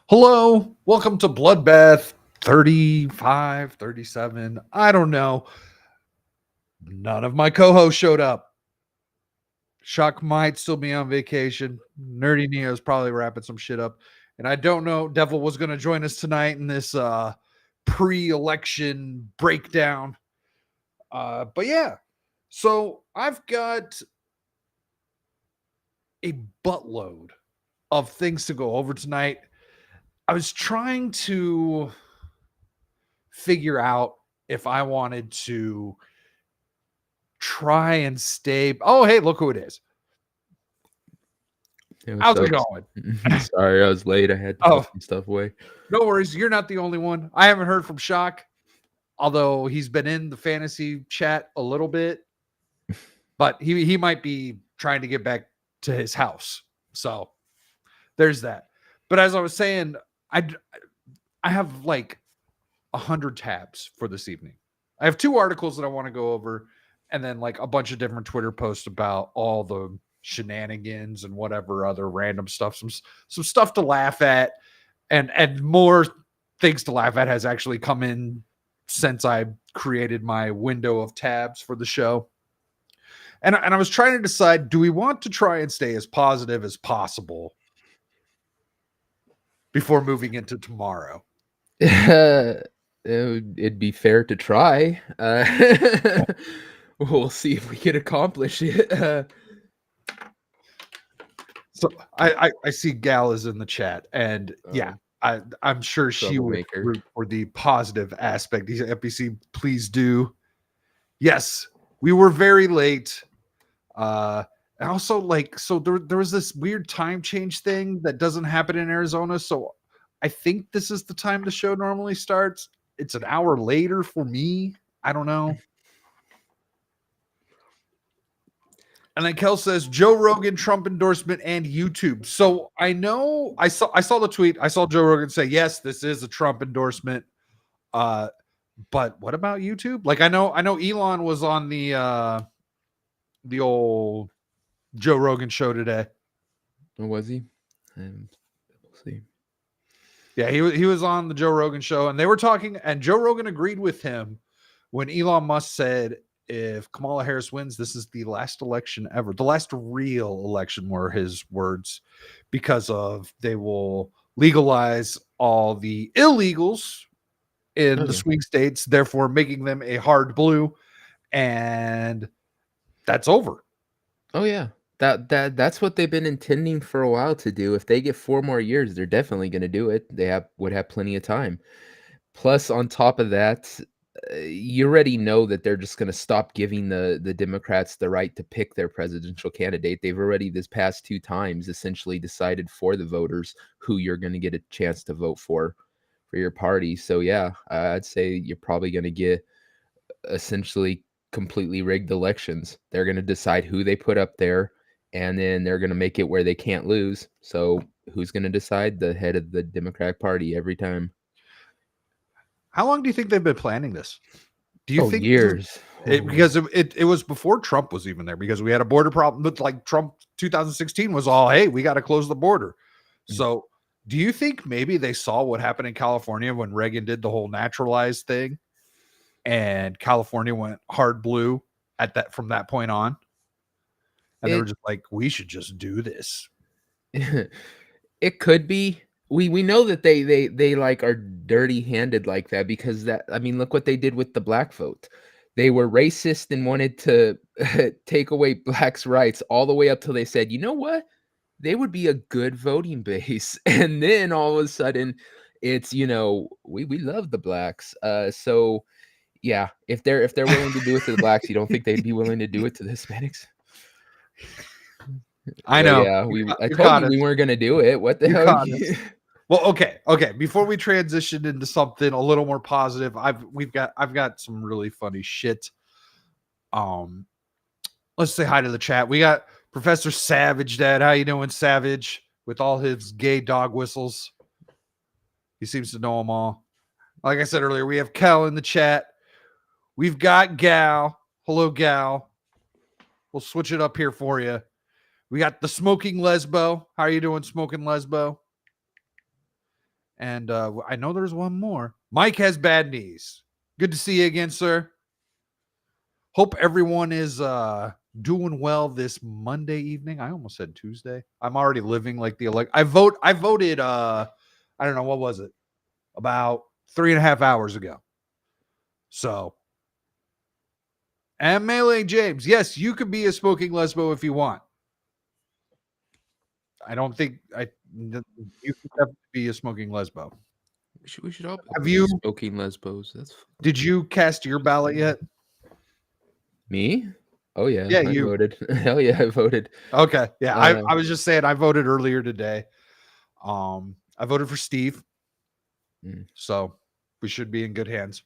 Hello, welcome to Bloodbath 35, 37. I don't know. None of my co hosts showed up. Shock might still be on vacation. Nerdy Neo is probably wrapping some shit up. And I don't know, Devil was going to join us tonight in this pre election breakdown. But yeah, so I've got a buttload of things to go over tonight. I was trying to figure out if I wanted to try and stay. Oh, hey, look who it is. Hey, How's what's it up? going? Sorry, I was late. I had to Oh, put some stuff away. no worries. You're not the only one. I haven't heard from Shock, although he's been in the fantasy chat a little bit, but he might be trying to get back to his house. So there's that. But as I was saying, I I have like 100 tabs for this evening. I have two articles that I want to go over, and then like a bunch of different Twitter posts about all the shenanigans and whatever other random stuff, some stuff to laugh at, and more things to laugh at has actually come in since I created my window of tabs for the show. And I was trying to decide, do we want to try and stay as positive as possible before moving into tomorrow? It'd be fair to try. We'll see if we can accomplish it. So I see Gal is in the chat, and yeah, I'm sure she would Troublemaker. root for the positive aspect. These FBC, please do. Yes, we were very late. And also, like, so there was this weird time change thing that doesn't happen in Arizona. So I think this is the time the show normally starts. It's an hour later for me. I don't know. And then Kel says Joe Rogan Trump endorsement and YouTube. So I know I saw the tweet. I saw Joe Rogan say, yes, this is a Trump endorsement. But what about YouTube? Like I know Elon was on the old Joe Rogan show today. Or was he? We'll see. Yeah, he was on the Joe Rogan show, and they were talking, and Joe Rogan agreed with him when Elon Musk said, if Kamala Harris wins, this is the last election ever. The last real election were his words, because of they will legalize all the illegals in the swing states, therefore making them a hard blue, and that's over. Oh yeah. That's what they've been intending for a while to do. If they get 4 more years, they're definitely going to do it. They would have plenty of time. Plus, on top of that, you already know that they're just going to stop giving the Democrats the right to pick their presidential candidate. They've already, this past 2 times, essentially decided for the voters who you're going to get a chance to vote for your party. So yeah, I'd say you're probably going to get essentially completely rigged elections. They're going to decide who they put up there, and then they're going to make it where they can't lose. So who's going to decide? The head of the Democratic Party every time. How long do you think they've been planning this? Do you think years? Because it was before Trump was even there, because we had a border problem. But like Trump 2016 was all, hey, we got to close the border. So do you think maybe they saw what happened in California when Reagan did the whole naturalized thing, and California went hard blue at that from that point on, and they were just like, we should just do this? It could be. We know that they like are dirty-handed like that, because that, I mean, look what they did with the black vote. They were racist and wanted to take away blacks' rights all the way up till they said, "You know what? They would be a good voting base." And then all of a sudden it's, we love the blacks. So yeah, if they're willing to do it to the blacks, you don't think they'd be willing to do it to the Hispanics? I But know. yeah, I told you we weren't gonna do it. What the hell? Well, okay. Before we transition into something a little more positive, I've got some really funny shit. Let's say hi to the chat. We got Professor Savage, Dad. How you doing, Savage? With all his gay dog whistles, he seems to know them all. Like I said earlier, we have Cal in the chat. We've got Gal. Hello, Gal. We'll switch it up here for you. We got the Smoking Lesbo. How are you doing, Smoking Lesbo? And I know there's one more. Mike has bad knees. Good to see you again, sir. Hope everyone is doing well this Monday evening. I almost said Tuesday. I'm already living like the I voted I don't know, what was it? About 3.5 hours ago. So, and Melee James, yes, you could be a smoking lesbo if you want. I don't think you could definitely be a smoking lesbo. We should all Have be you- smoking lesbos. Did you cast your ballot yet? Me? Oh yeah, Yeah, I you. voted. Hell yeah, I voted. Okay. Yeah, I was just saying I voted earlier today. I voted for Steve. So we should be in good hands.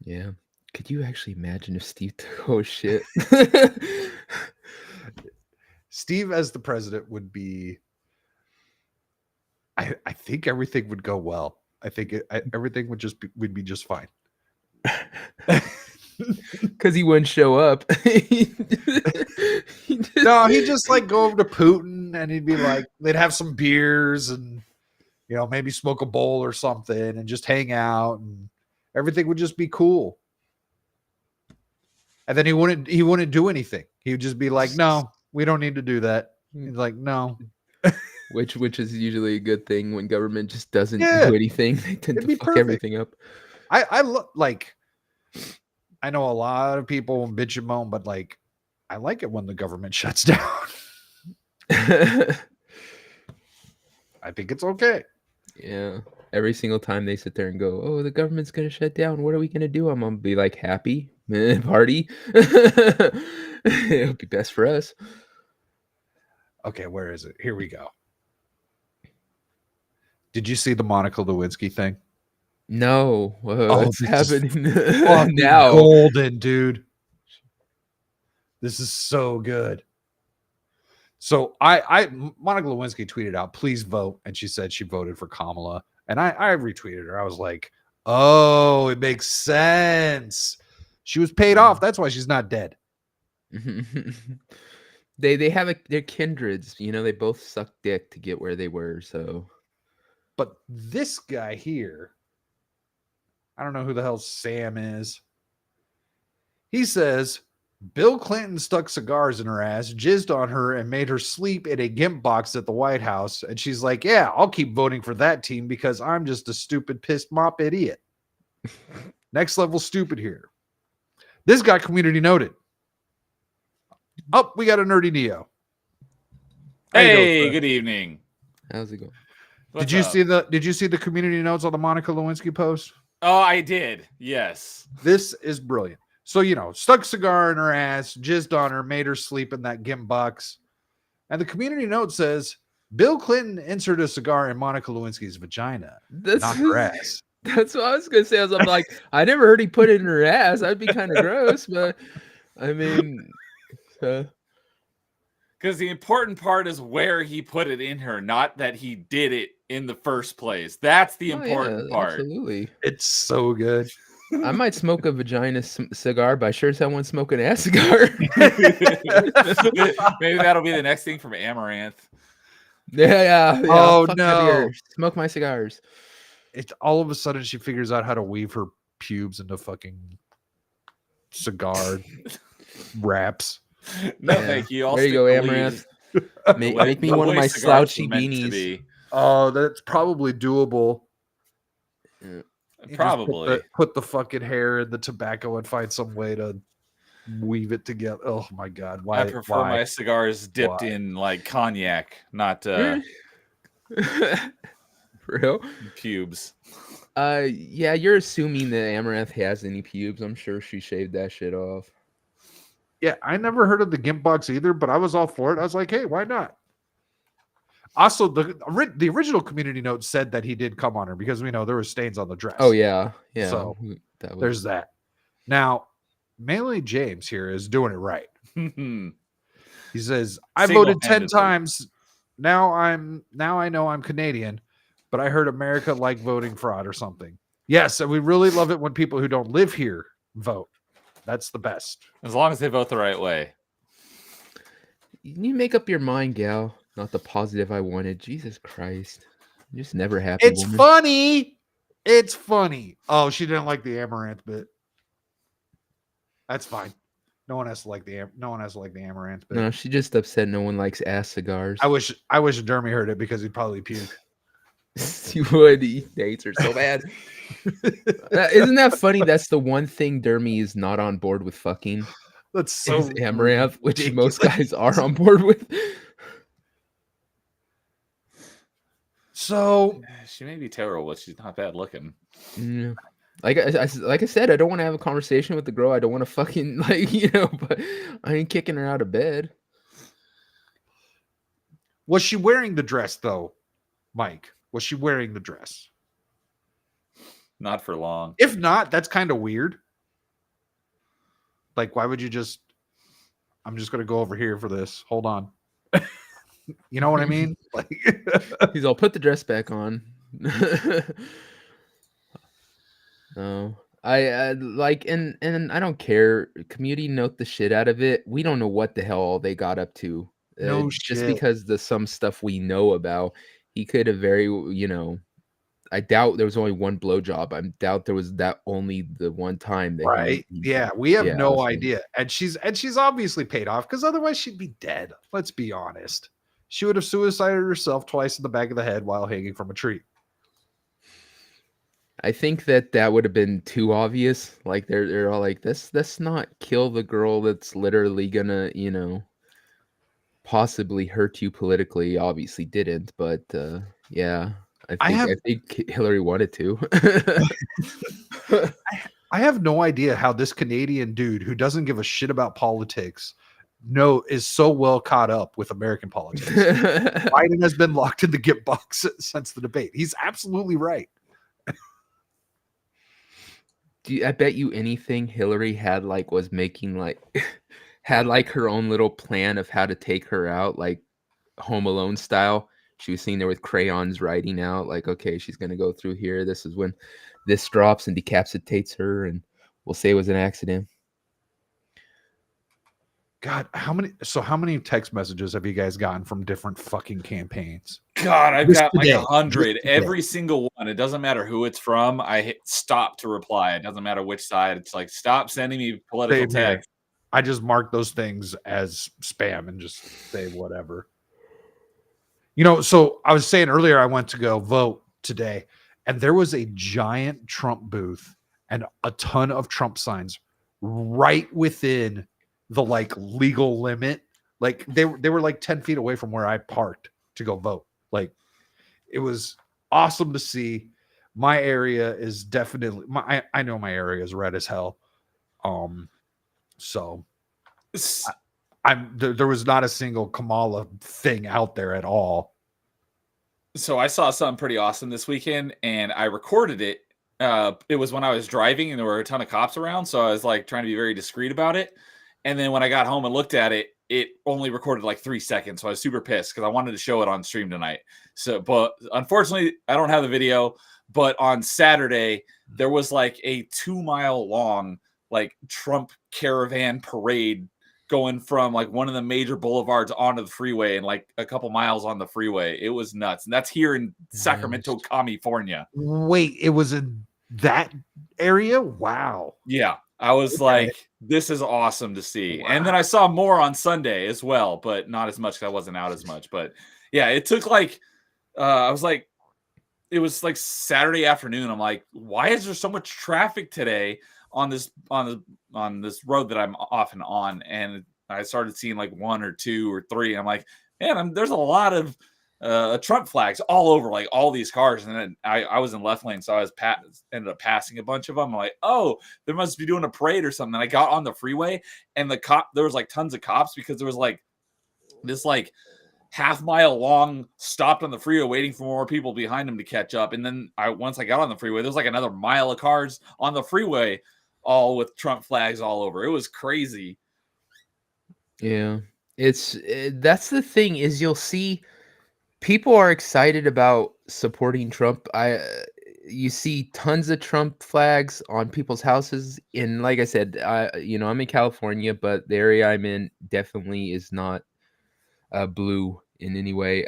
Yeah. Could you actually imagine if Steve took oh shit? Steve as the president would be I think everything would go well. I think everything would we'd be just fine. Because he wouldn't show up. No, he'd just like go over to Putin and he'd be like, they'd have some beers and maybe smoke a bowl or something and just hang out and everything would just be cool. And then he wouldn't do anything. He would just be like, no, we don't need to do that. He's like, no. Which is usually a good thing when government just doesn't do anything. They tend to fuck everything up. I look like I know a lot of people bitch and moan, but like I like it when the government shuts down. I think it's okay. Yeah. Every single time they sit there and go, oh, the government's gonna shut down. What are we gonna do? I'm gonna be like happy, party. It'll be best for us. Okay, where is it? Here we go. Did you see the Monica Lewinsky thing? No. What's happening now? Golden, dude. This is so good. So Monica Lewinsky tweeted out, please vote. And she said she voted for Kamala. And I retweeted her. I was like, oh, it makes sense. She was paid off. That's why she's not dead. They have they're kindreds. They both suck dick to get where they were. So, but this guy here, I don't know who the hell Sam is. He says Bill Clinton stuck cigars in her ass, jizzed on her, and made her sleep in a gimp box at the White House. And she's like, yeah, I'll keep voting for that team because I'm just a stupid, pissed mop idiot. Next level stupid here. This guy community noted. Oh, we got a nerdy Neo. Hey, good evening. How's it going? Did you see the community notes on the Monica Lewinsky post? Oh, I did. Yes. This is brilliant. So, stuck cigar in her ass, jizzed on her, made her sleep in that gimp box. And the community note says, Bill Clinton inserted a cigar in Monica Lewinsky's vagina, not her ass. That's what I was going to say. I'm like, I never heard he put it in her ass. That'd be kind of gross, but I mean... Because the important part is where he put it in her, not that he did it in the first place. That's the important part. Absolutely. It's so good. I might smoke a vagina cigar, but I sure as hell won't smoke an ass cigar. Maybe that'll be the next thing from Amaranth. Yeah. Oh, no. Smoke my cigars. It's all of a sudden she figures out how to weave her pubes into fucking cigar wraps. No, thank you. There you go, Amaranth. Make me one of my slouchy beanies. Oh, that's probably doable. Yeah. Probably. Put the fucking hair in the tobacco and find some way to weave it together. Oh my God. Why? I prefer my cigars dipped in like cognac, not For real? pubes. Yeah, you're assuming that Amaranth has any pubes. I'm sure she shaved that shit off. Yeah, I never heard of the gimp box either, but I was all for it. I was like, hey, why not? Also, the original community note said that he did come on her because we know there were stains on the dress. Oh, yeah. So there's that. Now, Melee James here is doing it right. He says, I voted 10 times. Now I know I'm Canadian, but I heard America like voting fraud or something. Yes, and we really love it when people who don't live here vote. That's the best. As long as they vote the right way. You make up your mind, gal. Not the positive I wanted. Jesus Christ. Just never happy. It's woman. funny. It's funny. Oh, she didn't like the amaranth bit. That's fine. No one has to like the amaranth bit. No, she just upset no one likes ass cigars. I wish Dermy heard it because he'd probably puke. He would. He hates her so bad. Isn't that funny? That's the one thing Dermy is not on board with fucking. That's so Is amaranth, which ridiculous. most guys are on board with. So She may be terrible, but she's not bad looking. Yeah. Like I said, I don't want to have a conversation with the girl. I don't want to fucking but I ain't kicking her out of bed. was she wearing the dress though, Mike? Was she wearing the dress? Not for long. If not, that's kind of weird. Like, why would you just? I'm just gonna go over here for this. Hold on. You know what I mean? Like, He's all put the dress back on. No, I like and I don't care. Community note the shit out of it. We don't know what the hell they got up to. No Just shit. because the some stuff we know about, he could have very I doubt there was only one blowjob. I doubt there was that only the one time that right? he Yeah, we have no so- idea, and she's obviously paid off because otherwise she'd be dead. Let's be honest. She would have suicided herself twice in the back of the head while hanging from a tree. I think that would have been too obvious. Like they're all like, let's not kill the girl that's literally gonna, possibly hurt you politically. Obviously didn't, but yeah. I think Hillary wanted to. I have no idea how this Canadian dude who doesn't give a shit about politics is so well caught up with American politics. Biden has been locked in the git box since the debate. He's absolutely right. I bet you anything Hillary had was making had her own little plan of how to take her out, like Home Alone style. She was sitting there with crayons writing out okay, she's gonna go through here. This is when this drops and decapitates her, and we'll say it was an accident. God, how many text messages have you guys gotten from different fucking campaigns? God, I've got like 100. Just Every single one. It doesn't matter who it's from. I hit stop to reply. It doesn't matter which side. It's like, stop sending me political Same here. text. I just mark those things as spam and just say whatever. So I was saying earlier, I went to go vote today, and there was a giant Trump booth and a ton of Trump signs right within the legal limit. Like they were like 10 feet away from where I parked to go vote. Like, it was awesome to see. My area is definitely I know my area is red as hell. So there was not a single Kamala thing out there at all. So I saw something pretty awesome this weekend, and I recorded it. It was when I was driving, and there were a ton of cops around, so I was trying to be very discreet about it. And then when I got home and looked at it, it only recorded 3 seconds. So I was super pissed because I wanted to show it on stream tonight. So, but unfortunately, I don't have the video. But on Saturday, there was a 2-mile long Trump caravan parade going from one of the major boulevards onto the freeway and a couple miles on the freeway. It was nuts. And that's here in Sacramento, California. Wait, it was in that area? Wow. Yeah. I was this is awesome to see. Wow. And then I saw more on Sunday as well, but not as much because I wasn't out as much. But yeah, it took I was it was Saturday afternoon. I'm like, why is there so much traffic today on this road that I'm often on? And I started seeing 1 or 2 or 3. I'm like, man, there's a lot of Trump flags all over all these cars. And then I was in left lane, so I was ended up passing a bunch of them. I'm like, oh, they must be doing a parade or something. And I got on the freeway, and there was tons of cops because there was this half-mile long stopped on the freeway waiting for more people behind him to catch up. And then once I got on the freeway, there was another mile of cars on the freeway, all with Trump flags all over. It was crazy. Yeah, that's the thing is you'll see people are excited about supporting Trump. You see tons of Trump flags on people's houses. And like I said, I'm in California, but the area I'm in definitely is not blue in any way.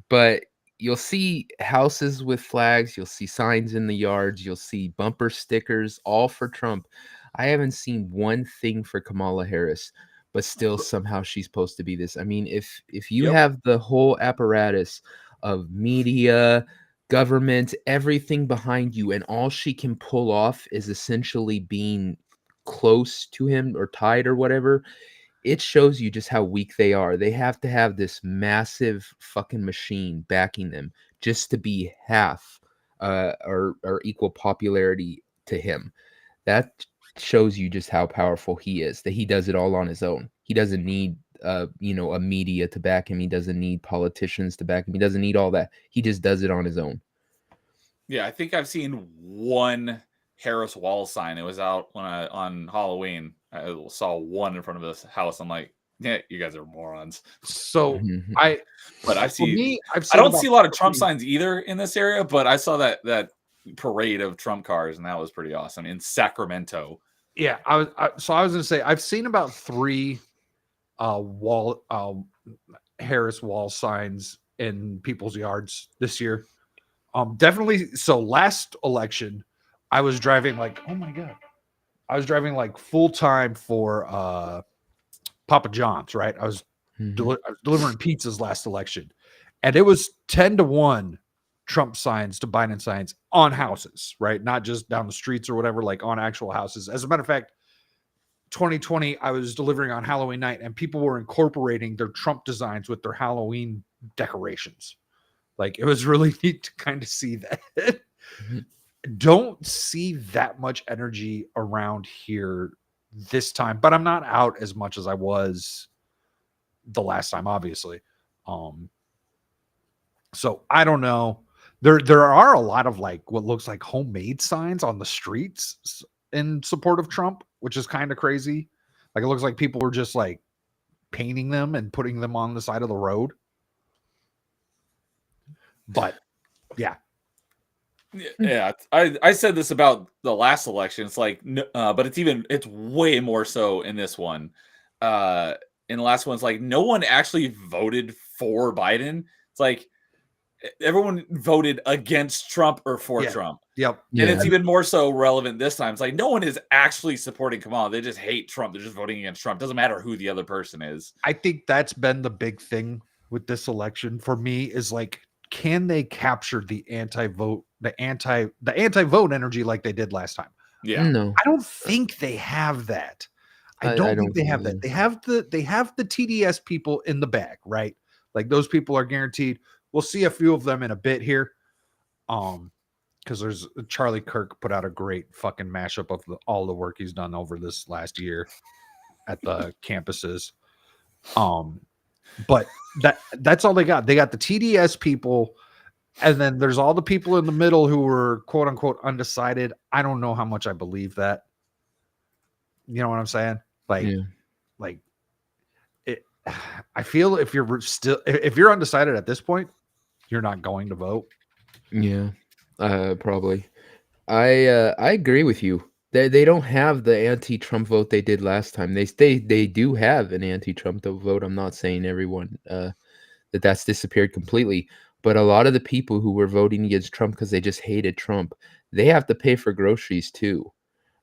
But you'll see houses with flags, you'll see signs in the yards, you'll see bumper stickers, all for Trump. I haven't seen one thing for Kamala Harris, but still somehow she's supposed to be this. I mean, if you Yep. have the whole apparatus of media, government, everything behind you, and all she can pull off is essentially being close to him or tied or whatever, it shows you just how weak they are. They have to have this massive fucking machine backing them just to be half or equal popularity to him. That shows you just how powerful he is, that he does it all on his own. He doesn't need a media to back him. He doesn't need politicians to back him. He doesn't need all that. He just does it on his own. Yeah, I think I've seen one Harris Wall sign. It was out on Halloween. I saw one in front of this house. I'm like, yeah, you guys are morons. So Mhm. But I've I seen don't about see a lot of Trump 3 signs either in this area, but I saw that parade of Trump cars, and that was pretty awesome in Sacramento. Yeah, I was gonna say I've seen about 3 wall Harris wall signs in people's yards this year. Definitely. So last election, I was driving like, oh my god, I was driving like full time for Papa John's, right? I was Mhm. delivering pizzas last election, and it was 10-1 Trump signs to Biden signs on houses, right? Not just down the streets or whatever, like on actual houses. As a matter of fact, 2020, I was delivering on Halloween night, and people were incorporating their Trump designs with their Halloween decorations. Like, it was really neat to kind of see that. Mhm. Don't see that much energy around here this time, but I'm not out as much as I was the last time, obviously. So I don't know. There are a lot of like what looks like homemade signs on the streets in support of Trump, which is kind of crazy. Like, it looks like people were just like painting them and putting them on the side of the road. But yeah, Yeah, I said this about the last election. It's like, but it's way more so in this one. In the last one, it's like no one actually voted for Biden. It's like everyone voted against Trump or for yeah, Trump. yep. And it's Yeah. even more so relevant this time. It's like no one is actually supporting Kamala. They just hate Trump. They're just voting against Trump. Doesn't matter who the other person is. I think that's been the big thing with this election for me is like, can they capture the anti-vote energy like they did last time? Yeah. No, I don't think they have that. I I don't think don't they think have that. either. They have the TDS people in the bag, right? Like, those people are guaranteed. We'll see a few of them in a bit here. Because there's Charlie Kirk put out a great fucking mashup of all the work he's done over this last year at the campuses. But that's all they got. They got the TDS people, and then there's all the people in the middle who were quote unquote undecided. I don't know how much I believe that. You know what I'm saying? Yeah. Like it. I feel if you're undecided at this point, you're not going to vote. Yeah. Probably. I agree with you. They don't have the anti-Trump vote they did last time. They do have an anti-Trump vote. I'm not saying everyone that's disappeared completely, but a lot of the people who were voting against Trump because they just hated Trump, they have to pay for groceries too.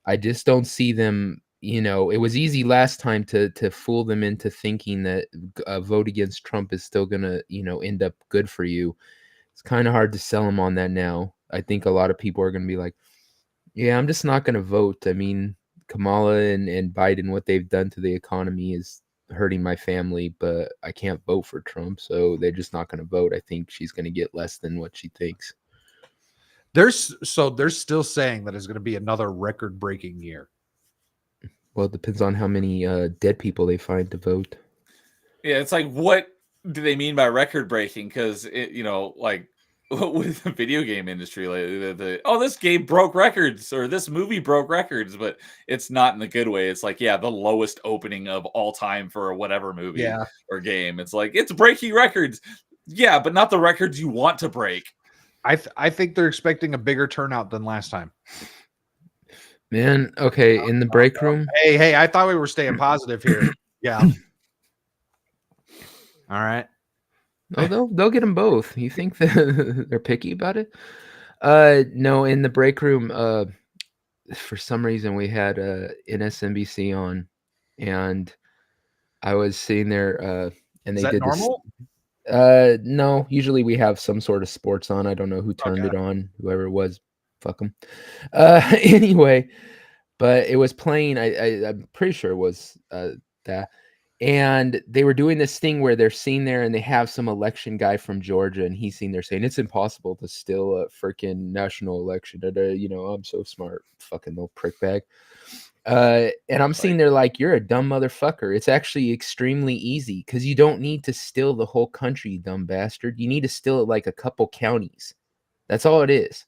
I just don't see them. It was easy last time to fool them into thinking that a vote against Trump is still gonna end up good for you. It's kind of hard to sell them on that now. I think a lot of people are gonna be like, yeah, I'm just not gonna vote. I mean, Kamala and Biden, what they've done to the economy is hurting my family, but I can't vote for Trump, so they're just not gonna vote. I think she's gonna get less than what she thinks. They're still saying that it's going to be another record-breaking year. Well, it depends on how many dead people they find to vote. Yeah, it's like, what do they mean by record breaking? Because like with the video game industry, like this game broke records or this movie broke records, but it's not in the good way. It's like, yeah, the lowest opening of all time for whatever movie Yeah, or game. It's like it's breaking records, yeah, but not the records you want to break. I think they're expecting a bigger turnout than last time. Man, okay, in the break room. Hey, I thought we were staying positive here. Yeah. All right. Oh, they'll get them both. You think that they're picky about it? No, in the break room, for some reason we had NSNBC on, and I was sitting there, and Is they that did this. normal? No, usually we have some sort of sports on. I don't know who turned Okay. it on, whoever it was, fuck them. Anyway, but it was playing. I'm pretty sure it was that, and they were doing this thing where they're sitting there and they have some election guy from Georgia, and he's sitting there saying it's impossible to steal a freaking national election. I'm so smart, fucking little prickbag. And I'm sitting there like, you're a dumb motherfucker. It's actually extremely easy because you don't need to steal the whole country, you dumb bastard. You need to steal like a couple counties. That's all it is.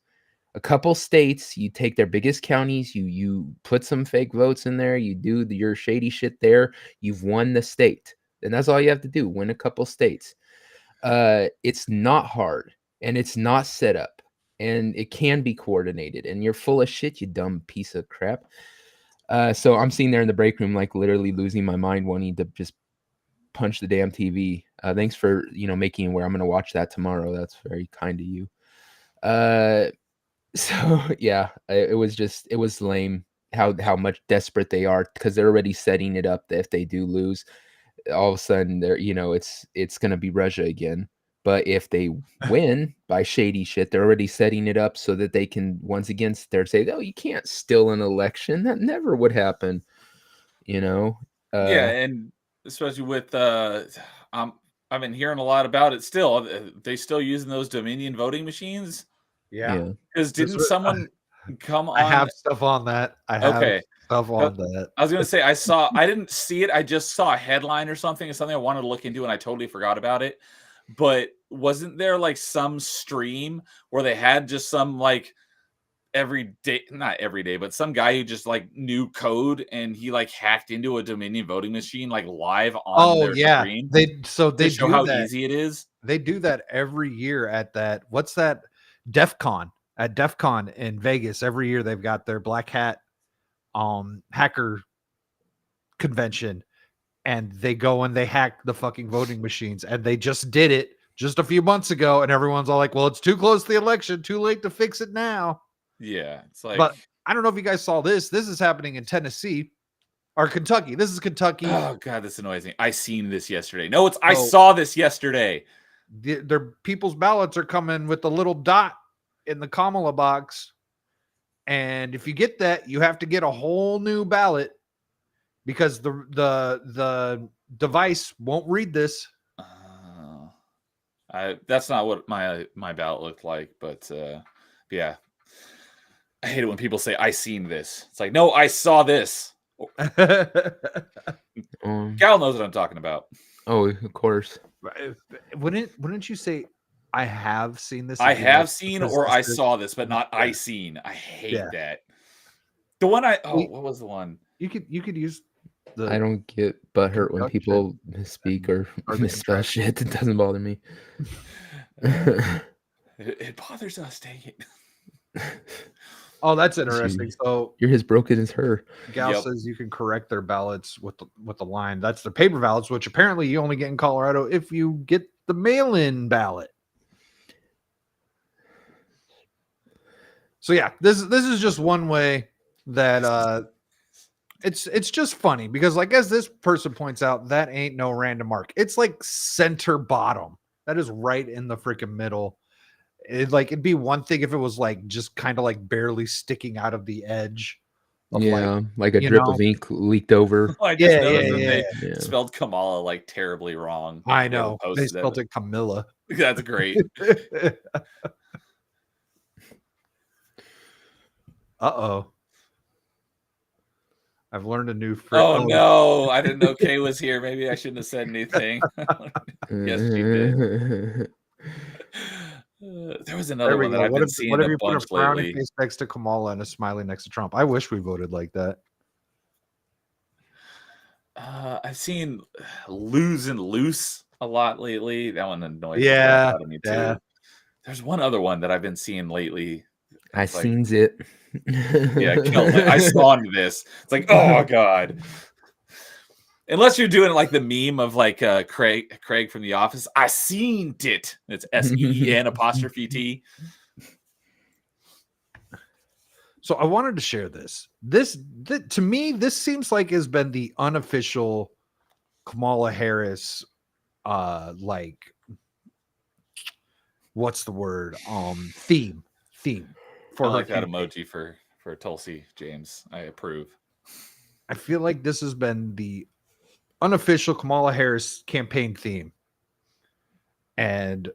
A couple states, you take their biggest counties, you put some fake votes in there, you do your shady shit there, you've won the state. And that's all you have to do, win a couple states. It's not hard, and it's not set up, and it can be coordinated, and you're full of shit, you dumb piece of crap. So I'm sitting there in the break room, like literally losing my mind, wanting to just punch the damn TV. Thanks for making it where I'm gonna watch that tomorrow. That's very kind of you. So yeah, it was lame how much desperate they are because they're already setting it up that if they do lose, all of a sudden they're it's gonna be Russia again. But if they win by shady shit, they're already setting it up so that they can once again start say, "Oh, you can't steal an election. That never would happen." Yeah, and especially with I've been hearing a lot about it still. They still using those Dominion voting machines? Yeah. Because didn't someone come on? I have stuff on that. I have Okay. stuff on that. I was gonna say I didn't see it. I just saw a headline or something. It's something I wanted to look into, and I totally forgot about it. But wasn't there like some stream where they had just some like not every day, but some guy who just like knew code and he like hacked into a Dominion voting machine like live on their stream? They to show do how that. easy it is. They do that every year at that. What's that? DEF CON. At DEF CON in Vegas. Every year they've got their black hat hacker convention, and they go and they hack the fucking voting machines, and they just did it just a few months ago, and everyone's all like, well, it's too close to the election, too late to fix it now. Yeah, it's like, but I don't know if you guys saw this is happening in Tennessee or Kentucky. This is Kentucky. Oh god, this annoys me. I seen this yesterday. No, I saw this yesterday. Their people's ballots are coming with a little dot in the Kamala box, and if you get that, you have to get a whole new ballot because the device won't read this. That's not what my ballot looked like, but yeah, I hate it when people say I seen this. It's like, no, I saw this. Gal knows what I'm talking about. Oh, of course. Wouldn't you say I have seen this? I have seen or I saw this, but not I seen. I hate that. The one what was the one? You could use the I don't get butthurt when people misspeak or misspell shit. It doesn't bother me. It bothers us, dang it. Oh, that's interesting. So you're as broken as her. Gal says you can correct their ballots with the line. That's the paper ballots, which apparently you only get in Colorado if you get the mail-in ballot. So yeah, this is just one way that it's just funny because, like, as this person points out, that ain't no random mark. It's like center bottom. That is right in the freaking middle. It'd be one thing if it was like just kind of like barely sticking out of the edge. Like a drip of ink leaked over. I just noticed that they spelled Kamala like terribly wrong. I know. They spelled it Camilla. That's great. Uh-oh. I've learned a new phrase. Oh no, I didn't know Kay was here. Maybe I shouldn't have said anything. Yes, she did. There was another one that I've been seeing a bunch lately. Face next to Kamala and a smiley next to Trump. I wish we voted like that. I've seen lose and loose a lot lately. That one annoys me out of me too. There's one other one that I've been seeing lately. I seen it. Yeah, I saw this. It's like, oh god. Unless you're doing like the meme of like Craig from The Office. I seen it. It's SEEN''T. So I wanted to share this. To me, this seems like has been the unofficial Kamala Harris, like, what's the word? Theme for I her like that campaign. emoji for Tulsi James. I approve. I feel like this has been the unofficial Kamala Harris campaign theme, and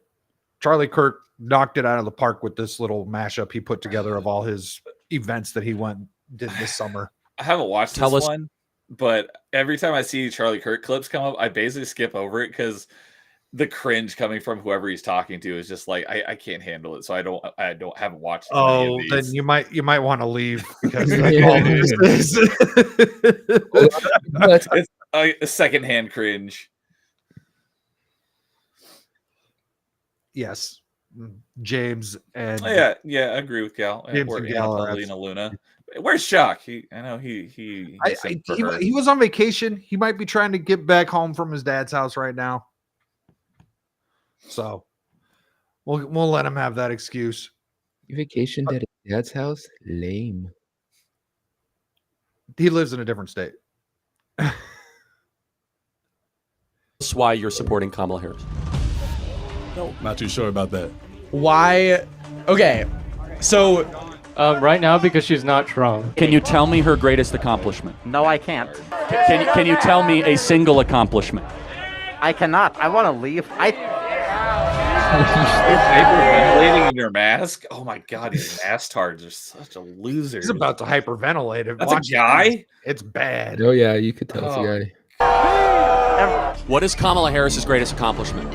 Charlie Kirk knocked it out of the park with this little mashup he put together of all his events that he did this summer. I haven't watched this one, but every time I see Charlie Kirk clips come up, I basically skip over it because the cringe coming from whoever he's talking to is just like I can't handle it. So I haven't watched any of these. Then you might want to leave because that's all this is. It's a secondhand cringe. Yes, James and I agree with Gal. James Or and Gal are Lena Luna. Where's Shock? I know he was on vacation. He might be trying to get back home from his dad's house right now. So we'll let him have that excuse. Vacationed at his dad's house? Lame. He lives in a different state. That's why you're supporting Kamala Harris. No, not too sure about that. Why? Okay, so right now because she's not Trump. Can you tell me her greatest accomplishment? No, I can't. Can you tell me a single accomplishment? I cannot. I want to leave. hyperventilating in your mask. Oh my god, these mastards are such a loser. He's about to hyperventilate. That's a guy. It's bad. Oh yeah, you could tell it's a guy. What is Kamala Harris's greatest accomplishment?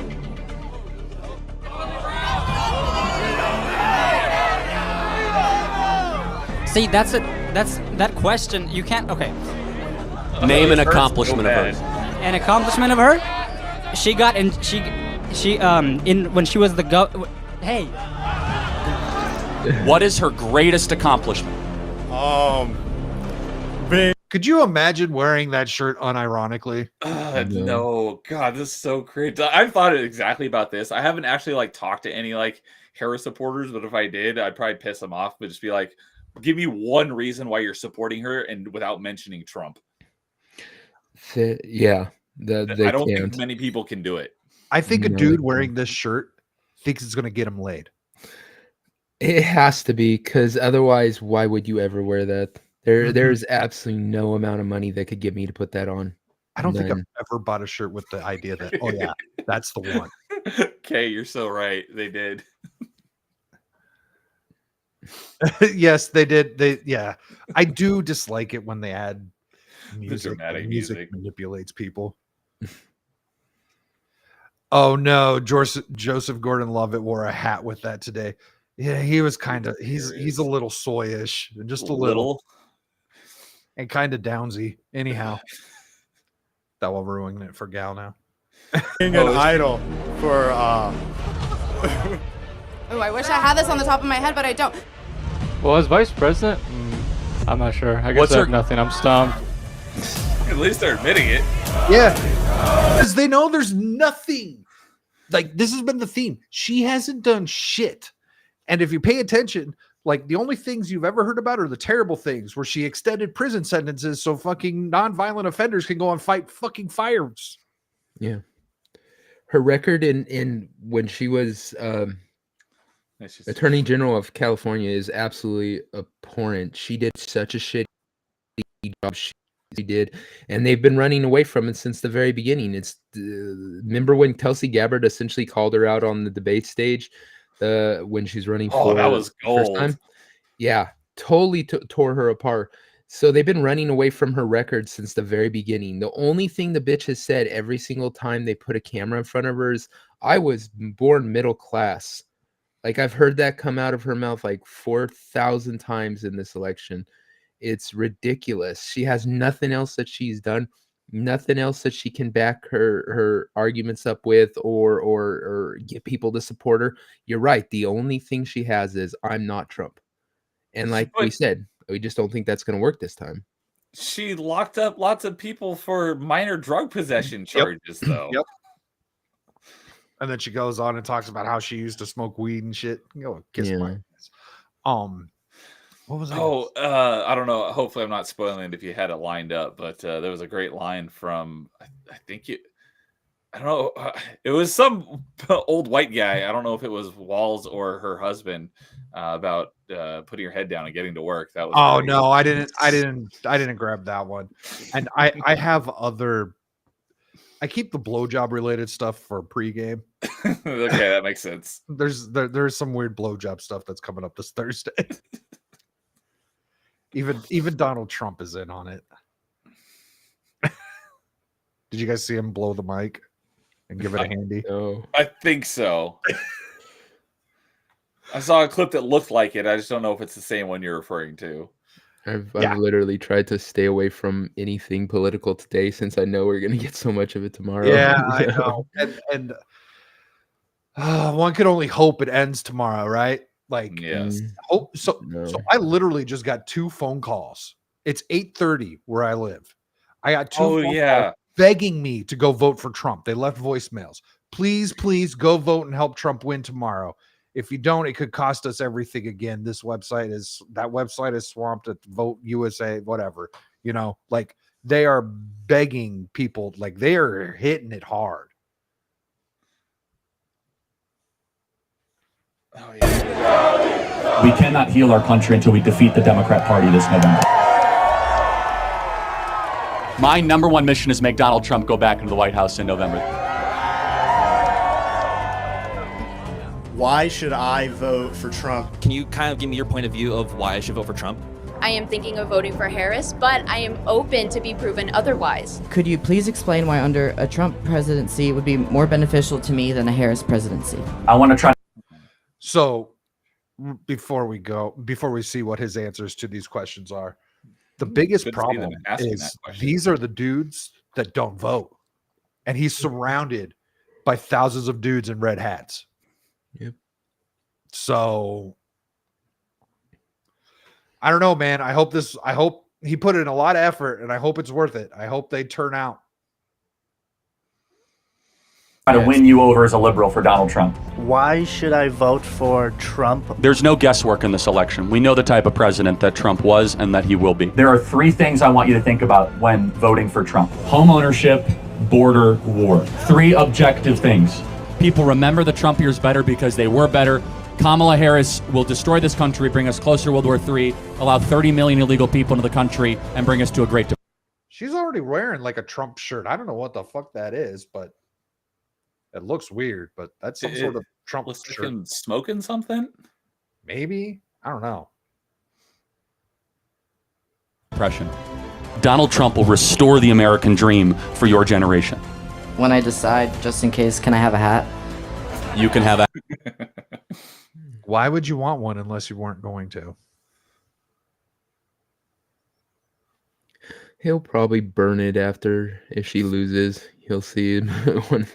See, that question. You can't. Okay. Name an accomplishment of hers. An accomplishment of her? She got in. She in when she was the Hey. What is her greatest accomplishment? Could you imagine wearing that shirt unironically? No, God, this is so crazy. I've thought exactly about this. I haven't actually like talked to any like Harris supporters, but if I did, I'd probably piss them off. But just be like, give me one reason why you're supporting her, and without mentioning Trump. Yeah, I don't think many people can do it. I think a dude wearing this shirt thinks it's going to get him laid. It has to be, because otherwise, why would you ever wear that? There's absolutely no amount of money that could get me to put that on. I don't think I've ever bought a shirt with the idea that, oh yeah, that's the one. Okay, you're so right. They did. Yes, they did. I do dislike it when they add music. Music manipulates people. Oh no, Joseph Gordon-Levitt wore a hat with that today. Yeah, he was kind of he's a little soyish, just a little, and kind of downsy. Anyhow, that will ruin it for Gal now. Being an idol for Oh, I wish I had this on the top of my head, but I don't. Well, as vice president, I'm not sure. I guess I have nothing. I'm stumped. At least they're admitting it. Yeah, because they know there's nothing. Like, this has been the theme. She hasn't done shit. And if you pay attention, like, the only things you've ever heard about are the terrible things where she extended prison sentences so fucking nonviolent offenders can go and fight fucking fires. Yeah. Her record in when she was Attorney General of California is absolutely abhorrent. She did such a shitty job. She did, and they've been running away from it since the very beginning. It's remember when Tulsi Gabbard essentially called her out on the debate stage when she's running for that was gold. First time? Yeah, totally tore her apart. So they've been running away from her record since the very beginning. The only thing the bitch has said every single time they put a camera in front of her is, I was born middle class. Like, I've heard that come out of her mouth like 4,000 times in this election. It's ridiculous. She has nothing else that she's done, nothing else that she can back her arguments up with or get people to support her. You're right. The only thing she has is, I'm not Trump. And like we said, we just don't think that's going to work this time. she locked up lots of people for minor drug possession charges, though. Yep. And then she goes on and talks about how she used to smoke weed and shit. Go kiss my ass. What was that? I don't know. Hopefully, I'm not spoiling it if you had it lined up, but there was a great line from I think I don't know. It was some old white guy. I don't know if it was Walls or her husband about putting your head down and getting to work. That was great. No, I didn't grab that one. And I have other. I keep the blowjob related stuff for pregame. Okay, that makes sense. There's some weird blowjob stuff that's coming up this Thursday. Even Donald Trump is in on it. Did you guys see him blow the mic and give it a handy? No. I think so. I saw a clip that looked like it. I just don't know if it's the same one you're referring to. I've literally tried to stay away from anything political today since I know we're gonna get so much of it tomorrow. Yeah, I know. And one could only hope it ends tomorrow, right? Like, yes. Hope so. So I literally just got 2 phone calls. It's 8:30 where I live. I got 2 phone calls begging me to go vote for Trump. They left voicemails. Please go vote and help Trump win tomorrow. If you don't, it could cost us everything again. That website is swamped at Vote USA, whatever. You know, like they are begging people, like they are hitting it hard. Oh yeah. We cannot heal our country until we defeat the Democrat Party this November. My number one mission is make Donald Trump go back into the White House in November. Why should I vote for Trump? Can you kind of give me your point of view of why I should vote for Trump? I am thinking of voting for Harris, but I am open to be proven otherwise. Could you please explain why under a Trump presidency would be more beneficial to me than a Harris presidency? I want to try. So before we see what his answers to these questions are, the biggest problem is these are the dudes that don't vote. And he's surrounded by thousands of dudes in red hats. Yep. So I don't know, man. I hope he put in a lot of effort and I hope it's worth it. I hope they turn out. Try to win you over as a liberal for Donald Trump. Why should I vote for Trump? There's no guesswork in this election. We know the type of president that Trump was and that he will be. There are 3 things I want you to think about when voting for Trump. Home ownership, border, war. 3 objective things. People remember the Trump years better because they were better. Kamala Harris will destroy this country, bring us closer to World War III, allow 30 million illegal people into the country, and bring us to a great depression. She's already wearing like a Trump shirt. I don't know what the fuck that is, but it looks weird. But that's some sort of Trump shirt. Like smoking something? Maybe. I don't know. Donald Trump will restore the American dream for your generation. When I decide, just in case, can I have a hat? You can have a... Why would you want one unless you weren't going to? He'll probably burn it after if she loses. He'll see one of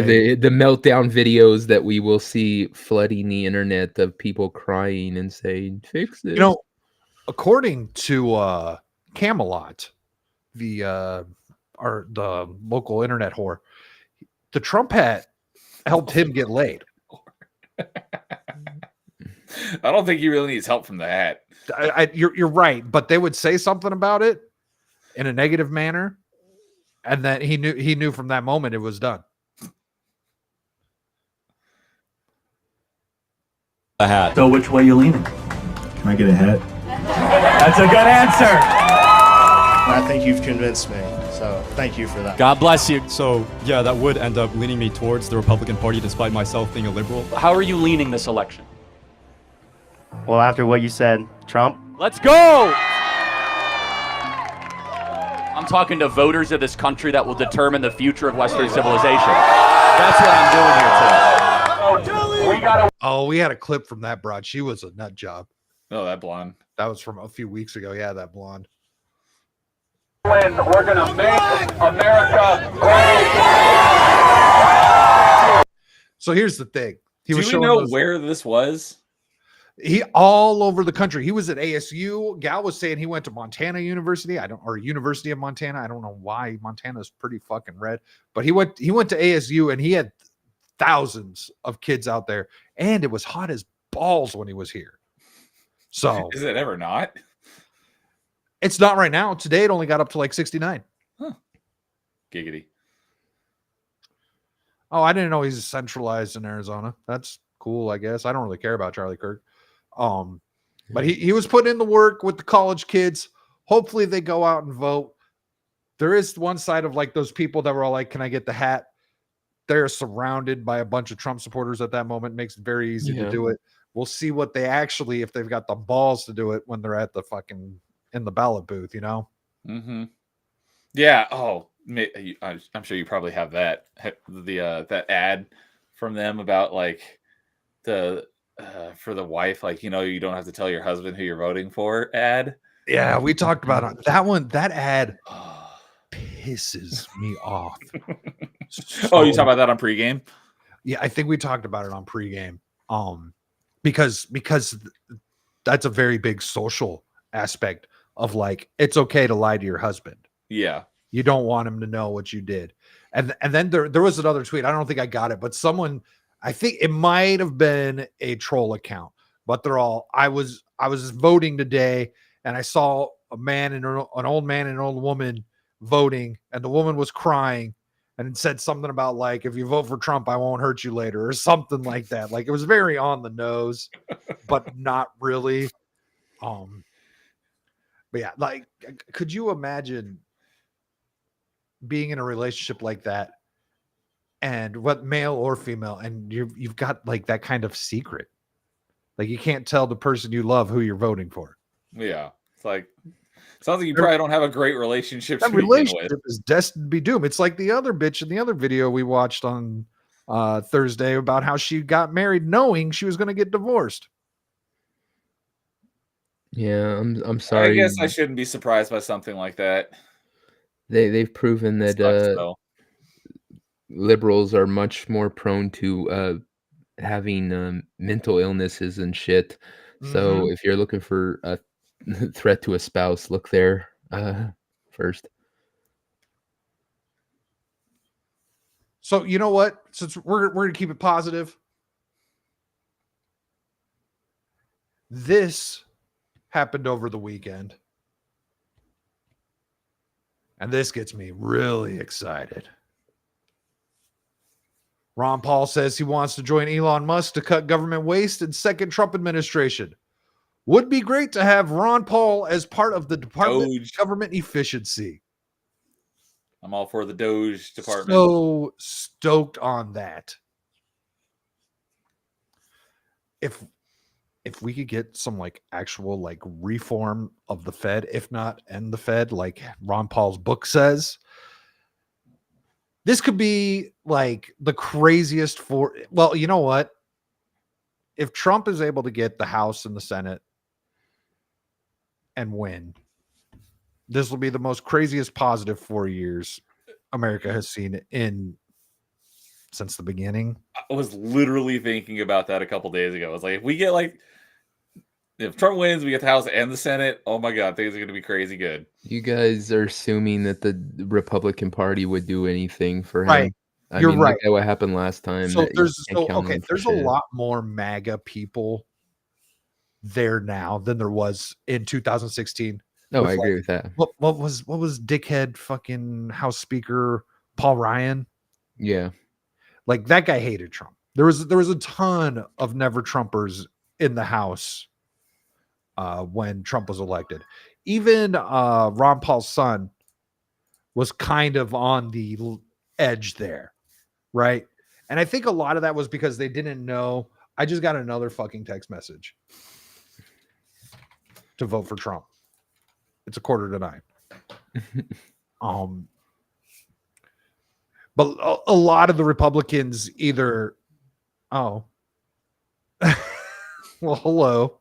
the meltdown videos that we will see flooding the internet of people crying and saying, "Fix this." You know, according to Camelot, the local internet whore, the Trump hat helped him get laid. I don't think he really needs help from the hat. You're right, but they would say something about it in a negative manner, and then he knew from that moment it was done. A hat. So which way you leaning? Can I get a hat? That's a good answer. I think you've convinced me, so thank you for that. God bless you. So, yeah, that would end up leaning me towards the Republican Party despite myself being a liberal. How are you leaning this election? Well, after what you said, Trump. Let's go! I'm talking to voters of this country that will determine the future of Western civilization. That's what I'm doing here today. We had a clip from that broad. She was a nut job. Oh, that blonde. That was from a few weeks ago. Yeah, that blonde. We're gonna make America great. So here's the thing. Do we know where this was? He all over the country. He was at ASU. Gal was saying he went to Montana University. Or University of Montana. I don't know why. Montana's pretty fucking red, but he went to ASU and he had thousands of kids out there, and it was hot as balls when he was here. So is it ever not? It's not right now. Today it only got up to like 69. Huh. Giggity. Oh, I didn't know he's centralized in Arizona. That's cool, I guess. I don't really care about Charlie Kirk. But he was putting in the work with the college kids. Hopefully they go out and vote. There is one side of like those people that were all like, can I get the hat? They're surrounded by a bunch of Trump supporters at that moment. It makes it very easy to do it. We'll see what they actually, if they've got the balls to do it when they're at the fucking in the ballot booth, you know? Mm-hmm. Yeah. Oh, I'm sure you probably have that that ad from them about like the for the wife, like, you know, you don't have to tell your husband who you're voting for ad. Yeah, we talked about it. That one. That ad pisses me off. Oh, you talk about that on pregame? Yeah, I think we talked about it on pregame. Because that's a very big social aspect of like, it's okay to lie to your husband. Yeah. You don't want him to know what you did. And then there was another tweet. I don't think I got it, but someone, I think it might have been a troll account, but they're all, I was voting today and I saw a man and an old man and an old woman voting, and the woman was crying and it said something about like, if you vote for Trump, I won't hurt you later, or something like that. Like, it was very on the nose, but not really. But yeah, like, could you imagine being in a relationship like that, and what, male or female, and you've got like that kind of secret, like you can't tell the person you love who you're voting for? Yeah, it's like, sounds like you probably don't have a great relationship. That relationship is destined to be doomed. It's like the other bitch in the other video we watched on Thursday about how she got married knowing she was going to get divorced. Yeah, I'm sorry. I guess I shouldn't be surprised by something like that. They've proven that Sucks, liberals are much more prone to having mental illnesses and shit. So if you're looking for a threat to a spouse, look there first. So you know what? Since we're gonna keep it positive, this happened over the weekend, and this gets me really excited. Ron Paul says he wants to join Elon Musk to cut government waste in second Trump administration. Would be great to have Ron Paul as part of the Department of Government Efficiency. I'm all for the Doge department. So stoked on that. If we could get some like actual like reform of the Fed, if not end the Fed, like Ron Paul's book says, this could be like the craziest well, you know what? If Trump is able to get the House and the Senate and win, this will be the most craziest positive 4 years America has seen since the beginning. I was literally thinking about that a couple days ago. I was like, if we get like, if Trump wins, we get the House and the Senate, oh my God, things are going to be crazy good. You guys are assuming that the Republican Party would do anything for him. Right. You're right. Look at what happened last time. So there's a lot more MAGA people there now than there was in 2016. No, I agree with that. What was dickhead fucking House Speaker Paul Ryan? Yeah. Like, that guy hated Trump. There was a ton of never Trumpers in the House when Trump was elected. Even Ron Paul's son was kind of on the edge there, right? And I think a lot of that was because they didn't know. I just got another fucking text message to vote for Trump. It's 8:45. But a lot of the Republicans either, well, hello.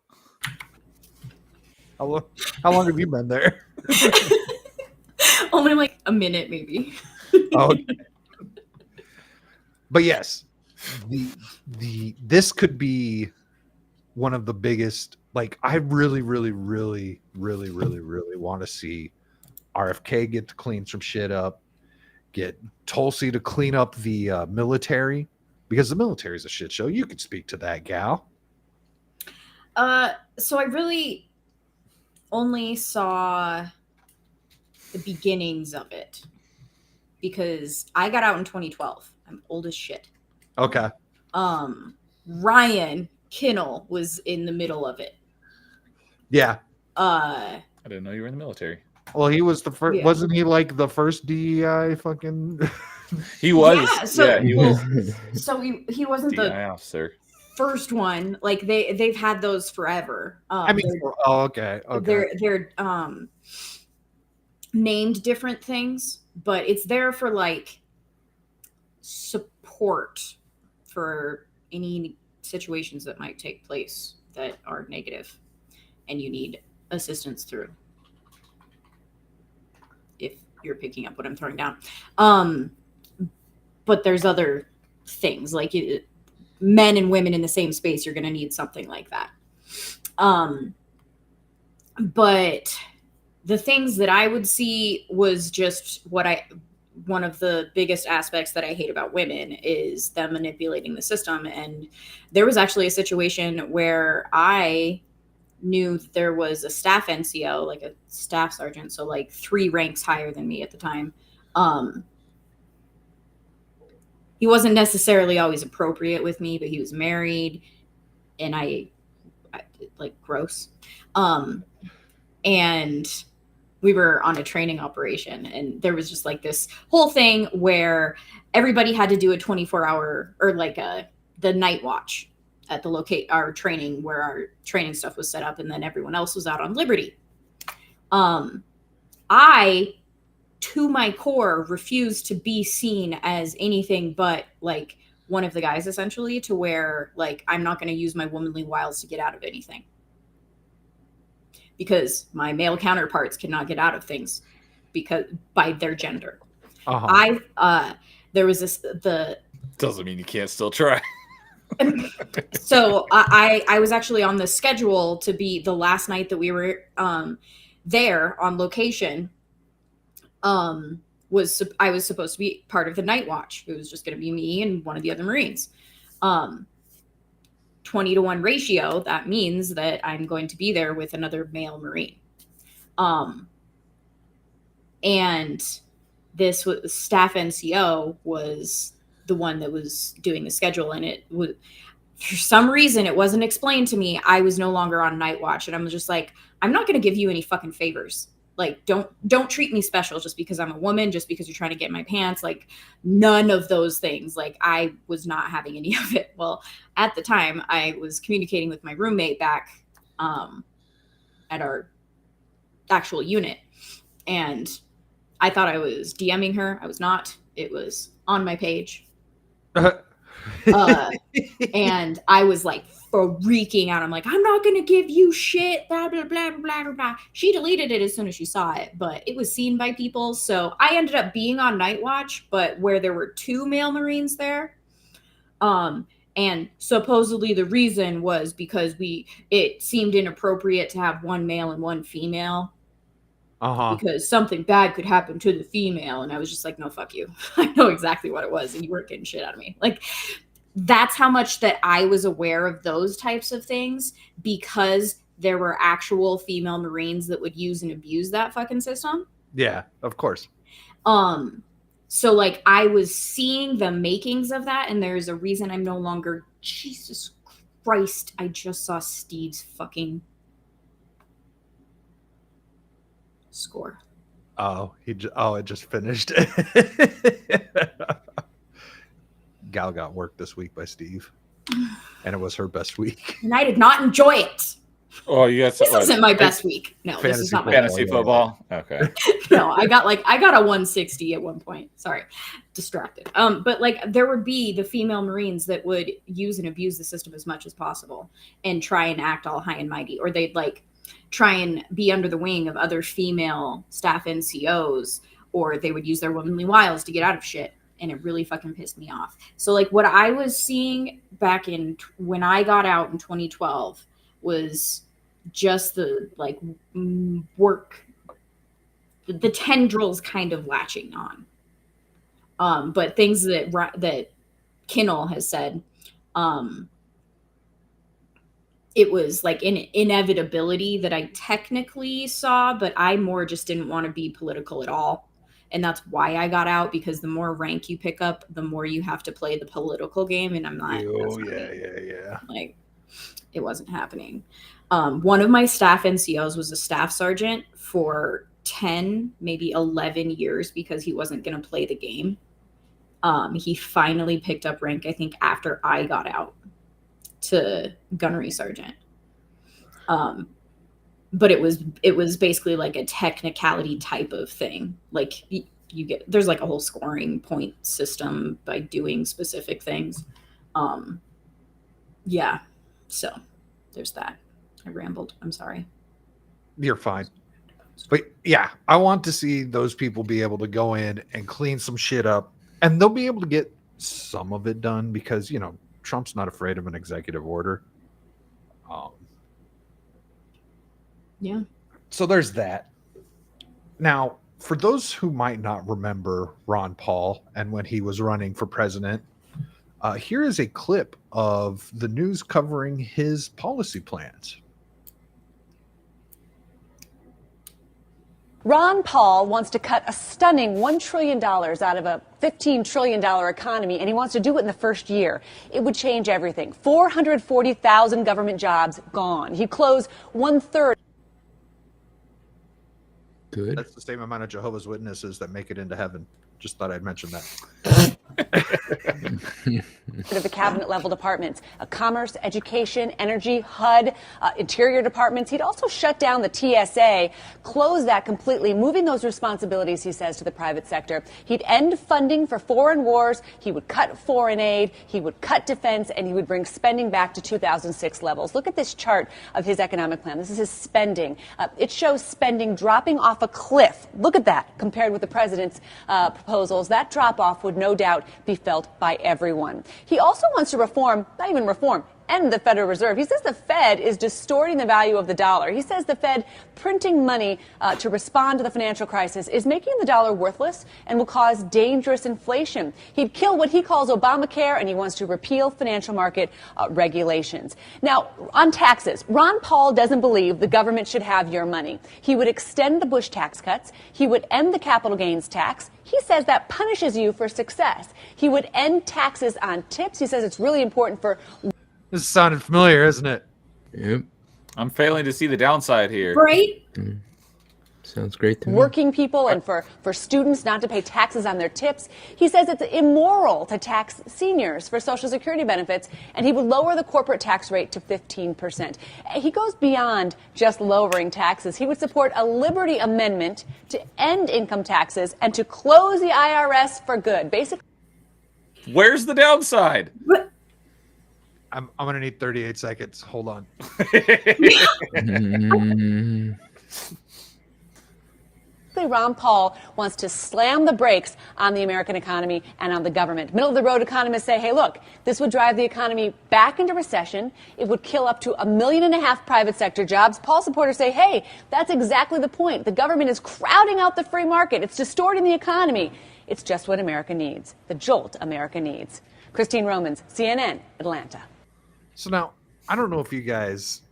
How long have you been there? Only like a minute, maybe. Okay. But yes, this could be one of the biggest. Like, I really, really, really, really, really, really want to see RFK get to clean some shit up, get Tulsi to clean up the military, because the military is a shit show. You could speak to that, gal. So I really only saw the beginnings of it because I got out in 2012. I'm old as shit. Okay. Ryan Kinnell was in the middle of it. Yeah. I didn't know you were in the military. Well, he was the first. Yeah. Wasn't he like the first DEI fucking? He was. Yeah, so, yeah, he was. So he wasn't DI the officer. first one. Like they've had those forever. I mean, okay. They're named different things, but it's there for like support for any situations that might take place that are negative and you need assistance through, if you're picking up what I'm throwing down. But there's other things like men and women in the same space, you're going to need something like that. But the things that I would see was just one of the biggest aspects that I hate about women is them manipulating the system. And there was actually a situation where I knew that there was a staff NCO, like a staff sergeant, so like 3 ranks higher than me at the time. He wasn't necessarily always appropriate with me, but he was married, and I like gross. And we were on a training operation, and there was just like this whole thing where everybody had to do a 24-hour or like the night watch at the our training where our training stuff was set up, and then everyone else was out on liberty. I, to my core, refused to be seen as anything but like one of the guys, essentially, to where like I'm not going to use my womanly wiles to get out of anything, because my male counterparts cannot get out of things because by their gender. There was Doesn't mean you can't still try. So I was actually on the schedule to be the last night that we were there on location. I was supposed to be part of the night watch. It was just going to be me and one of the other Marines. 20-to-1 ratio. That means that I'm going to be there with another male Marine. And this was staff NCO was the one that was doing the schedule, and it was, for some reason, it wasn't explained to me. I was no longer on night watch, and I'm just like, I'm not going to give you any fucking favors. Like, don't treat me special just because I'm a woman, just because you're trying to get in my pants. Like, none of those things. Like, I was not having any of it. Well, at the time, I was communicating with my roommate back at our actual unit, and I thought I was DMing her. I was not. It was on my page. And I was like freaking out. I'm like, I'm not gonna give you shit, blah blah blah blah blah blah. She deleted it as soon as she saw it, but it was seen by people, so I ended up being on night watch, but where there were 2 male Marines there. And supposedly the reason was because it seemed inappropriate to have 1 male and 1 female. Because something bad could happen to the female. And I was just like, no, fuck you. I know exactly what it was, and you weren't getting shit out of me. Like, that's how much that I was aware of those types of things, because there were actual female Marines that would use and abuse that fucking system. Yeah, of course. So like I was seeing the makings of that, and there's a reason I'm no longer, Jesus Christ, I just saw Steve's fucking score. Oh, it just finished. Gal got work this week by Steve, and it was her best week. And I did not enjoy it. Oh, you got this isn't my best week. No, this is not my fantasy football. Okay. No, I got a 160 at one point. Sorry, distracted. But like there would be the female Marines that would use and abuse the system as much as possible and try and act all high and mighty, or they'd like try and be under the wing of other female staff NCOs, or they would use their womanly wiles to get out of shit. and it really fucking pissed me off. So like what I was seeing back in when I got out in 2012 was just the like work, the tendrils kind of latching on. But things that Kinnell has said, it was like an inevitability that I technically saw, but I more just didn't want to be political at all. And that's why I got out, because the more rank you pick up, the more you have to play the political game. And I'm not. Oh, yeah. Like, it wasn't happening. One of my staff NCOs was a staff sergeant for 10, maybe 11 years because he wasn't going to play the game. He finally picked up rank, I think, after I got out to gunnery sergeant. But it was basically like a technicality type of thing. Like you get, there's like a whole scoring point system by doing specific things. Yeah. So there's that. I rambled. I'm sorry. You're fine. But yeah, I want to see those people be able to go in and clean some shit up, and they'll be able to get some of it done because, you know, Trump's not afraid of an executive order. Yeah. So there's that. Now, for those who might not remember Ron Paul and when he was running for president, here is a clip of the news covering his policy plans. Ron Paul wants to cut a stunning $1 trillion out of a $15 trillion economy, and he wants to do it in the first year. It would change everything. 440,000 government jobs gone. He'd close 1/3. Good. That's the same amount of Jehovah's Witnesses that make it into heaven. Just thought I'd mention that. Of the cabinet level departments, commerce, education, energy, HUD, interior departments. He'd also shut down the TSA, close that completely, moving those responsibilities, he says, to the private sector. He'd end funding for foreign wars. He would cut foreign aid. He would cut defense, and he would bring spending back to 2006 levels. Look at this chart of his economic plan. This is his spending. It shows spending dropping off a cliff. Look at that compared with the president's proposals. That drop off would no doubt be felt by everyone. He also wants to reform, not even reform, end the Federal Reserve. He says the Fed is distorting the value of the dollar. He says the Fed printing money to respond to the financial crisis is making the dollar worthless and will cause dangerous inflation. He'd kill what he calls Obamacare, and he wants to repeal financial market regulations. Now, on taxes, Ron Paul doesn't believe the government should have your money. He would extend the Bush tax cuts. He would end the capital gains tax. He says that punishes you for success. He would end taxes on tips. He says it's really important for... This sounded familiar, isn't it? Yep. I'm failing to see the downside here. Right? Sounds great to me. Working people and for students not to pay taxes on their tips. He says it's immoral to tax seniors for Social Security benefits, and he would lower the corporate tax rate to 15%. He goes beyond just lowering taxes. He would support a Liberty Amendment to end income taxes and to close the IRS for good. Basically, where's the downside? I'm going to need 38 seconds. Hold on. Ron Paul wants to slam the brakes on the American economy and on the government. Middle-of-the-road economists say, hey, look, this would drive the economy back into recession. It would kill up to 1.5 million private sector jobs. Paul supporters say, hey, that's exactly the point. The government is crowding out the free market. It's distorting the economy. It's just what America needs, the jolt America needs. Christine Romans, CNN, Atlanta. So now, I don't know if you guys...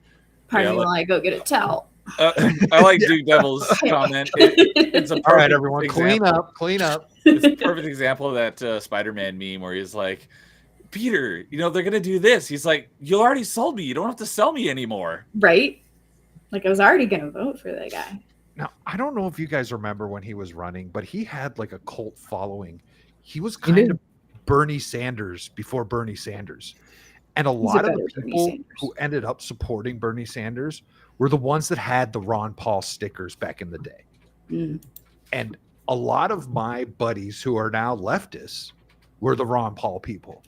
Pardon me while I go get a towel. I like Duke Devil's comment. It's a perfect all right, everyone, example. clean up. It's a perfect example of that Spider-Man meme where he's like, Peter, you know, they're going to do this. He's like, you already sold me. You don't have to sell me anymore. Right? Like, I was already going to vote for that guy. Now, I don't know if you guys remember when he was running, but he had like a cult following. He was kind of Bernie Sanders before Bernie Sanders. And a lot of the people who ended up supporting Bernie Sanders were the ones that had the Ron Paul stickers back in the day. And a lot of my buddies who are now leftists were the Ron Paul people.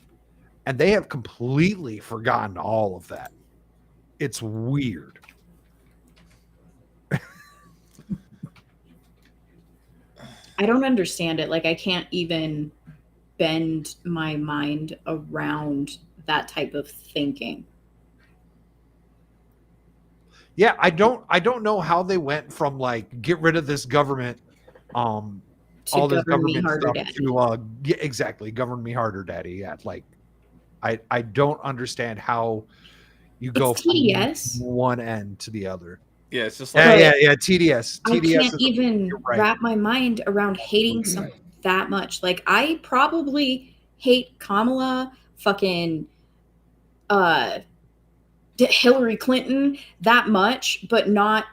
And they have completely forgotten all of that. It's weird. I don't understand it. Like, I can't even bend my mind around that type of thinking. Yeah, I don't know how they went from like get rid of this government, all this govern me government harder, stuff daddy. to yeah, exactly, govern me harder, daddy. Yeah, like I don't understand how you go It's from TDS. one end to the other. Yeah, it's just like yeah, TDS. I TDS can't is even you're right. wrap my mind around hating some that much. Like I probably hate Kamala, fucking Hillary Clinton that much, but not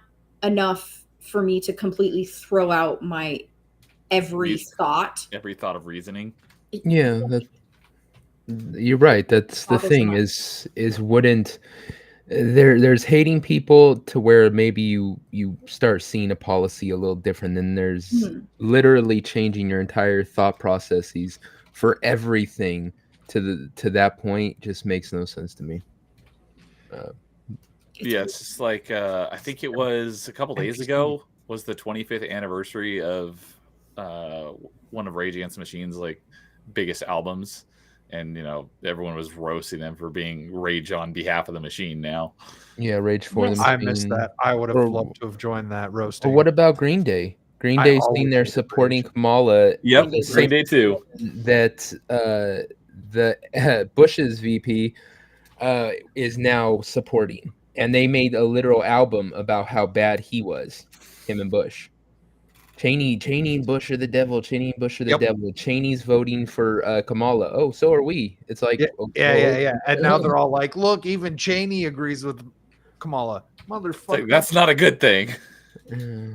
enough for me to completely throw out my every thought. Every thought of reasoning. Yeah, you're right. That's the Boggles thing my- is wouldn't there's hating people to where maybe you start seeing a policy a little different, than there's literally changing your entire thought processes for everything to that point just makes no sense to me. Yeah, it's just like I think it was a couple days ago was the 25th anniversary of one of Rage Against the Machine's like biggest albums, and everyone was roasting them for being Rage on behalf of the machine. Now, Yeah, Rage for the I Machine. missed that. I would have loved to have joined that roasting. Or what about Green Day? Green I Day's always seen there hated supporting Kamala. Yep, the Green Day same too. That the Bush's VP is now supporting, and they made a literal album about how bad he was, him and Bush. Cheney and Bush are the devil. Cheney and Bush are the devil. Cheney's voting for Kamala. Oh, so are we. It's like yeah. And now they're all like, look, even Cheney agrees with Kamala. Motherfucker. Like, that's not a good thing.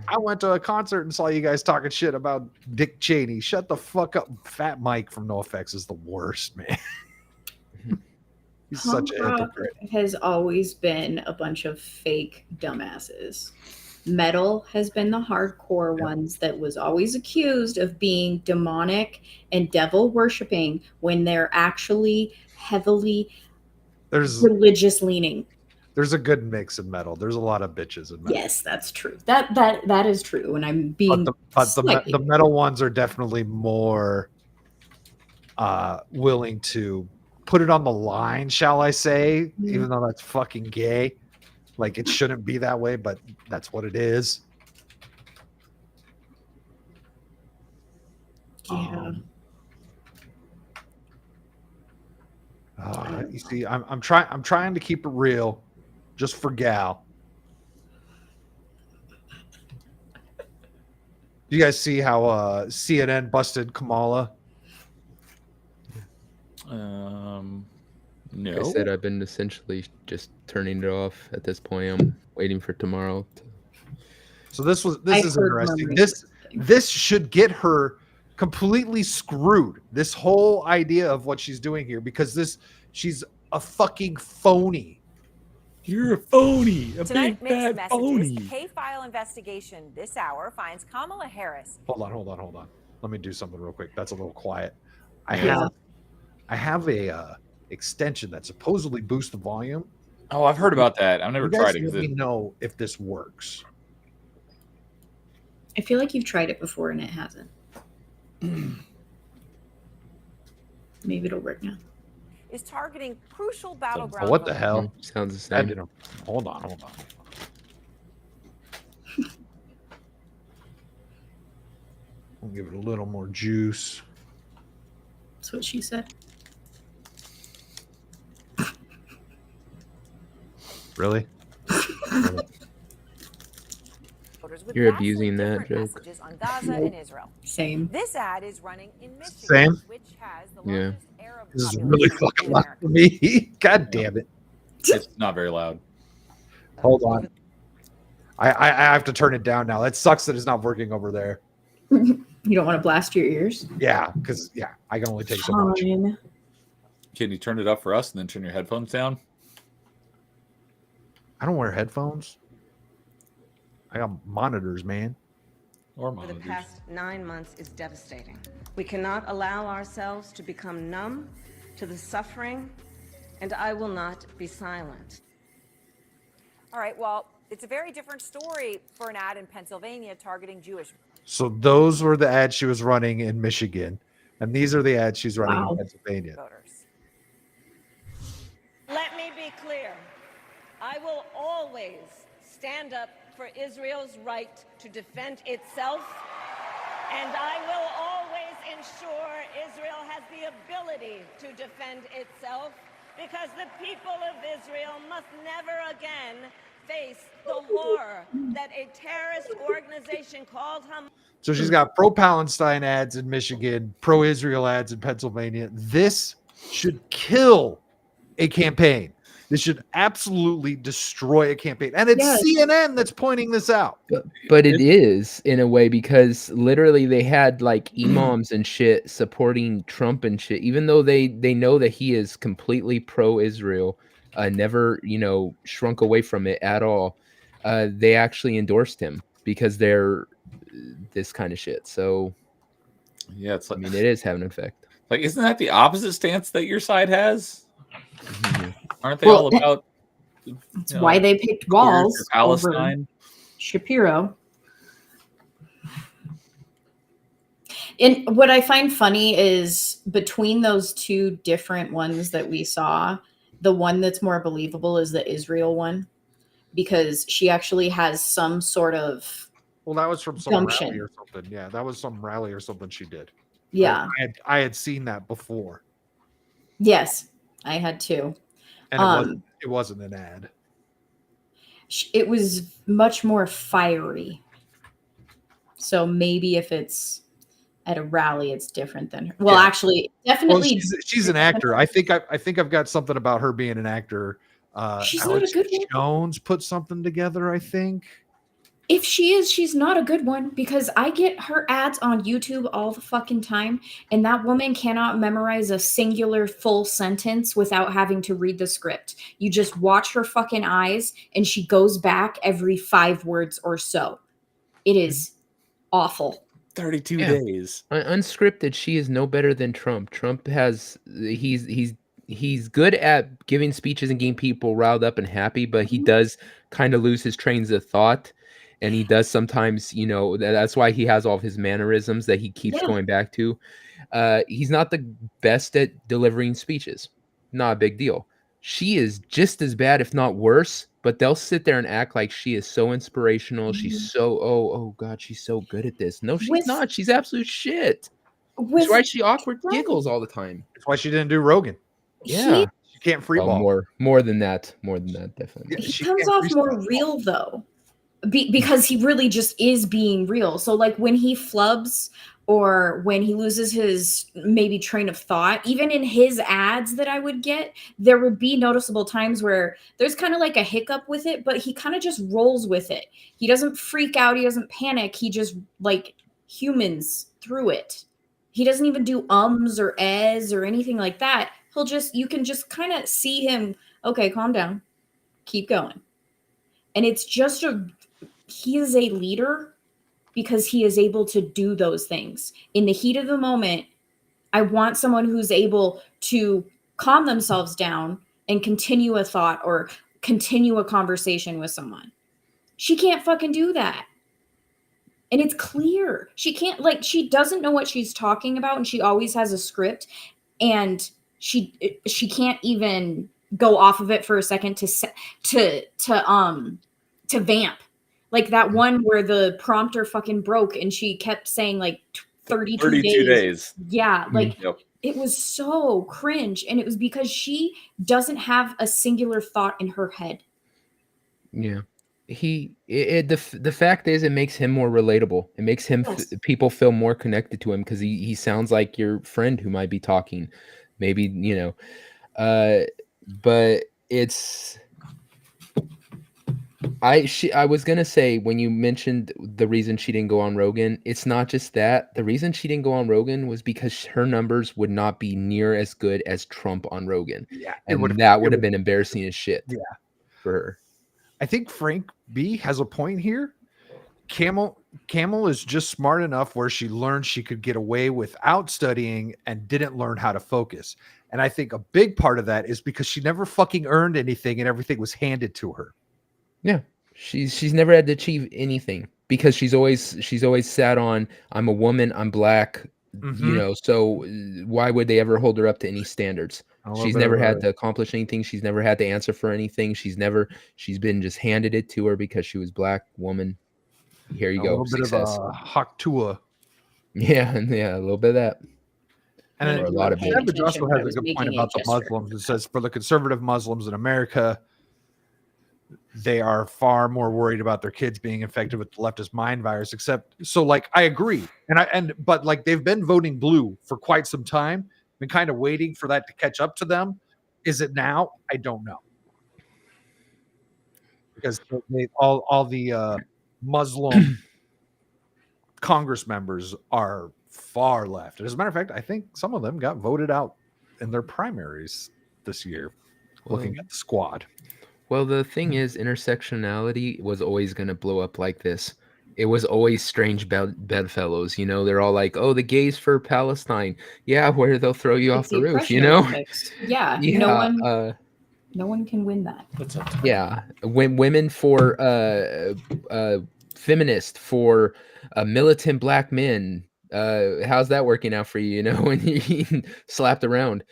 I went to a concert and saw you guys talking shit about Dick Cheney. Shut the fuck up. Fat Mike from NoFX is the worst, man. He's such a Punk rock hypocrite. has always been a bunch of fake dumbasses. Metal has been the hardcore ones that was always accused of being demonic and devil worshipping when they're actually heavily religious leaning. There's a good mix in metal. There's a lot of bitches in metal. Yes, that's true. That is true. And I'm being the metal ones are definitely more willing to put it on the line, shall I say, even though that's fucking gay. Like, it shouldn't be that way, but that's what it is. Yeah. You see, I'm trying to keep it real, just for Gal. You guys see how CNN busted Kamala? No. Like I said, I've been essentially just turning it off at this point. I'm waiting for tomorrow. So this is interesting. This should get her completely screwed. This whole idea of what she's doing here, because she's a fucking phony. You're a phony. Tonight, big mixed bad messages. phony. K-file investigation this hour finds Kamala Harris. Hold on. Let me do something real quick. That's a little quiet. I Yeah. have a extension that supposedly boosts the volume. Oh, I've heard about that. I've never You guys tried it. Let 'cause me know if this works. I feel like you've tried it before and it hasn't. Maybe it'll work now. Is targeting crucial battleground. What the hell? Sounds the That same. didn't. Hold on. We'll give it a little more juice. That's what she said. Really? with You're vastly abusing that different joke. messages on Gaza and Israel. Same. This ad is running in Michigan, Same. which has the Yeah. largest Arab This is population really in fucking loud America. for me. God damn it. It's not very loud. Hold on. I have to turn it down now. That sucks that it's not working over there. You don't want to blast your ears? Yeah, because I can only take so much. Fine. Can you turn it up for us and then turn your headphones down? I don't wear headphones. I got monitors, man. Or For the monitors. past 9 months is devastating. We cannot allow ourselves to become numb to the suffering, and I will not be silent. All right, well, it's a very different story for an ad in Pennsylvania targeting Jewish. So those were the ads she was running in Michigan. And these are the ads she's running in Pennsylvania. Let me be clear. I will always stand up for Israel's right to defend itself, and I will always ensure Israel has the ability to defend itself, because the people of Israel must never again face the horror that a terrorist organization called Hamas. So she's got pro-Palestine ads in Michigan, pro-Israel ads in Pennsylvania. This should kill a campaign. This should absolutely destroy a campaign. And it's CNN that's pointing this out. But it is in a way, because literally they had like imams and shit supporting Trump and shit, even though they know that he is completely pro-Israel, never, shrunk away from it at all. They actually endorsed him because they're this kind of shit. So yeah, it's like, I mean, it is having an effect. Like, isn't that the opposite stance that your side has? Aren't they all about? That's why they picked Walls Palestine, over Shapiro. And what I find funny is between those two different ones that we saw, the one that's more believable is the Israel one, because she actually has some sort of that was from some gumption. rally or something. Yeah, that was some rally or something she did. Yeah, I had seen that before. Yes, I had too. And it wasn't an ad. It was much more fiery. So maybe if it's at a rally, it's different than her. Well, actually, definitely. Well, she's an actor. I think I've got something about her being an actor. She's not Alex a good one. Jones put something together, I think. If she is, she's not a good one, because I get her ads on YouTube all the fucking time, and that woman cannot memorize a singular full sentence without having to read the script. You just watch her fucking eyes, and she goes back every 5 words or so. It is awful. 32 days. Unscripted, she is no better than Trump. Trump has he's good at giving speeches and getting people riled up and happy, but he does kind of lose his trains of thought. And he does sometimes, that's why he has all of his mannerisms that he keeps going back to. He's not the best at delivering speeches. Not a big deal. She is just as bad, if not worse, but they'll sit there and act like she is so inspirational. She's so, oh God, she's so good at this. No, she's not. She's absolute shit. That's why she awkward giggles all the time. That's why she didn't do Rogan. Yeah. She can't freeball. More than that, definitely. He comes off more real, though. Because he really just is being real. So like when he flubs or when he loses his maybe train of thought, even in his ads that I would get, there would be noticeable times where there's kind of like a hiccup with it, but he kind of just rolls with it. He doesn't freak out. He doesn't panic. He just like humans through it. He doesn't even do ums or ehs or anything like that. You can just kind of see him. Okay, calm down. Keep going. And it's just he is a leader because he is able to do those things. In the heat of the moment, I want someone who's able to calm themselves down and continue a thought or continue a conversation with someone. She can't fucking do that. And it's clear. She can't, she doesn't know what she's talking about, and she always has a script, and she can't even go off of it for a second to vamp. Like that one where the prompter fucking broke and she kept saying like 32 days. Yeah, It was so cringe, and it was because she doesn't have a singular thought in her head. Yeah. The fact is, it makes him more relatable. It makes him people feel more connected to him because he sounds like your friend who might be talking, maybe, but it's. I was gonna say, when you mentioned the reason she didn't go on Rogan, it's not just that. The reason she didn't go on Rogan was because her numbers would not be near as good as Trump on Rogan. Yeah, and that would have been embarrassing as shit. Yeah, for her. I think Frank B has a point here. Camel is just smart enough where she learned she could get away without studying and didn't learn how to focus. And I think a big part of that is because she never fucking earned anything and everything was handed to her. Yeah, she's never had to achieve anything because she's always sat on, I'm a woman, I'm black, You know, so why would they ever hold her up to any standards? She's never had to accomplish anything. She's never had to answer for anything. She's been just handed it to her because she was black woman. Here you go. A little bit Success. of a Haktua. Yeah, a little bit of that. And a lot of it. Savage also has a good point about the Muslims. It says for the conservative Muslims in America, they are far more worried about their kids being infected with the leftist mind virus. Like I agree, but like they've been voting blue for quite some time, been kind of waiting for that to catch up to them. Is it now? I don't know, because all the Muslim Congress members are far left. As a matter of fact, I think some of them got voted out in their primaries this year. Looking at the squad. Well, the thing is, intersectionality was always going to blow up like this. It was always strange bedfellows. You know, they're all like, "Oh, the gays for Palestine." Yeah, where they'll throw you off the roof. You know. Yeah. No one can win that. Yeah, women for feminist for militant black men. How's that working out for you? You know, when you're slapped around.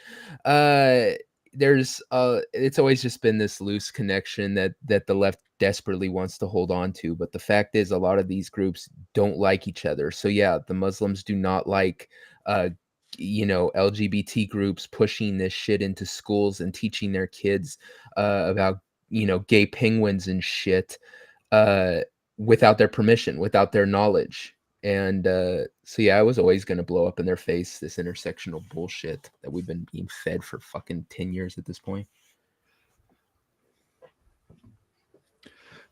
It's always just been this loose connection that the left desperately wants to hold on to. But the fact is, a lot of these groups don't like each other. So yeah, the Muslims do not like LGBT groups pushing this shit into schools and teaching their kids about gay penguins and shit without their permission, without their knowledge. And so yeah, I was always going to blow up in their face, this intersectional bullshit that we've been being fed for fucking 10 years at this point.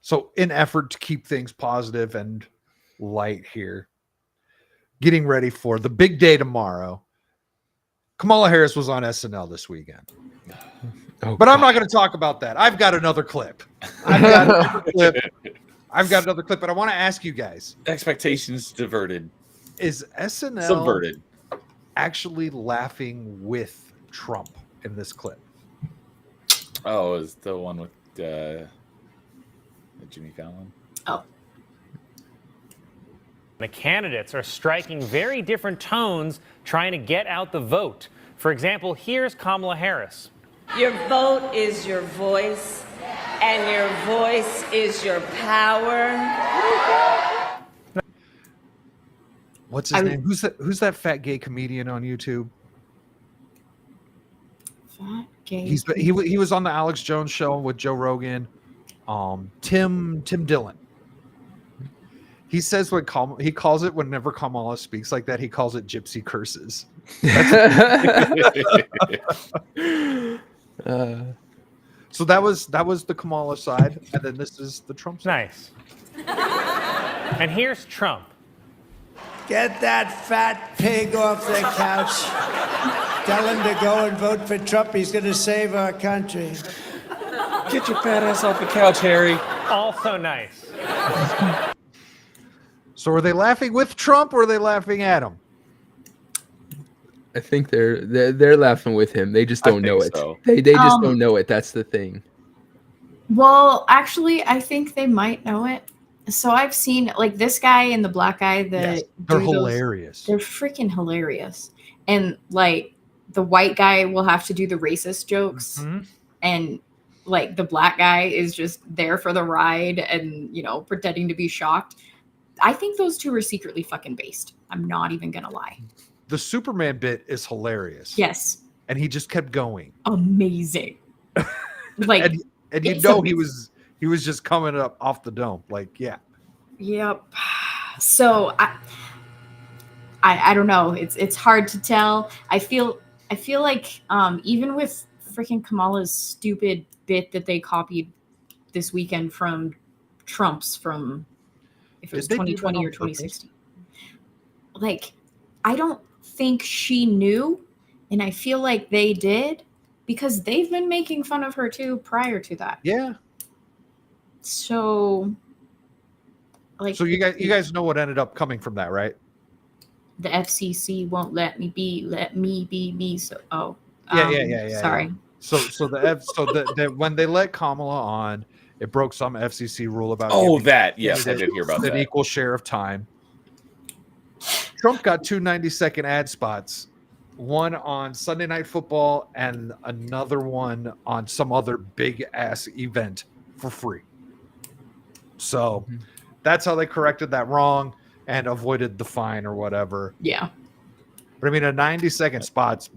So in effort to keep things positive and light here, getting ready for the big day tomorrow, Kamala Harris was on SNL this weekend. But I'm not going to talk about that. I've got another clip. I've got another clip, but I want to ask you guys. Expectations diverted. Is SNL subverted actually laughing with Trump in this clip? Oh, is the one with Jimmy Fallon? Oh. The candidates are striking very different tones trying to get out the vote. For example, here's Kamala Harris. Your vote is your voice, and your voice is your power. What's his name? Who's that fat gay comedian on YouTube? Fat gay. He was on the Alex Jones show with Joe Rogan. Tim Dillon. He says he calls it whenever Kamala speaks like that, he calls it gypsy curses. So that was the Kamala side, and then this is the Trump side. Nice. And here's Trump. Get that fat pig off the couch. Tell him to go and vote for Trump. He's going to save our country. Get your fat ass off the couch, Harry. Also nice. So are they laughing with Trump or are they laughing at him? I think they're laughing with him. They just don't know it. So. They just don't know it. That's the thing. Well, actually, I think they might know it. So I've seen like this guy and the black guy that they're hilarious. They're freaking hilarious. And like the white guy will have to do the racist jokes, and like the black guy is just there for the ride and pretending to be shocked. I think those two are secretly fucking based. I'm not even gonna lie. The Superman bit is hilarious. Yes. And he just kept going. Amazing. Like and he was just coming up off the dome. Like, yeah. Yep. So I don't know. It's hard to tell. I feel like even with freaking Kamala's stupid bit that they copied this weekend from Trump's from if it was 2020 or 2016. Like, I don't think she knew, and I feel like they did because they've been making fun of her too prior to that. Yeah. So like, so you guys know what ended up coming from that, right? The FCC won't let me be me. So yeah. Sorry. So when they let Kamala on, it broke some FCC rule about yes, I did hear about that. An equal share of time. Trump got 2 90-second ad spots, one on Sunday Night Football and another one on some other big ass event for free. So that's how they corrected that wrong and avoided the fine or whatever. Yeah. But I mean, a 90-second spot's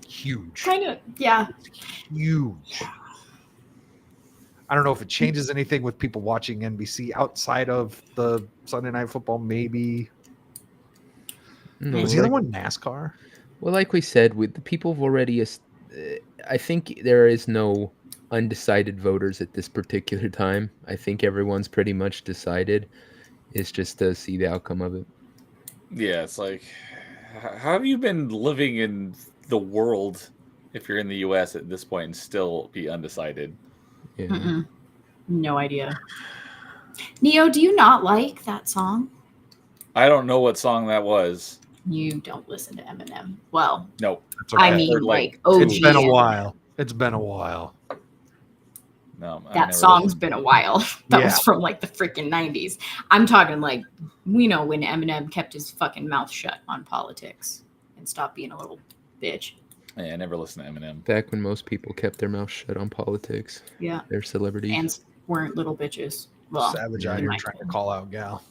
huge. Kind of, yeah. Huge. I don't know if it changes anything with people watching NBC outside of the Sunday Night Football. Maybe. No, Was the other one NASCAR? Well, like we said, with the people have already, I think there is no undecided voters at this particular time. I think everyone's pretty much decided. It's just to see the outcome of it. Yeah, it's like, how have you been living in the world if you're in the U.S. at this point and still be undecided? Yeah. No idea. Neo, do you not like that song? I don't know what song that was. You don't listen to Eminem. Well, nope. I mean, like OG. It's been a while. It's been a while. No, That song's been a while. That was from like the freaking 90s. I'm talking like, we know when Eminem kept his fucking mouth shut on politics and stopped being a little bitch. Yeah, I never listened to Eminem. Back when most people kept their mouth shut on politics. Yeah. They're celebrities. And weren't little bitches. Well, Savage out here trying to call out Gal.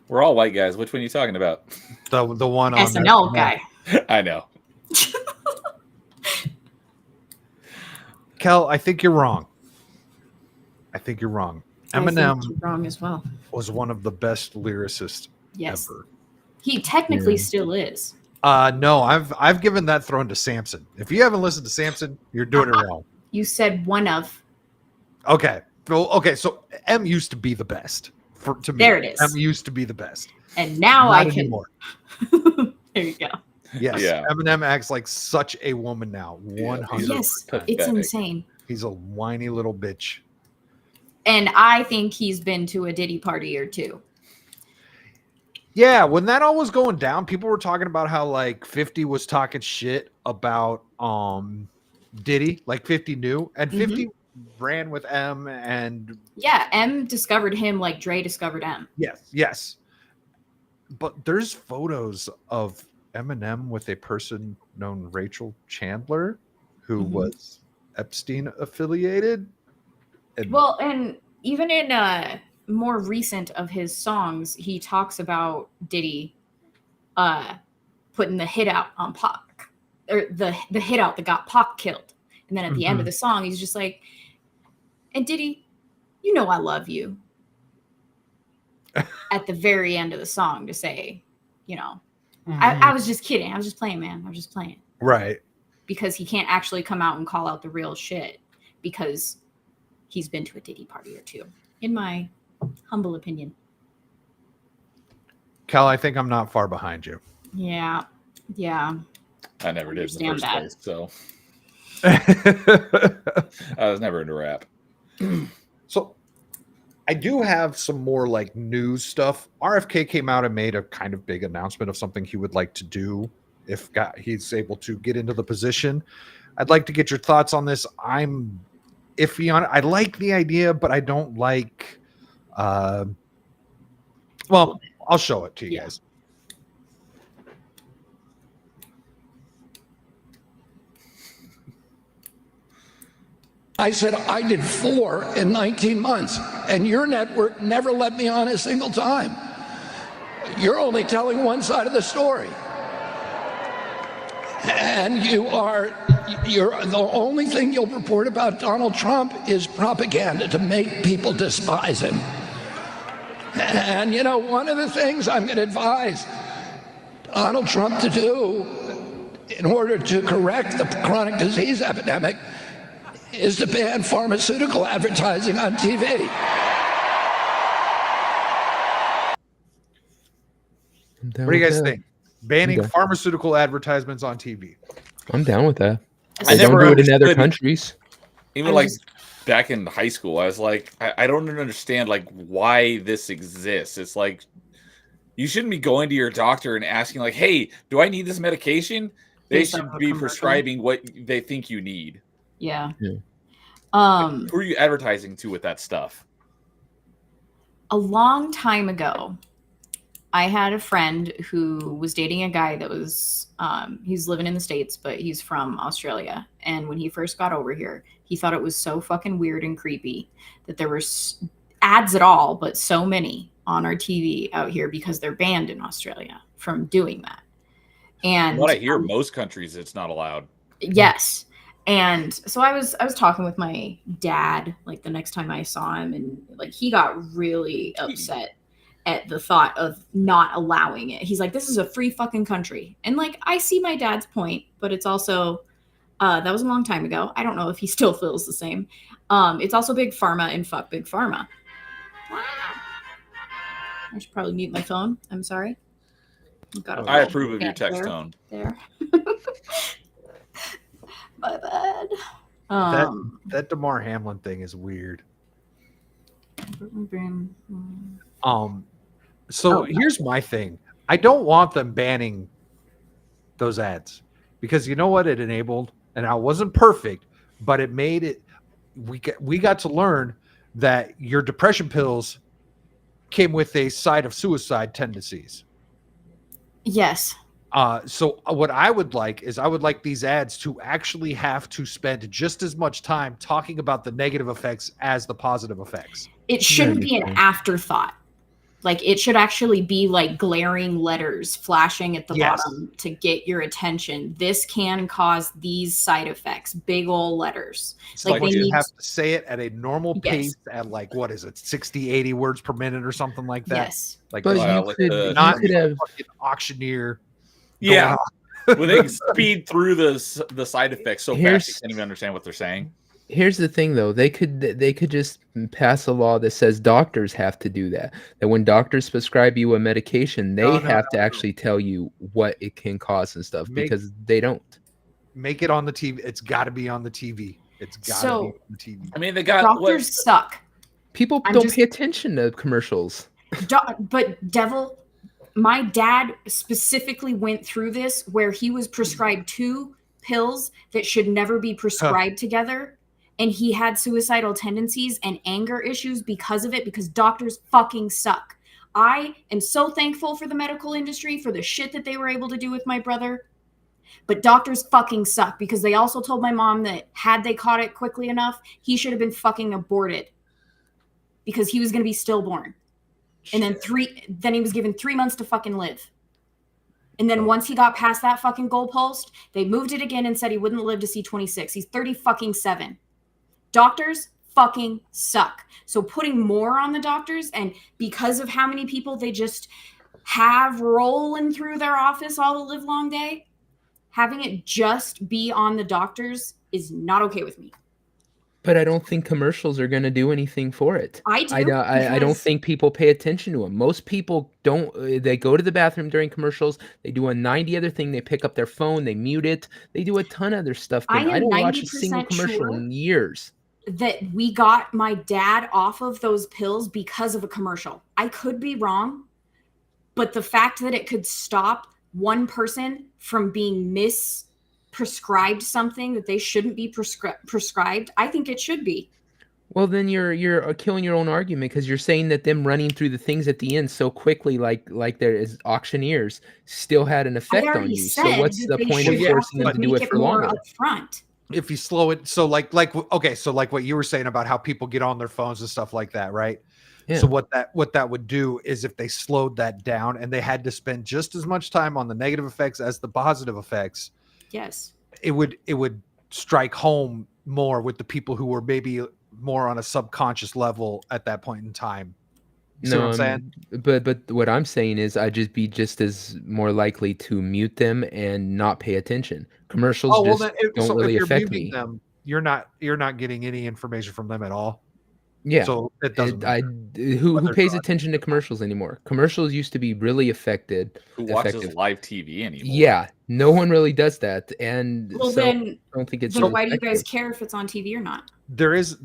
We're all white guys. Which one are you talking about? The one on SNL guy. I know. Kel, I think you're wrong. I think you're wrong. Eminem I think you're wrong as well. was one of the best lyricists ever. He technically still is. No, I've given that throne to Samson. If you haven't listened to Samson, you're doing it wrong. You said one of. Okay. Well, okay, so M used to be the best. To me. There it is. M used to be the best. And now Not I can. anymore. There you go. Yes. Yeah. Eminem acts like such a woman now. 100%. Yes, it's insane. He's a whiny little bitch. And I think he's been to a Diddy party or two. Yeah, when that all was going down, people were talking about how like 50 was talking shit about Diddy, like 50 knew, and 50 ran with M and Yeah, M discovered him like Dre discovered M. yes. But there's photos of Eminem with a person known Rachel Chandler, who was Epstein affiliated. Well, and even in more recent of his songs, he talks about Diddy putting the hit out on Pac, or the hit out that got Pac killed. And then at the end of the song, he's just like, and Diddy, you know I love you. At the very end of the song to say, you know, I was just kidding. I was just playing, man. I was just playing. Right. Because he can't actually come out and call out the real shit because he's been to a Diddy party or two, in my humble opinion. Cal, I think I'm not far behind you. Yeah. I never did in the Understand first that. place, so I was never into rap. So I do have some more like news stuff. RFK came out and made a kind of big announcement of something he would like to do if he's able to get into the position. I'd like to get your thoughts on this. I'm iffy on it. I like the idea, but I don't like well, I'll show it to you guys. I said, I did 4 in 19 months, and your network never let me on a single time. You're only telling one side of the story. And you're the only thing you'll report about Donald Trump is propaganda to make people despise him. And you know, one of the things I'm going to advise Donald Trump to do in order to correct the chronic disease epidemic is to ban pharmaceutical advertising on TV. What do you guys think? Banning pharmaceutical advertisements on TV. I'm down with that. I They don't never do it in other understood- countries. Even like back in high school, I was like, I don't understand like why this exists. It's like you shouldn't be going to your doctor and asking like, hey, do I need this medication? They Based on should a be commercial. prescribing what they think you need. Yeah. Who are you advertising to with that stuff? A long time ago, I had a friend who was dating a guy that was, he's living in the States, but he's from Australia. And when he first got over here, he thought it was so fucking weird and creepy that there were ads at all, but so many on our TV out here because they're banned in Australia from doing that. And From what I hear, most countries it's not allowed. yes. And so I was talking with my dad like the next time I saw him, and like he got really upset at the thought of not allowing it. He's like, this is a free fucking country. And like I see my dad's point, but it's also that was a long time ago. I don't know if he still feels the same. It's also big pharma and fuck big pharma. I should probably mute my phone. I'm sorry. I approve of your text tone. There. My bad. That DeMar Hamlin thing is weird. So here's my thing. I don't want them banning those ads because you know what it enabled, and I wasn't perfect, but it made it. We got to learn that your depression pills came with a side of suicide tendencies. Yes. So what I would like is I would like these ads to actually have to spend just as much time talking about the negative effects as the positive effects. It shouldn't be an afterthought. Like it should actually be like glaring letters flashing at the bottom to get your attention. This can cause these side effects. Big old letters. So like you have to say it at a normal pace at like, what is it, 60, 80 words per minute or something like that? Yes. Like, But not you could have fucking auctioneer. Yeah. Well, they speed through the side effects so fast you can't even understand what they're saying. Here's the thing, though. They could just pass a law that says doctors have to do that. That when doctors prescribe you a medication, they have to actually tell you what it can cause and stuff because they don't. Make it on the TV. It's got to be on the TV. It's got to be on the TV. I mean, they got doctors suck. People don't pay attention to commercials. But Devil, my dad specifically went through this where he was prescribed 2 pills that should never be prescribed together. And he had suicidal tendencies and anger issues because of it, because doctors fucking suck. I am so thankful for the medical industry for the shit that they were able to do with my brother. But doctors fucking suck because they also told my mom that had they caught it quickly enough, he should have been fucking aborted because he was going to be stillborn. And then he was given 3 months to fucking live. And then once he got past that fucking goalpost, they moved it again and said he wouldn't live to see 26. He's 30-fucking-7. Doctors fucking suck. So putting more on the doctors, and because of how many people they just have rolling through their office all the live long day, having it just be on the doctors is not okay with me. But I don't think commercials are going to do anything for it. I do. I don't think people pay attention to them. Most people don't. They go to the bathroom during commercials. They do a 90 other thing. They pick up their phone. They mute it. They do a ton of other stuff. I don't watch a single commercial in years. That we got my dad off of those pills because of a commercial. I could be wrong, but the fact that it could stop one person from being prescribed something that they shouldn't be prescribed, I think it should be. Well, then you're killing your own argument because you're saying that them running through the things at the end so quickly, like there is auctioneers, still had an effect on you. So what's the point of forcing them to do it for longer? Upfront. If you slow it, so like what you were saying about how people get on their phones and stuff like that, right? Yeah. So what that would do is if they slowed that down and they had to spend just as much time on the negative effects as the positive effects, yes, it would strike home more with the people who were maybe more on a subconscious level at that point in time. See what I'm saying? But what I'm saying is I'd just be just as more likely to mute them and not pay attention. Commercials don't really affect me. Them, you're not getting any information from them at all. Yeah. So it doesn't. Who pays attention to commercials anymore? Commercials used to be really effective. Who watches live TV anymore? Yeah, no one really does that. And well, so then I don't think it's. Then why do you guys care if it's on TV or not? There is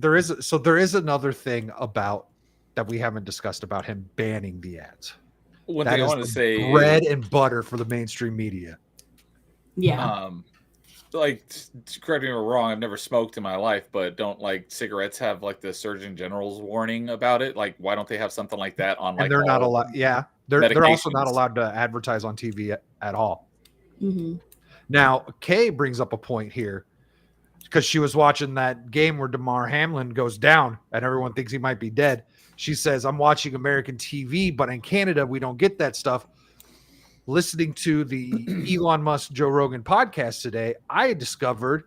another thing about that we haven't discussed about him banning the ads. One thing I want to say, bread and butter for the mainstream media. Yeah. Like, correct me if I'm wrong, I've never smoked in my life, but don't like cigarettes have like the Surgeon General's warning about it? Like, why don't they have something like that on? Like, and they're not allowed. Yeah, They're also not medications. allowed to advertise on TV at all. Mm-hmm. Now, Kay brings up a point here because she was watching that game where Damar Hamlin goes down and everyone thinks he might be dead. She says, I'm watching American TV, but in Canada, we don't get that stuff. Listening to the Elon Musk Joe Rogan podcast today, I discovered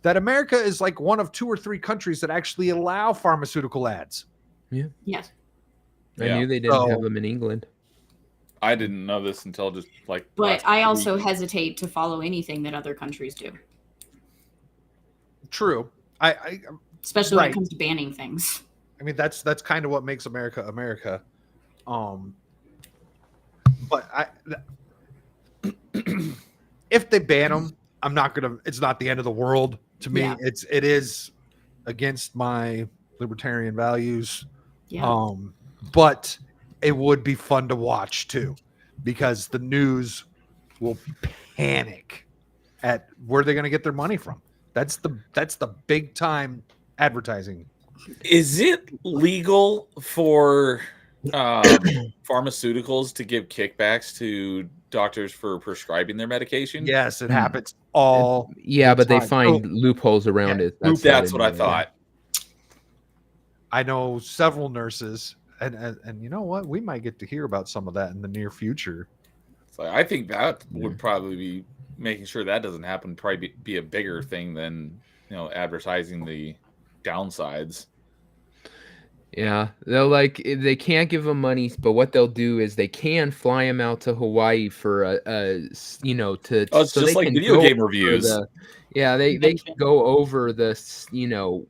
that America is like one of 2 or 3 countries that actually allow pharmaceutical ads. Yeah. Yes. I knew they didn't have them in England. I didn't know this until just like. But I also hesitate to follow anything that other countries do. True. Especially when it comes to banning things. I mean, that's kind of what makes America America. But if they ban them, I'm not gonna. It's not the end of the world to me. Yeah. It is against my libertarian values. Yeah. But it would be fun to watch too, because the news will panic at where they're going to get their money from. That's the big time advertising. Is it legal for pharmaceuticals to give kickbacks to doctors for prescribing their medication? Yes, it happens all. Yeah, but they time. find loopholes around it. That's what I thought. I know several nurses, and you know what? We might get to hear about some of that in the near future. So I think that would probably be making sure that doesn't happen. Probably be a bigger thing than advertising the downsides. Yeah, they can't give them money, but what they'll do is they can fly them out to Hawaii for to it's so just they like can video go game over reviews. They can go over the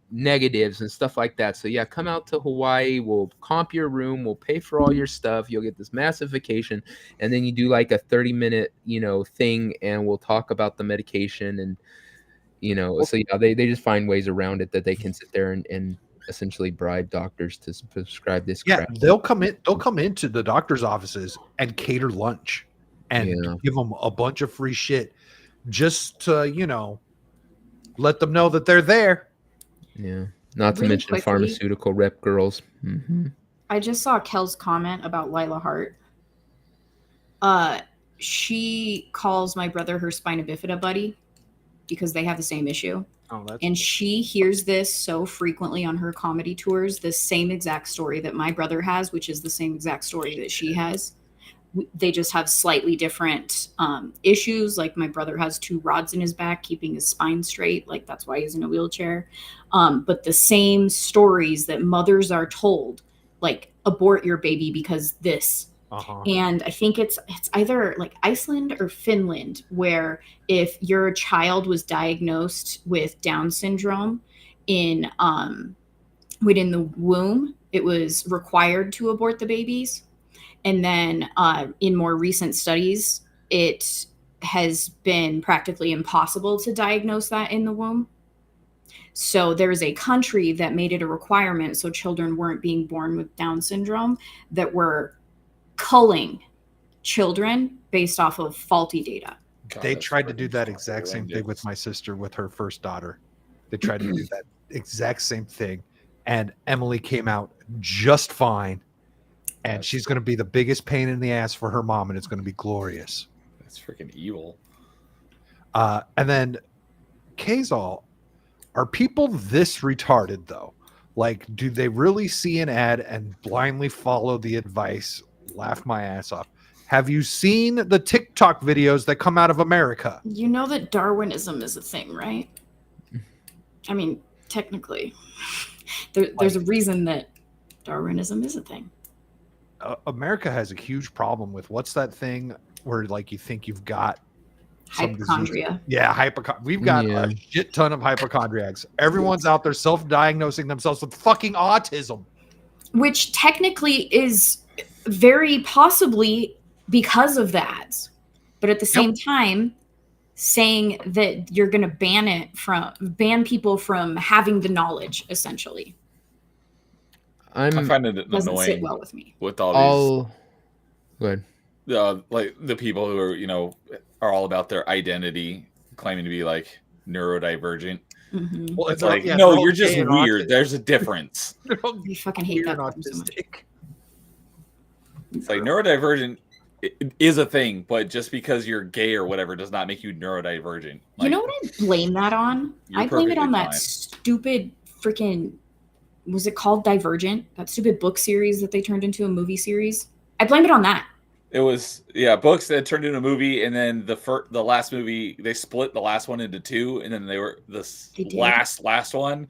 negatives and stuff like that. So yeah, come out to Hawaii. We'll comp your room. We'll pay for all your stuff. You'll get this massive vacation, and then you do like a 30-minute thing, and we'll talk about the medication and So yeah, they just find ways around it that they can sit there and essentially bribe doctors to prescribe this crap. They'll come into the doctor's offices and cater lunch and give them a bunch of free shit just to let them know that they're there. Yeah, not to Really mention quickly, pharmaceutical rep girls. Mm-hmm. I just saw Kel's comment about Lila Hart. She calls my brother her spina bifida buddy because they have the same issue. Oh, that's and she hears this so frequently on her comedy tours, the same exact story that my brother has, which is the same exact story that she has. They just have slightly different issues. Like my brother has 2 rods in his back, keeping his spine straight. Like that's why he's in a wheelchair. But the same stories that mothers are told, like abort your baby because this. And I think it's either like Iceland or Finland, where if your child was diagnosed with Down syndrome within the womb, it was required to abort the babies. And then in more recent studies, it has been practically impossible to diagnose that in the womb. So there's a country that made it a requirement so children weren't being born with Down syndrome, that were culling children based off of faulty data. They tried to do that exact same thing with my sister with her first daughter. They tried to do that exact same thing, and Emily came out just fine, and she's going to be the biggest pain in the ass for her mom, and it's going to be glorious. That's freaking evil. And then Kazal, are people this retarded though? Like, do they really see an ad and blindly follow the advice? Laugh my ass off. Have you seen the TikTok videos that come out of America? You know that Darwinism is a thing, right? I mean, technically, there's a reason that Darwinism is a thing. America has a huge problem with what's that thing where like you think you've got hypochondria. Yeah, we've got a shit ton of hypochondriacs. Everyone's out there self-diagnosing themselves with fucking autism, which technically is very possibly because of the ads, but at the same time saying that you're going to ban people from having the knowledge, essentially. I find it doesn't annoying sit well with me. with all these good. Like the people who are all about their identity, claiming to be like neurodivergent. Mm-hmm. Well, it's like, no, you're just weird. There's a difference. I fucking hate that. It's like neurodivergent is a thing, but just because you're gay or whatever does not make you neurodivergent. Like, you know what I blame that on? I blame it on that fine. stupid freaking, was it called Divergent? That stupid book series that they turned into a movie series. I blame it on that. It was books that turned into a movie, and then the last movie they split the last one into two, and then last one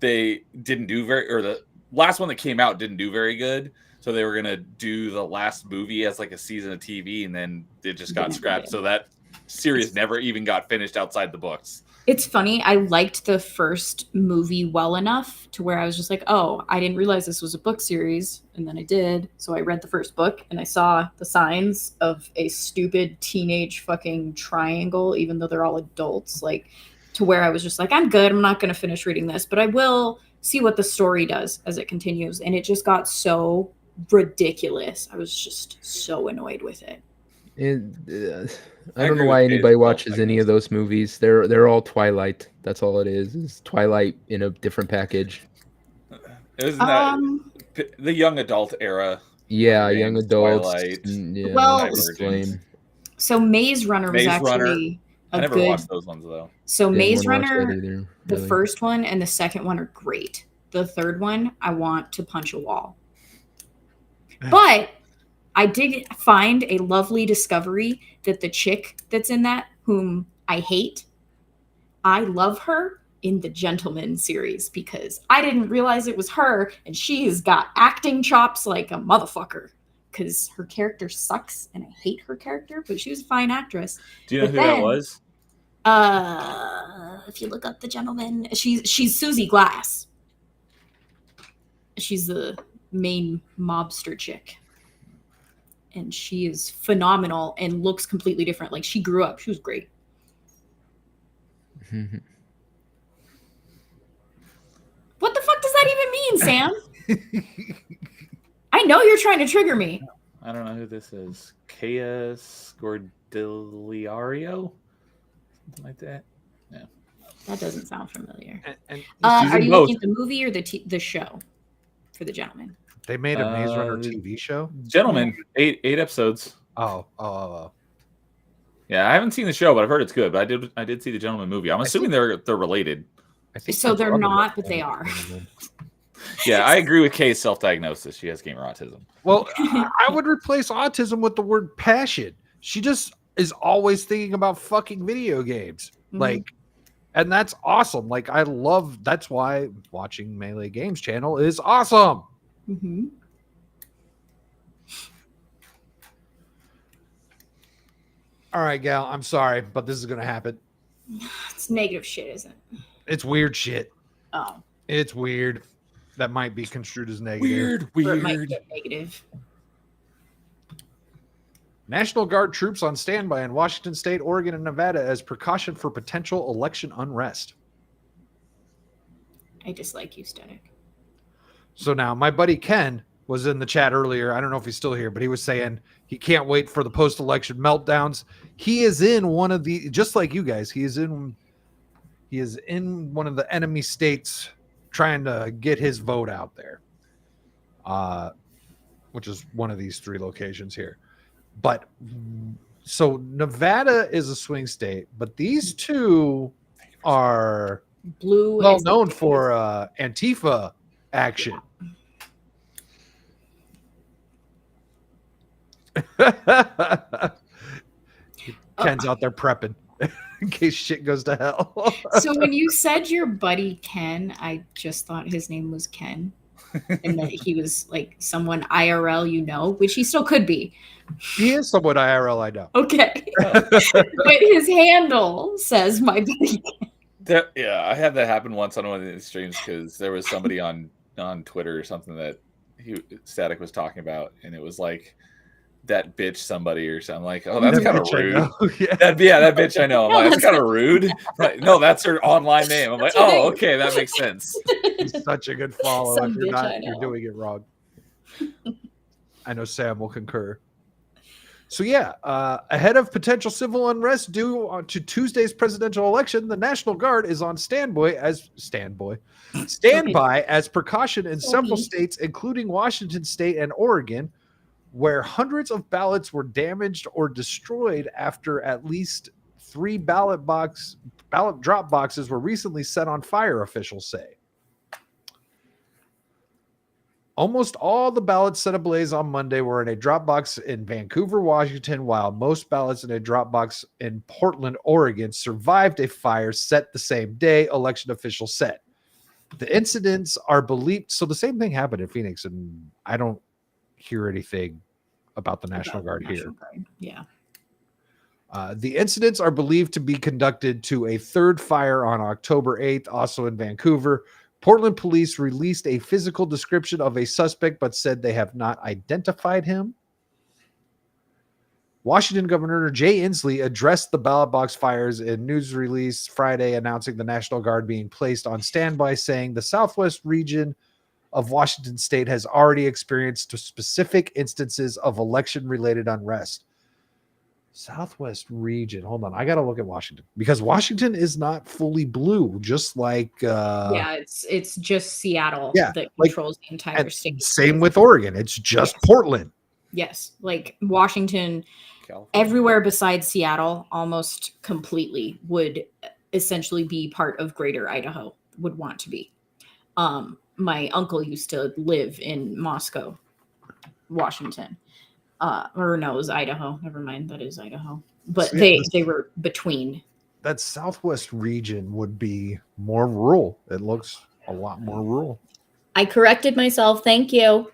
they didn't do the last one that came out didn't do very good, so they were gonna do the last movie as like a season of TV, and then it just got scrapped. So that series never even got finished outside the books. It's funny. I liked the first movie well enough to where I was just like, oh, I didn't realize this was a book series. And then I did. So I read the first book and I saw the signs of a stupid teenage fucking triangle, even though they're all adults, like to where I was just like, I'm good. I'm not going to finish reading this, but I will see what the story does as it continues. And it just got so ridiculous. I was just so annoyed with it. I don't know why anybody watches any of those movies. They're all Twilight. That's all it is Twilight in a different package. Isn't that the young adult era? Yeah, young adults. Twilight. Yeah, well, lame. So Maze Runner was actually I never watched those ones though. So Maze Didn't wanna watch Runner, that either, the really. first one and the second one are great. The third one, I want to punch a wall. But I did find a lovely discovery that the chick that's in that, whom I hate, I love her in the Gentleman series because I didn't realize it was her, and she has got acting chops like a motherfucker because her character sucks and I hate her character, but she was a fine actress. Do you know who that was? If you look up the Gentleman, she's Susie Glass. She's the main mobster chick. And she is phenomenal and looks completely different. Like she grew up. She was great. What the fuck does that even mean, Sam? I know you're trying to trigger me. I don't know who this is. Kea Scordiliario? Something like that. Yeah. That doesn't sound familiar. And are you looking at the movie or the show for the Gentleman? They made a Maze Runner TV show? Gentleman, eight episodes. Oh. Yeah, I haven't seen the show, but I've heard it's good. But I did see the Gentleman movie. I'm assuming they're related. I think So they're not, but they are. Yeah, I agree with Kay's self-diagnosis. She has gamer autism. Well, I would replace autism with the word passion. She just is always thinking about fucking video games. Like, and that's awesome. Like, that's why watching Melee Games channel is awesome. Mm-hmm. All right, gal, I'm sorry, but this is going to happen. It's negative shit, isn't it? It's weird shit. Oh. It's weird. That might be construed as negative. Or it might get negative. National Guard troops on standby in Washington State, Oregon, and Nevada as precaution for potential election unrest. I dislike you, Static. So now my buddy Ken was in the chat earlier. I don't know if he's still here, but he was saying he can't wait for the post-election meltdowns. He is in one of the, just like you guys, he is in one of the enemy states trying to get his vote out there, which is one of these three locations here. But so Nevada is a swing state, but these two are well known for Antifa action. Ken's out there prepping in case shit goes to hell. So when you said your buddy Ken, I just thought his name was Ken. And that he was like someone IRL you know, which he still could be. He is someone IRL I know. Okay. But his handle says my buddy Ken. Yeah, I had that happen once on one of the streams because there was somebody on Twitter or something that Static was talking about, and it was like that bitch somebody or something. Like, oh, that's kind of rude. That bitch I know. I'm like, that's kind of rude. Right? No, that's her online name. I'm like, oh, okay, that makes sense. He's such a good follow. If you're doing it wrong. I know Sam will concur. So yeah, ahead of potential civil unrest due to Tuesday's presidential election, the National Guard is on standby as precaution in several states, including Washington State and Oregon, where hundreds of ballots were damaged or destroyed after at least 3 ballot drop boxes were recently set on fire, officials say. Almost all the ballots set ablaze on Monday were in a drop box in Vancouver, Washington, while most ballots in a drop box in Portland, Oregon survived a fire set the same day, election officials said. The incidents are believed, so the same thing happened in Phoenix, and I don't hear anything about the National Guard here. Yeah. The incidents are believed to be conducted to a third fire on October 8th, also in Vancouver. Portland police released a physical description of a suspect, but said they have not identified him. Washington Governor Jay Inslee addressed the ballot box fires in news release Friday, announcing the National Guard being placed on standby, saying the Southwest region of Washington state has already experienced specific instances of election-related unrest. Southwest region. Hold on. I got to look at Washington because Washington is not fully blue, just like yeah, it's just Seattle yeah, that controls the entire state. Same with Oregon. It's just Portland. Yes, like Washington, everywhere besides Seattle, almost completely would essentially be part of Greater Idaho, would want to be. My uncle used to live in Moscow, Washington. Or no, it was Idaho. Never mind, that is Idaho. But they were between. That Southwest region would be more rural. It looks a lot more rural. I corrected myself. Thank you.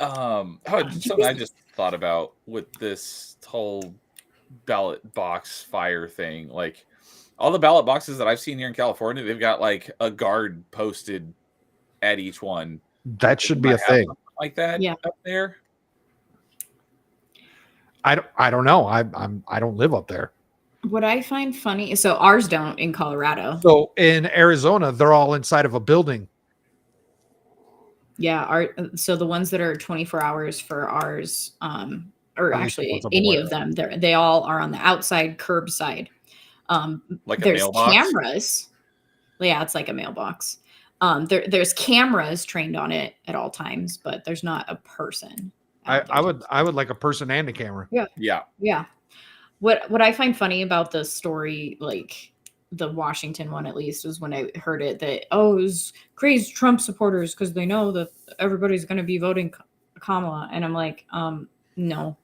Something I just thought about with this whole ballot box fire thing, like all the ballot boxes that I've seen here in California, they've got like a guard posted at each one. That should be a thing. Like that up there. I don't know. I don't live up there. What I find funny, so ours don't in Colorado. So in Arizona, they're all inside of a building. Yeah, so the ones that are 24 hours for ours, or actually any of them, they all are on the outside curbside. Like a there's mailbox? Cameras. Yeah, it's like a mailbox. There's cameras trained on it at all times, but there's not a person. I would like a person and a camera. Yeah. What I find funny about the story, like the Washington one at least, was when I heard it that it was crazy Trump supporters because they know that everybody's going to be voting Kamala, and I'm like, no.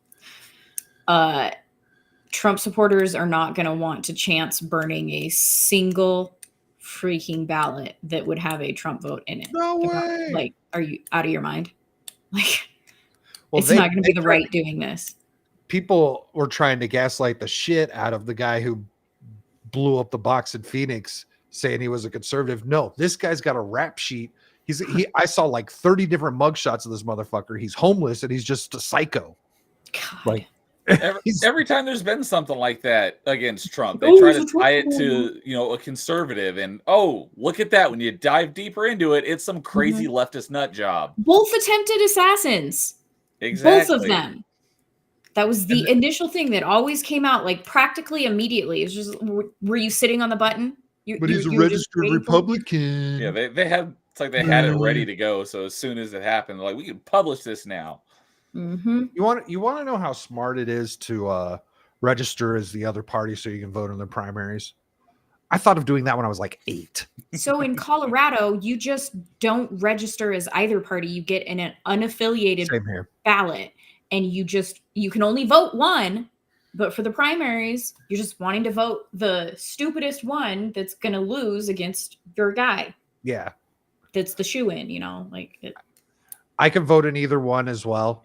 Trump supporters are not going to want to chance burning a single freaking ballot that would have a Trump vote in it. No way. Like, are you out of your mind? Like, well, it's not going to be the right doing this. People were trying to gaslight the shit out of the guy who blew up the box in Phoenix, saying he was a conservative. No, this guy's got a rap sheet. I saw like 30 different mugshots of this motherfucker. He's homeless and he's just a psycho. God. Like every time there's been something like that against Trump, they try to tie it to, a conservative, and look at that. When you dive deeper into it, it's some crazy leftist nut job. Both attempted assassins. Exactly. Both of them. That was the initial thing that always came out like practically immediately. It's just, were you sitting on the button? But he's a registered Republican. Yeah, they had it ready to go. So as soon as it happened, they're like, we can publish this now. Mm-hmm. You want to know how smart it is to register as the other party so you can vote in the primaries? I thought of doing that when I was like 8. So in Colorado, you just don't register as either party. You get an unaffiliated ballot, and you can only vote one. But for the primaries, you're just wanting to vote the stupidest one that's going to lose against your guy. Yeah. That's the shoe-in, I can vote in either one as well.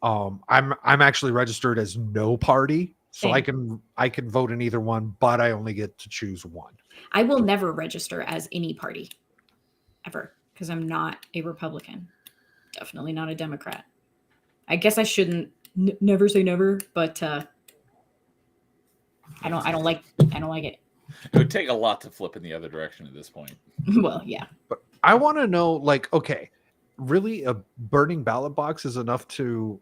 I'm actually registered as no party, so I can vote in either one, but I only get to choose one. I will never register as any party ever because I'm not a Republican. Definitely not a Democrat. I guess I shouldn't never say never, but I don't like it. It would take a lot to flip in the other direction at this point. Well, yeah. But I want to know, like, okay, really a burning ballot box is enough to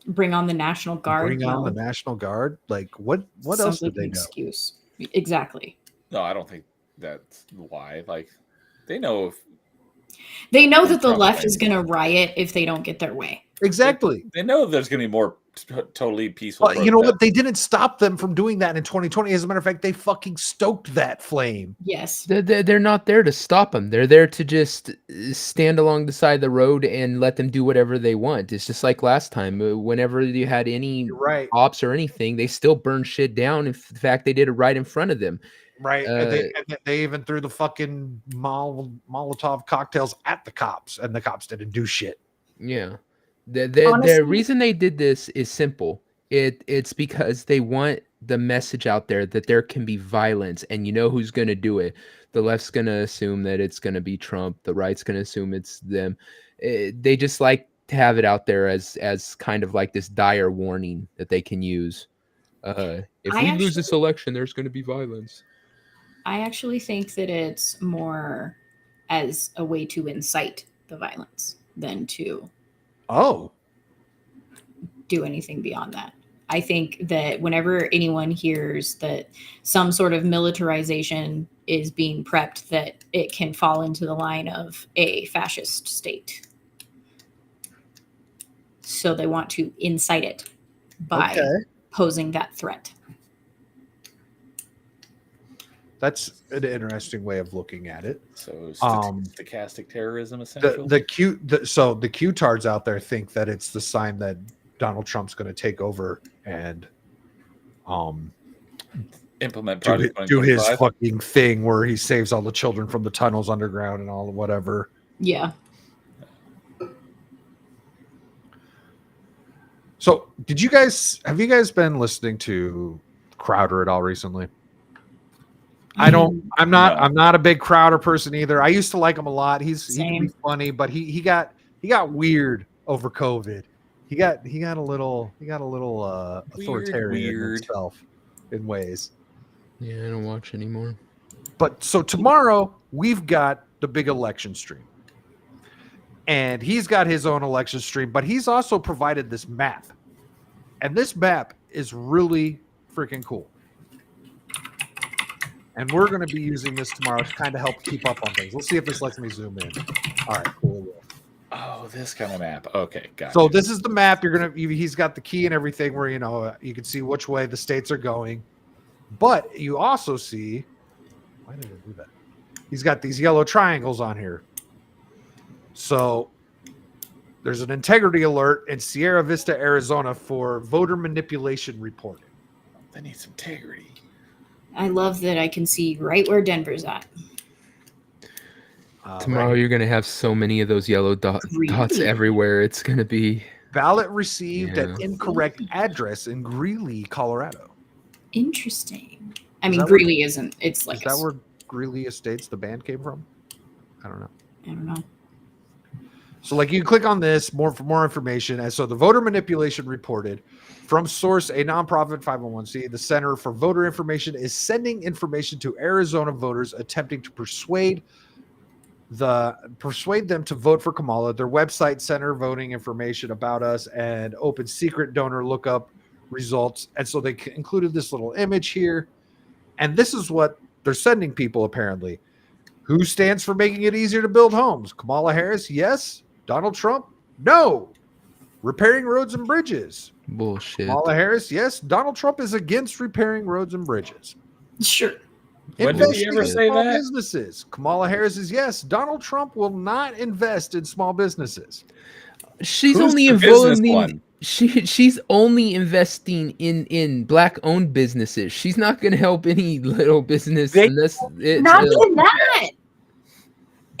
bring on the National Guard? Bring on the National Guard? Like, what else did they know? Excuse. Exactly. No, I don't think that's why. Like, they know if They know that the Trump left wins. is going to riot if they don't get their way. Exactly. They know there's going to be more totally peaceful. But you know what? They didn't stop them from doing that in 2020. As a matter of fact, they fucking stoked that flame. Yes. They're not there to stop them. They're there to just stand along the side of the road and let them do whatever they want. It's just like last time. Whenever you had any ops or anything, they still burned shit down. In fact, they did it right in front of them. Right. And they even threw the fucking Molotov cocktails at the cops, and the cops didn't do shit. Yeah. The reason they did this is simple. It's because they want the message out there that there can be violence, and you know who's going to do it. The left's going to assume that it's going to be Trump. The right's going to assume it's them. They just like to have it out there as kind of like this dire warning that they can use. If we lose this election, there's going to be violence. I actually think that it's more as a way to incite the violence than to do anything beyond that. I think that whenever anyone hears that some sort of militarization is being prepped, that it can fall into the line of a fascist state. So they want to incite it by posing that threat. That's an interesting way of looking at it. So stochastic terrorism, essentially. The Q-tards out there think that it's the sign that Donald Trump's going to take over and implement do his fucking thing where he saves all the children from the tunnels underground and all whatever. Yeah. So have you guys been listening to Crowder at all recently? I'm not a big Crowder person either. I used to like him a lot. He can be funny, but he got weird over COVID. He got a little authoritarian himself in ways. Yeah, I don't watch anymore. But so tomorrow we've got the big election stream. And he's got his own election stream, but he's also provided this map. And this map is really freaking cool. And we're going to be using this tomorrow to kind of help keep up on things. Let's see if this lets me zoom in. All right, cool. Oh, this kind of map. Okay, gotcha. So this is the map. He's got the key and everything where, you can see which way the states are going. But you also see, why did I do that? He's got these yellow triangles on here. So there's an integrity alert in Sierra Vista, Arizona for voter manipulation reporting. That needs integrity. I love that I can see right where Denver's at. Tomorrow you're going to have so many of those yellow dots everywhere. It's going to be... Ballot received an incorrect address in Greeley, Colorado. Interesting. I mean, Greeley isn't. It's like... Is that where Greeley Estates, the band, came from? I don't know. So you can click on this for more information. And so the voter manipulation reported from source, a nonprofit 501c, the Center for Voter Information is sending information to Arizona voters attempting to persuade them to vote for Kamala. Their website center voting information about us and open secret donor lookup results. And so they included this little image here. And this is what they're sending people apparently. Who stands for making it easier to build homes? Kamala Harris, yes. Donald Trump, no. Repairing roads and bridges. Bullshit. Kamala Harris, yes. Donald Trump is against repairing roads and bridges. Sure. When did he ever say that? Businesses. Kamala Harris is yes. Donald Trump will not invest in small businesses. She's only involving. She's only investing in black-owned businesses. She's not going to help any little business unless it's not even that.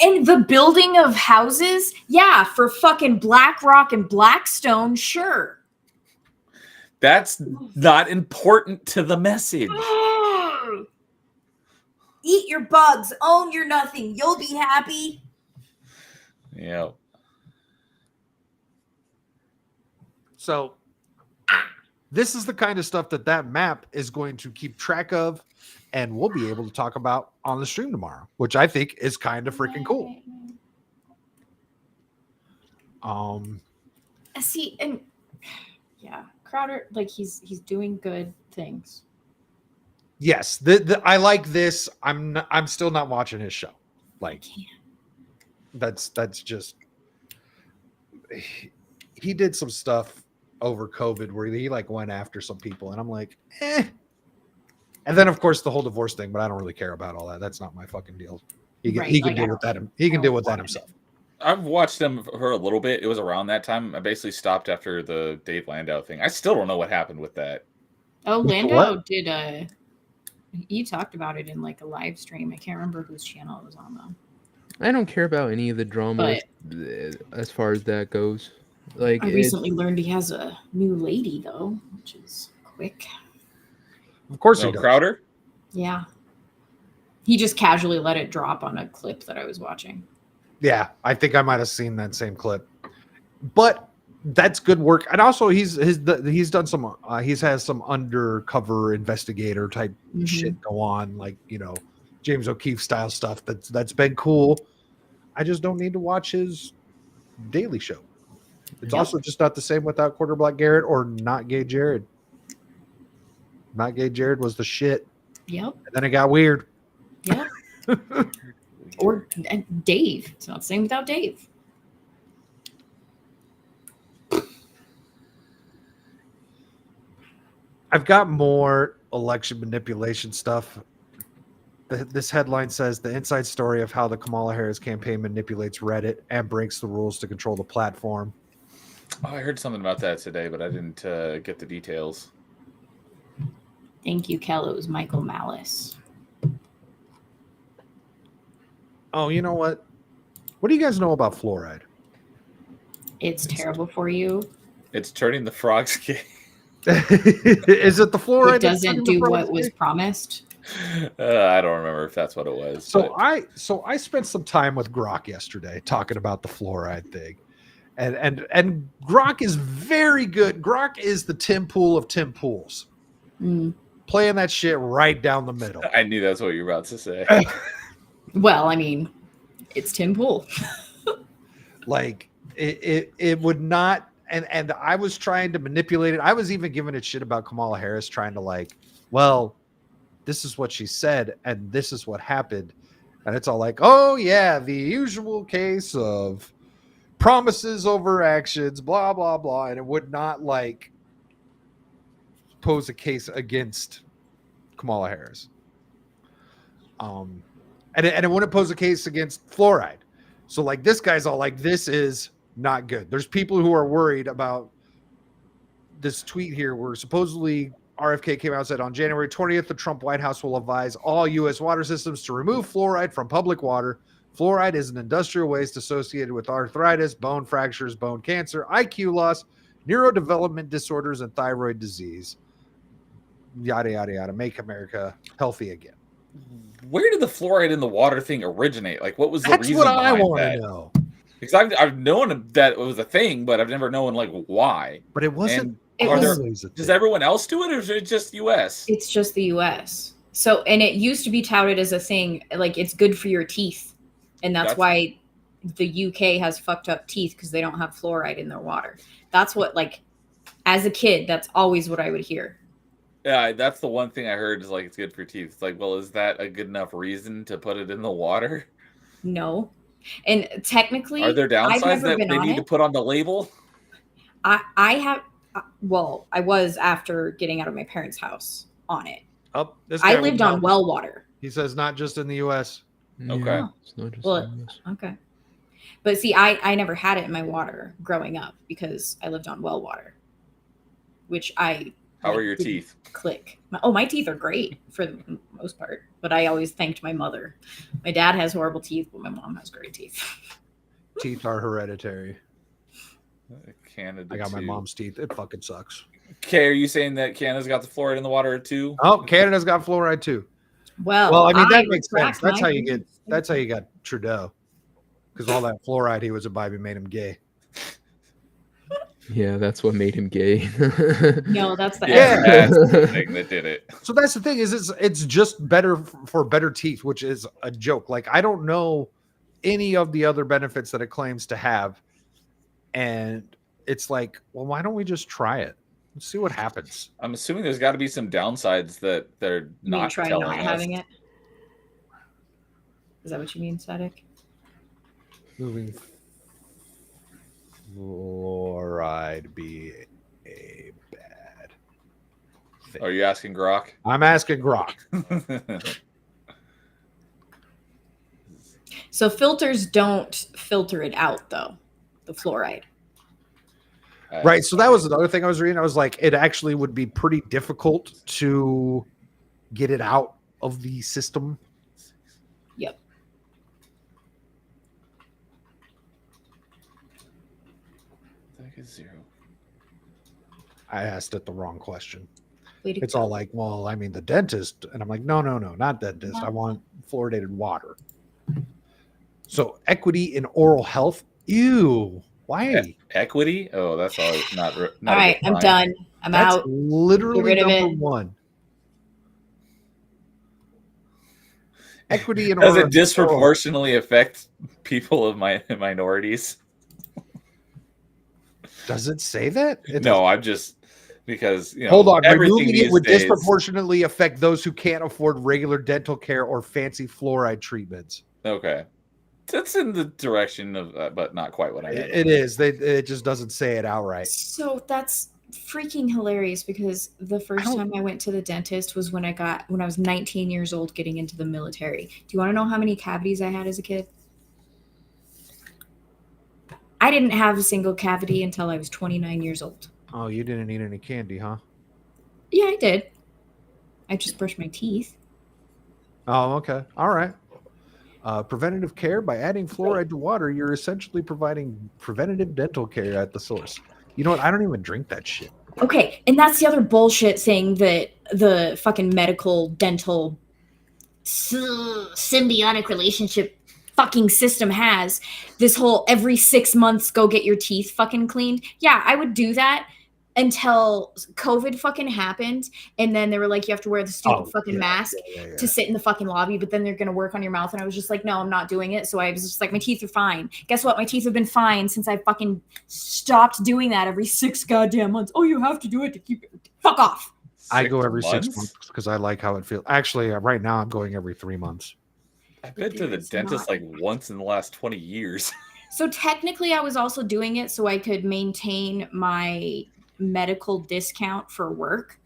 And the building of houses, yeah, for fucking BlackRock and Blackstone, sure. That's not important to the message. Eat your bugs, own your nothing. You'll be happy. Yeah. So this is the kind of stuff that map is going to keep track of, and we'll be able to talk about on the stream tomorrow, which I think is kind of freaking cool. See, and yeah, Crowder, he's doing good things. Yes, I like this. I'm still not watching his show. That's just he did some stuff over COVID where he like went after some people, and I'm like, eh. And then of course the whole divorce thing, but I don't really care about all that. That's not my fucking deal. He can deal with that. He can deal with that himself. I've watched them for a little bit. It was around that time. I basically stopped after the Dave Landau thing. I still don't know what happened with that. Oh, Landau did he talked about it in like a live stream. I can't remember whose channel it was on though. I don't care about any of the drama as far as that goes. Like I recently learned he has a new lady though, which is quick. Of course he does. Crowder? Yeah. He just casually let it drop on a clip that I was watching. Yeah, I think I might have seen that same clip. But that's good work. And also he's done some he's has some undercover investigator type shit go on, like, you know, James O'Keefe style stuff that's been cool. I just don't need to watch his daily show. It's also just not the same without Quarter Black Garrett or Not Gay Jared. Not Gay Jared was the shit. Yep. And then it got weird. Yep. Or Dave. It's not the same without Dave. I've got more election manipulation stuff. This headline says the inside story of how the Kamala Harris campaign manipulates Reddit and breaks the rules to control the platform. Oh, I heard something about that today, but I didn't get the details. Thank you, Kel. It was Michael Malice. Oh, you know what? What do you guys know about fluoride? It's terrible for you. It's turning the frogs gay. Is it the fluoride? It doesn't do what was promised. I don't remember if that's what it was. So I spent some time with Grok yesterday talking about the fluoride thing. And Grok is very good. Grok is the Tim Pool of Tim Pools. Playing that shit right down the middle. I knew that's what you were about to say. Well, I mean, it's Tim Pool. Like it would not, and I was trying to manipulate it. I was even giving it shit about Kamala Harris, trying to like, well, this is what she said, and this is what happened. And it's all like, oh yeah, the usual case of promises over actions, blah, blah, blah. And it would not like pose a case against Kamala Harris. And it wouldn't pose a case against fluoride. So like this guy's all like, this is not good. There's people who are worried about this tweet here where supposedly RFK came out and said on January 20th, the Trump White House will advise all U.S. water systems to remove fluoride from public water. Fluoride is an industrial waste associated with arthritis, bone fractures, bone cancer, IQ loss, neurodevelopment disorders, and thyroid disease. Yada, yada, yada. Make America healthy again. Where did the fluoride in the water thing originate? Like, what was the That's reason what I behind want that? to know. Because I've known that it was a thing, but I've never known like why. But it wasn't. Does everyone else do it, or is it just U.S.? It's just the U.S. So, and it used to be touted as a thing, like it's good for your teeth, and that's why the UK has fucked up teeth because they don't have fluoride in their water. That's what, like, as a kid, that's always what I would hear. Yeah, that's the one thing I heard is like it's good for your teeth. It's like, well, is that a good enough reason to put it in the water? No, and technically, are there downsides that they need to put on the label? I have. Well, I was after getting out of my parents' house on it. Oh, I lived on well water. He says not just in the U.S. Okay. Well, okay. But see, I never had it in my water growing up because I lived on well water, which I. How are your teeth? Click. My teeth are great for the most part, but I always thanked my mother. My dad has horrible teeth, but my mom has great teeth. Teeth are hereditary. Canada. I got my mom's teeth. It fucking sucks. Okay, are you saying that Canada's got the fluoride in the water too? Oh, Canada's got fluoride too. Well, I mean that makes sense. That's how you get. That's how you got Trudeau, because all that fluoride he was imbibing made him gay. Yeah, that's what made him gay. No, that's the that's the thing that did it. So that's the thing is it's just better for better teeth, which is a joke. Like I don't know any of the other benefits that it claims to have, and it's like, well, why don't we just try it? Let's see what happens. I'm assuming there's got to be some downsides that they're not telling us. Having it. Is that what you mean, Static? Moving fluoride be a bad thing? Are you asking Grok? I'm asking Grok. So filters don't filter it out, though, the fluoride. Right. So that was another thing I was reading. I was like, it actually would be pretty difficult to get it out of the system. Yep. Zero. I asked it the wrong question. It's all like, well, I mean, the dentist. And I'm like, no, not dentist. No. I want fluoridated water. So equity in oral health. Ew. Why? Equity? Oh, that's all. Not All right, I'm done. I'm That's out. literally Get rid of number it. one. Equity in Does oral it disproportionately affect people of minorities? Does it say that? No, I'm just because Hold on. everything Removing these it would days- disproportionately affect those who can't afford regular dental care or fancy fluoride treatments. Okay, that's in the direction of, but not quite what I meant. It is. It just doesn't say it outright. So that's freaking hilarious because the first time I went to the dentist was when I was 19 years old getting into the military. Do you want to know how many cavities I had as a kid? I didn't have a single cavity until I was 29 years old. Oh, you didn't eat any candy, huh? Yeah, I did. I just brushed my teeth. Oh, okay. All right. Preventative care. By adding fluoride to water, you're essentially providing preventative dental care at the source. You know what? I don't even drink that shit. Okay, and that's the other bullshit thing that the fucking medical dental symbiotic relationship fucking system has. This whole every 6 months go get your teeth fucking cleaned. Yeah, I would do that until COVID fucking happened, and then they were like, you have to wear the stupid fucking mask to sit in the fucking lobby, but then they're gonna work on your mouth, and I was just like, no, I'm not doing it. So I was just like, my teeth are fine. Guess what? My teeth have been fine since I fucking stopped doing that every 6 goddamn months. Oh, you have to do it to keep it. Fuck off. I go every 6 months because I like how it feels. Actually, right now I'm going every 3 months. I've been to the dentist like once in the last 20 years. So technically I was also doing it so I could maintain my medical discount for work.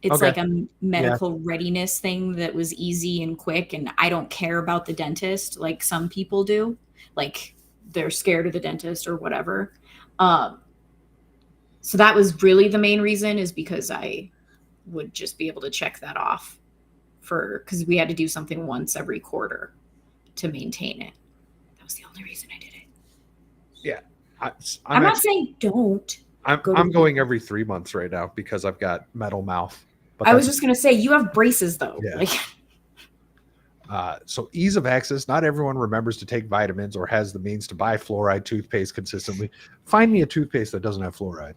It's Okay. like a medical readiness thing that was easy and quick, and I don't care about the dentist like some people do. Like they're scared of the dentist or whatever. So that was really the main reason, is because I would just be able to check that off because we had to do something once every quarter to maintain it. That was the only reason I did it. Yeah. I'm not saying don't. I'm going every 3 months right now because I've got metal mouth. But I was just going to say, you have braces though. Yeah. Like, so ease of access. Not everyone remembers to take vitamins or has the means to buy fluoride toothpaste consistently. Find me a toothpaste that doesn't have fluoride.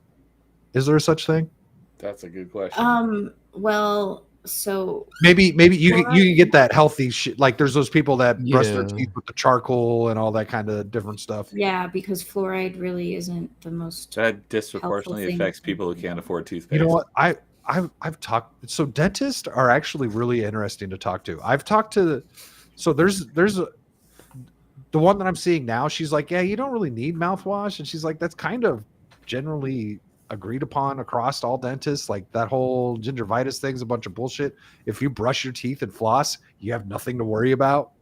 Is there such thing? That's a good question. well, so Maybe you can get that healthy shit. Like there's those people that brush their Yeah. teeth with the charcoal and all that kind of different stuff. yeah, because fluoride really isn't the most. That disproportionately helpful thing. affects people who can't afford toothpaste. You know what? I've talked. So dentists are actually really interesting to talk to. I've talked to. So there's the one that I'm seeing now. She's like, yeah, you don't really need mouthwash, and she's like, that's kind of generally agreed upon across all dentists. Like that whole gingivitis thing's a bunch of bullshit. If you brush your teeth and floss, you have nothing to worry about.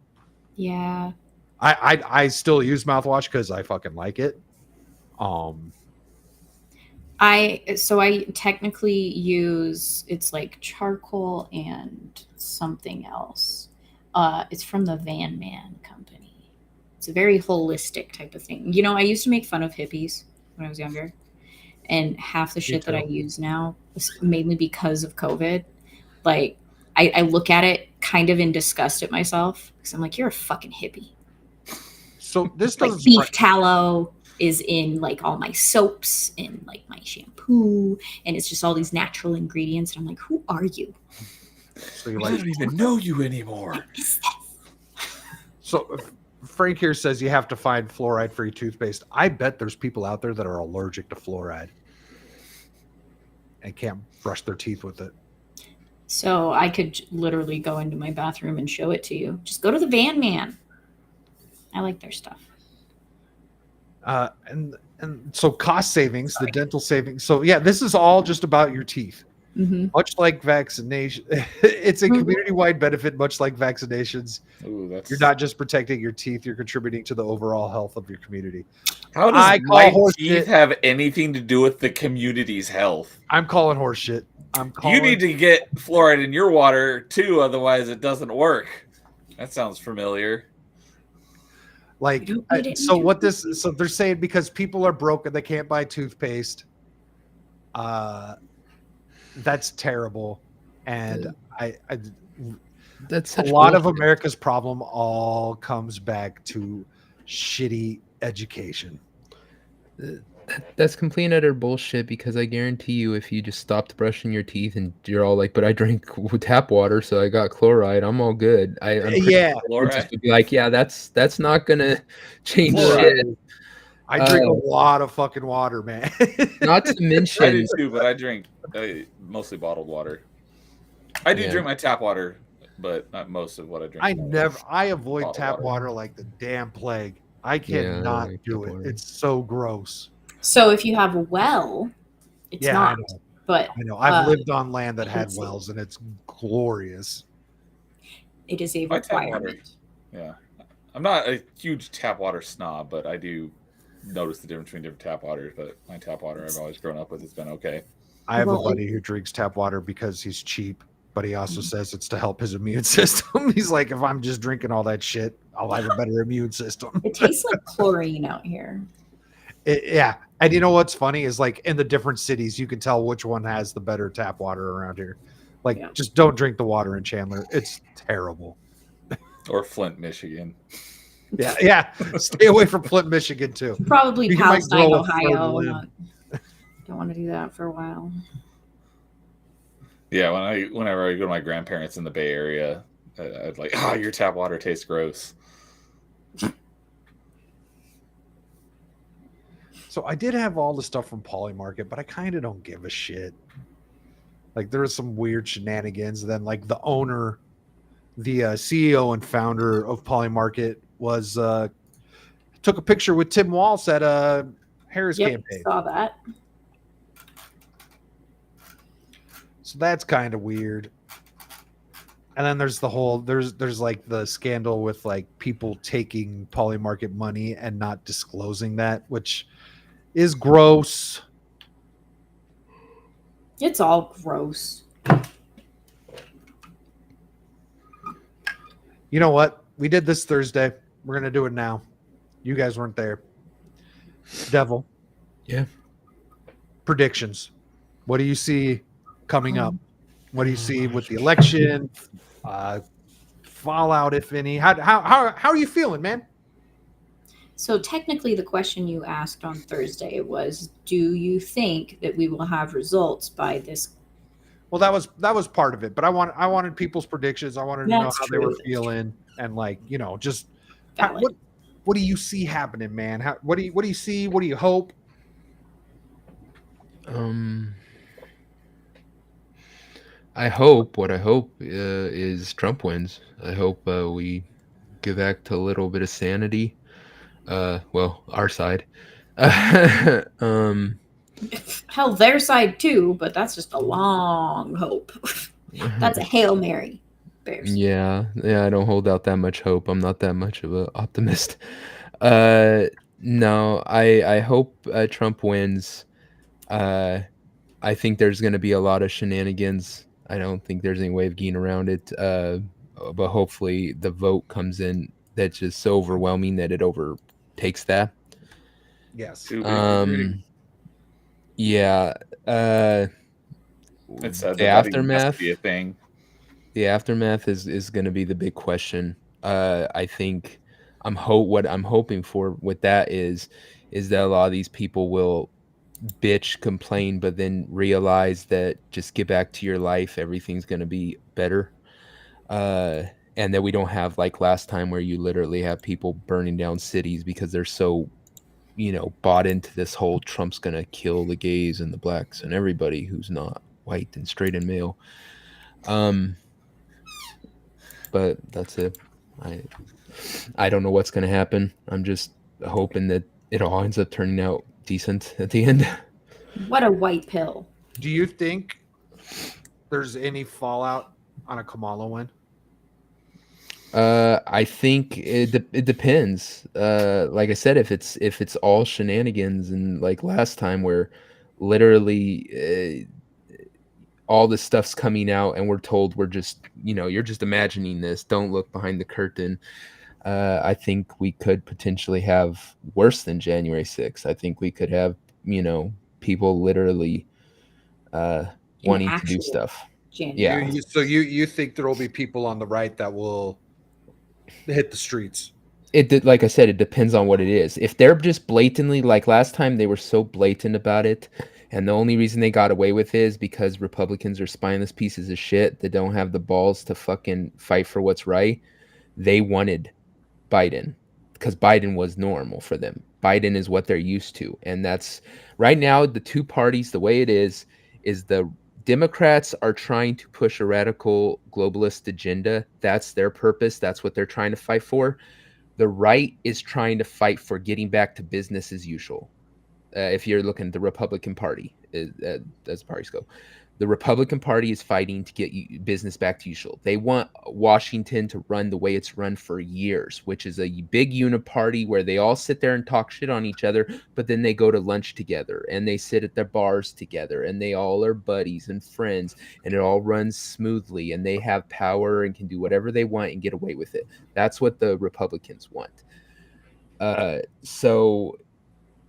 Yeah. I still use mouthwash because I fucking like it. I technically use, it's like charcoal and something else. It's from the Van Man company. It's a very holistic type of thing. You know, I used to make fun of hippies when I was younger, and half the shit that I use now is mainly because of COVID. Like I look at it kind of in disgust at myself because I'm like, you're a fucking hippie. So this Like doesn't beef tallow is in like all my soaps and like my shampoo, and it's just all these natural ingredients. And I'm like, who are you? So you I don't even know you anymore. So Frank here says you have to find fluoride-free toothpaste. I bet there's people out there that are allergic to fluoride and can't brush their teeth with it. So I could literally go into my bathroom and show it to you. Just go to the Van Man. I like their stuff. And so cost savings, the dental savings. So yeah, this is all just about your teeth. Mm-hmm. Much like vaccination, it's a community-wide benefit. Much like vaccinations, you're not just protecting your teeth; you're contributing to the overall health of your community. How does my teeth have anything to do with the community's health? I'm calling horseshit. You need to get fluoride in your water too, otherwise it doesn't work. That sounds familiar. Like, so what this? So they're saying because people are broke and they can't buy toothpaste. That's terrible, and that's a lot of America's problem. All comes back to shitty education. That's complete and utter bullshit, because I guarantee you, if you just stopped brushing your teeth and you're all like, but I drink tap water, so I got chloride, I'm all good. I'm pretty Yeah, sure just would be like, yeah, that's not gonna change shit. I drink a lot of fucking water, man. Not to mention, I do too, but I drink mostly bottled water. I do drink my tap water, but not most of what I drink. I avoid tap water like the damn plague. I cannot do it. It's so gross. So if you have a well, it's not. I know. But I know. I've lived on land that had wells, and it's glorious. It is a requirement. Yeah, I'm not a huge tap water snob, but I do notice the difference between different tap waters. But my tap water I've always grown up with has been okay. I have a buddy who drinks tap water because he's cheap, but he also says it's to help his immune system. He's like, if I'm just drinking all that shit, I'll have a better immune system. It tastes like chlorine out here. Yeah. And you know what's funny is, like, in the different cities, you can tell which one has the better tap water around here. Like, just don't drink the water in Chandler. It's terrible. Or Flint, Michigan. Yeah. Stay away from Flint, Michigan, too. Probably Palestine, Ohio. Don't want to do that for a while. Yeah, whenever I go to my grandparents in the Bay Area, I'd like, your tap water tastes gross. So I did have all the stuff from Polymarket, but I kind of don't give a shit. Like, there was some weird shenanigans. And then, like, the owner, the CEO and founder of Polymarket was took a picture with Tim Walz at a Harris campaign. Saw that. So that's kind of weird. And then there's the whole there's like the scandal with like people taking Polymarket money and not disclosing that, which is gross. It's all gross. You know what? We did this Thursday. We're gonna do it now. You guys weren't there. Devil. Yeah. Predictions. What do you see coming up? What do you see with the election? Fallout, if any. How are you feeling, man? So technically, the question you asked on Thursday was, do you think that we will have results by this? Well, that was part of it, but I wanted people's predictions. I wanted to know how they were feeling, and like, you know, just what do you see happening, man? What do you see? What do you hope? I hope is Trump wins. I hope we get back to a little bit of sanity. Well, our side. Hell, their side too, but that's just a long hope. That's a Hail Mary. Bears. Yeah, I don't hold out that much hope. I'm not that much of an optimist. No, I hope Trump wins. I think there's going to be a lot of shenanigans. I don't think there's any way of getting around it. But hopefully the vote comes in that's just so overwhelming that it overtakes that. Yes. Yeah. It's sad the that aftermath has to be a thing. The aftermath is going to be the big question. I think what I'm hoping for with that is that a lot of these people will bitch, complain, but then realize that just get back to your life, everything's going to be better. And that we don't have like last time where you literally have people burning down cities because they're so, bought into this whole Trump's going to kill the gays and the blacks and everybody who's not white and straight and male. But that's it. I don't know what's going to happen. I'm just hoping that it all ends up turning out decent at the end. What a white pill. Do you think there's any fallout on a Kamala win? I think it depends. Like I said, if it's all shenanigans and like last time where literally all this stuff's coming out and we're told we're just, you're just imagining this. Don't look behind the curtain. I think we could potentially have worse than January 6th. I think we could have, people literally wanting to do stuff. Yeah. So you think there will be people on the right that will hit the streets? Like I said, it depends on what it is. If they're just blatantly, like last time, they were so blatant about it, and the only reason they got away with it is because Republicans are spineless pieces of shit that don't have the balls to fucking fight for what's right. They wanted Biden because Biden was normal for them. Biden is what they're used to, and that's right now the two parties. The way it is the Democrats are trying to push a radical globalist agenda. That's their purpose. That's what they're trying to fight for. The right is trying to fight for getting back to business as usual. If you're looking at the Republican Party, as parties go, the Republican Party is fighting to get business back to usual. They want Washington to run the way it's run for years, which is a big uniparty where they all sit there and talk shit on each other, but then they go to lunch together and they sit at their bars together and they all are buddies and friends and it all runs smoothly and they have power and can do whatever they want and get away with it. That's what the Republicans want. So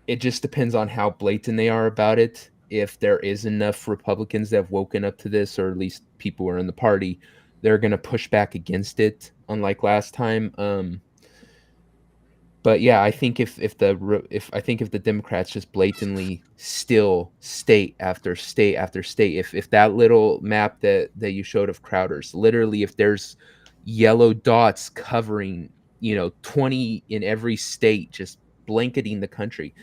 it just depends on how blatant they are about it. If there is enough Republicans that have woken up to this, or at least people who are in the party, they're going to push back against it, unlike last time. But yeah, I think if the Democrats just blatantly steal state after state after state, if that little map that you showed of Crowder's, literally, if there's yellow dots covering 20 in every state, just blanketing the country,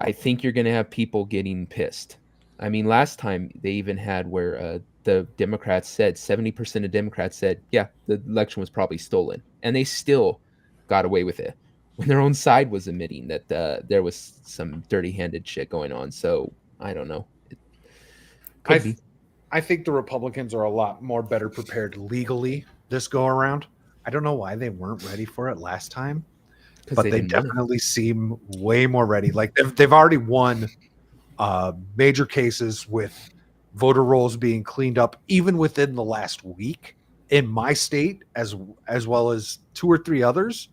I think you're going to have people getting pissed. I mean, last time they even had where the Democrats said, 70% of Democrats said, yeah, the election was probably stolen. And they still got away with it when their own side was admitting that there was some dirty-handed shit going on. So I don't know. I think the Republicans are a lot more better prepared legally this go around. I don't know why they weren't ready for it last time. But they definitely seem way more ready. Like they've already won major cases with voter rolls being cleaned up even within the last week in my state, as well as 2 or 3 others.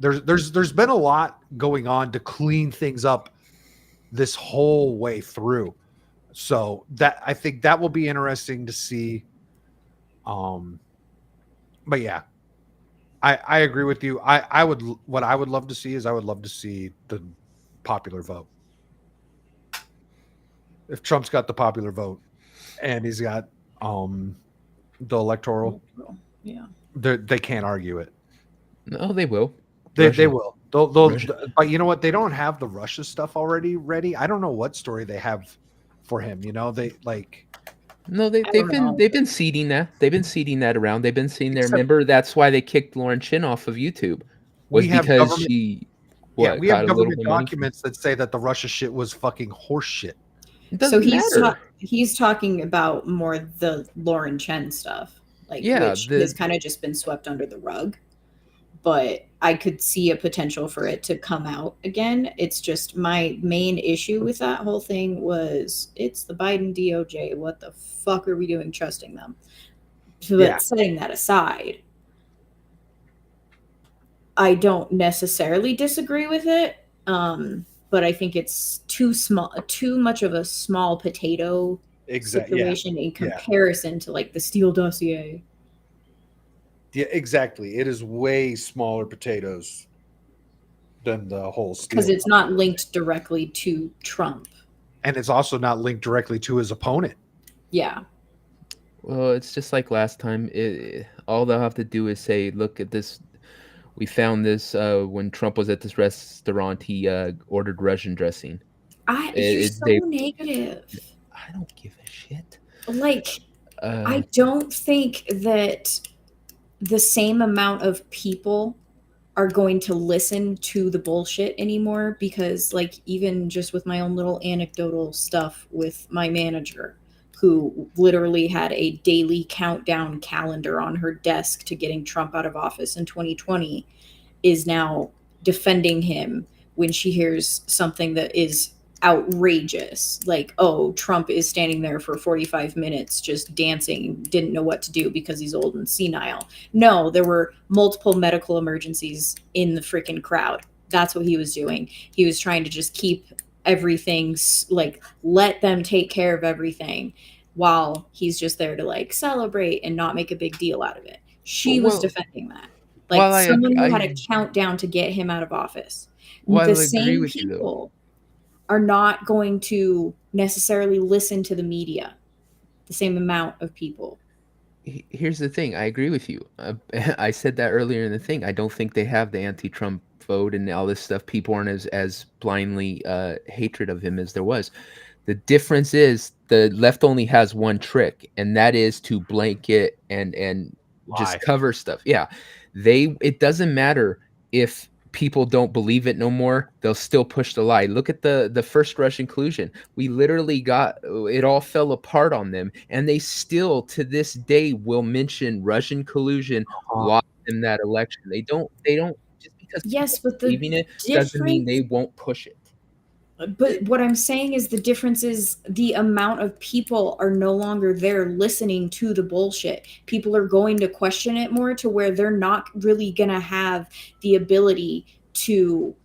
There's been a lot going on to clean things up this whole way through. So that I think that will be interesting to see. But yeah. I agree with you. What I would love to see is I would love to see the popular vote. If Trump's got the popular vote and he's got the electoral, they can't argue it. No, they will. They will. They'll but you know what? They don't have the Russia stuff already ready. I don't know what story they have for him. They like. No, they've been seeding that. They've been seeding that around. They've been seeing there. Remember, that's why they kicked Lauren Chin off of YouTube. Was because she we have government documents that say that the Russia shit was fucking horse shit. So he's talking about more the Lauren Chen stuff, which has kind of just been swept under the rug. But I could see a potential for it to come out again. It's just my main issue with that whole thing was it's the Biden DOJ. What the fuck are we doing trusting them? But setting that aside, I don't necessarily disagree with it. But I think it's too much of a small potato situation in comparison to like the Steele dossier. Yeah, exactly. It is way smaller potatoes than the whole Steele. Because it's not linked directly to Trump. And it's also not linked directly to his opponent. Yeah. Well, it's just like last time. All they'll have to do is say, look at this. We found this when Trump was at this restaurant. He ordered Russian dressing. You're so negative. I don't give a shit. Like, I don't think that the same amount of people are going to listen to the bullshit anymore, because like even just with my own little anecdotal stuff with my manager, who literally had a daily countdown calendar on her desk to getting Trump out of office in 2020, is now defending him when she hears something that is outrageous, like, oh, Trump is standing there for 45 minutes just dancing, didn't know what to do because he's old and senile. No, there were multiple medical emergencies in the freaking crowd. That's what he was doing. He was trying to just keep everything, like, let them take care of everything, while he's just there to like celebrate and not make a big deal out of it. She was defending that. Like, While someone who had a countdown to get him out of office. While The I agree same with you, though. people are not going to necessarily listen to the media, the same amount of people. Here's the thing. I agree with you. I said that earlier in the thing. I don't think they have the anti-Trump vote and all this stuff. People aren't as blindly hatred of him as there was. The difference is the left only has one trick, and that is to blanket and just Lie. cover stuff. Yeah, it doesn't matter if people don't believe it no more. They'll still push the lie. Look at the first Russian collusion. We literally got it all fell apart on them, and they still to this day will mention Russian collusion lost in that election. They don't just because Yes, people but the believing it doesn't mean difference. they won't push it. But what I'm saying is the difference is the amount of people are no longer there listening to the bullshit. People are going to question it more, to where they're not really going to have the ability to,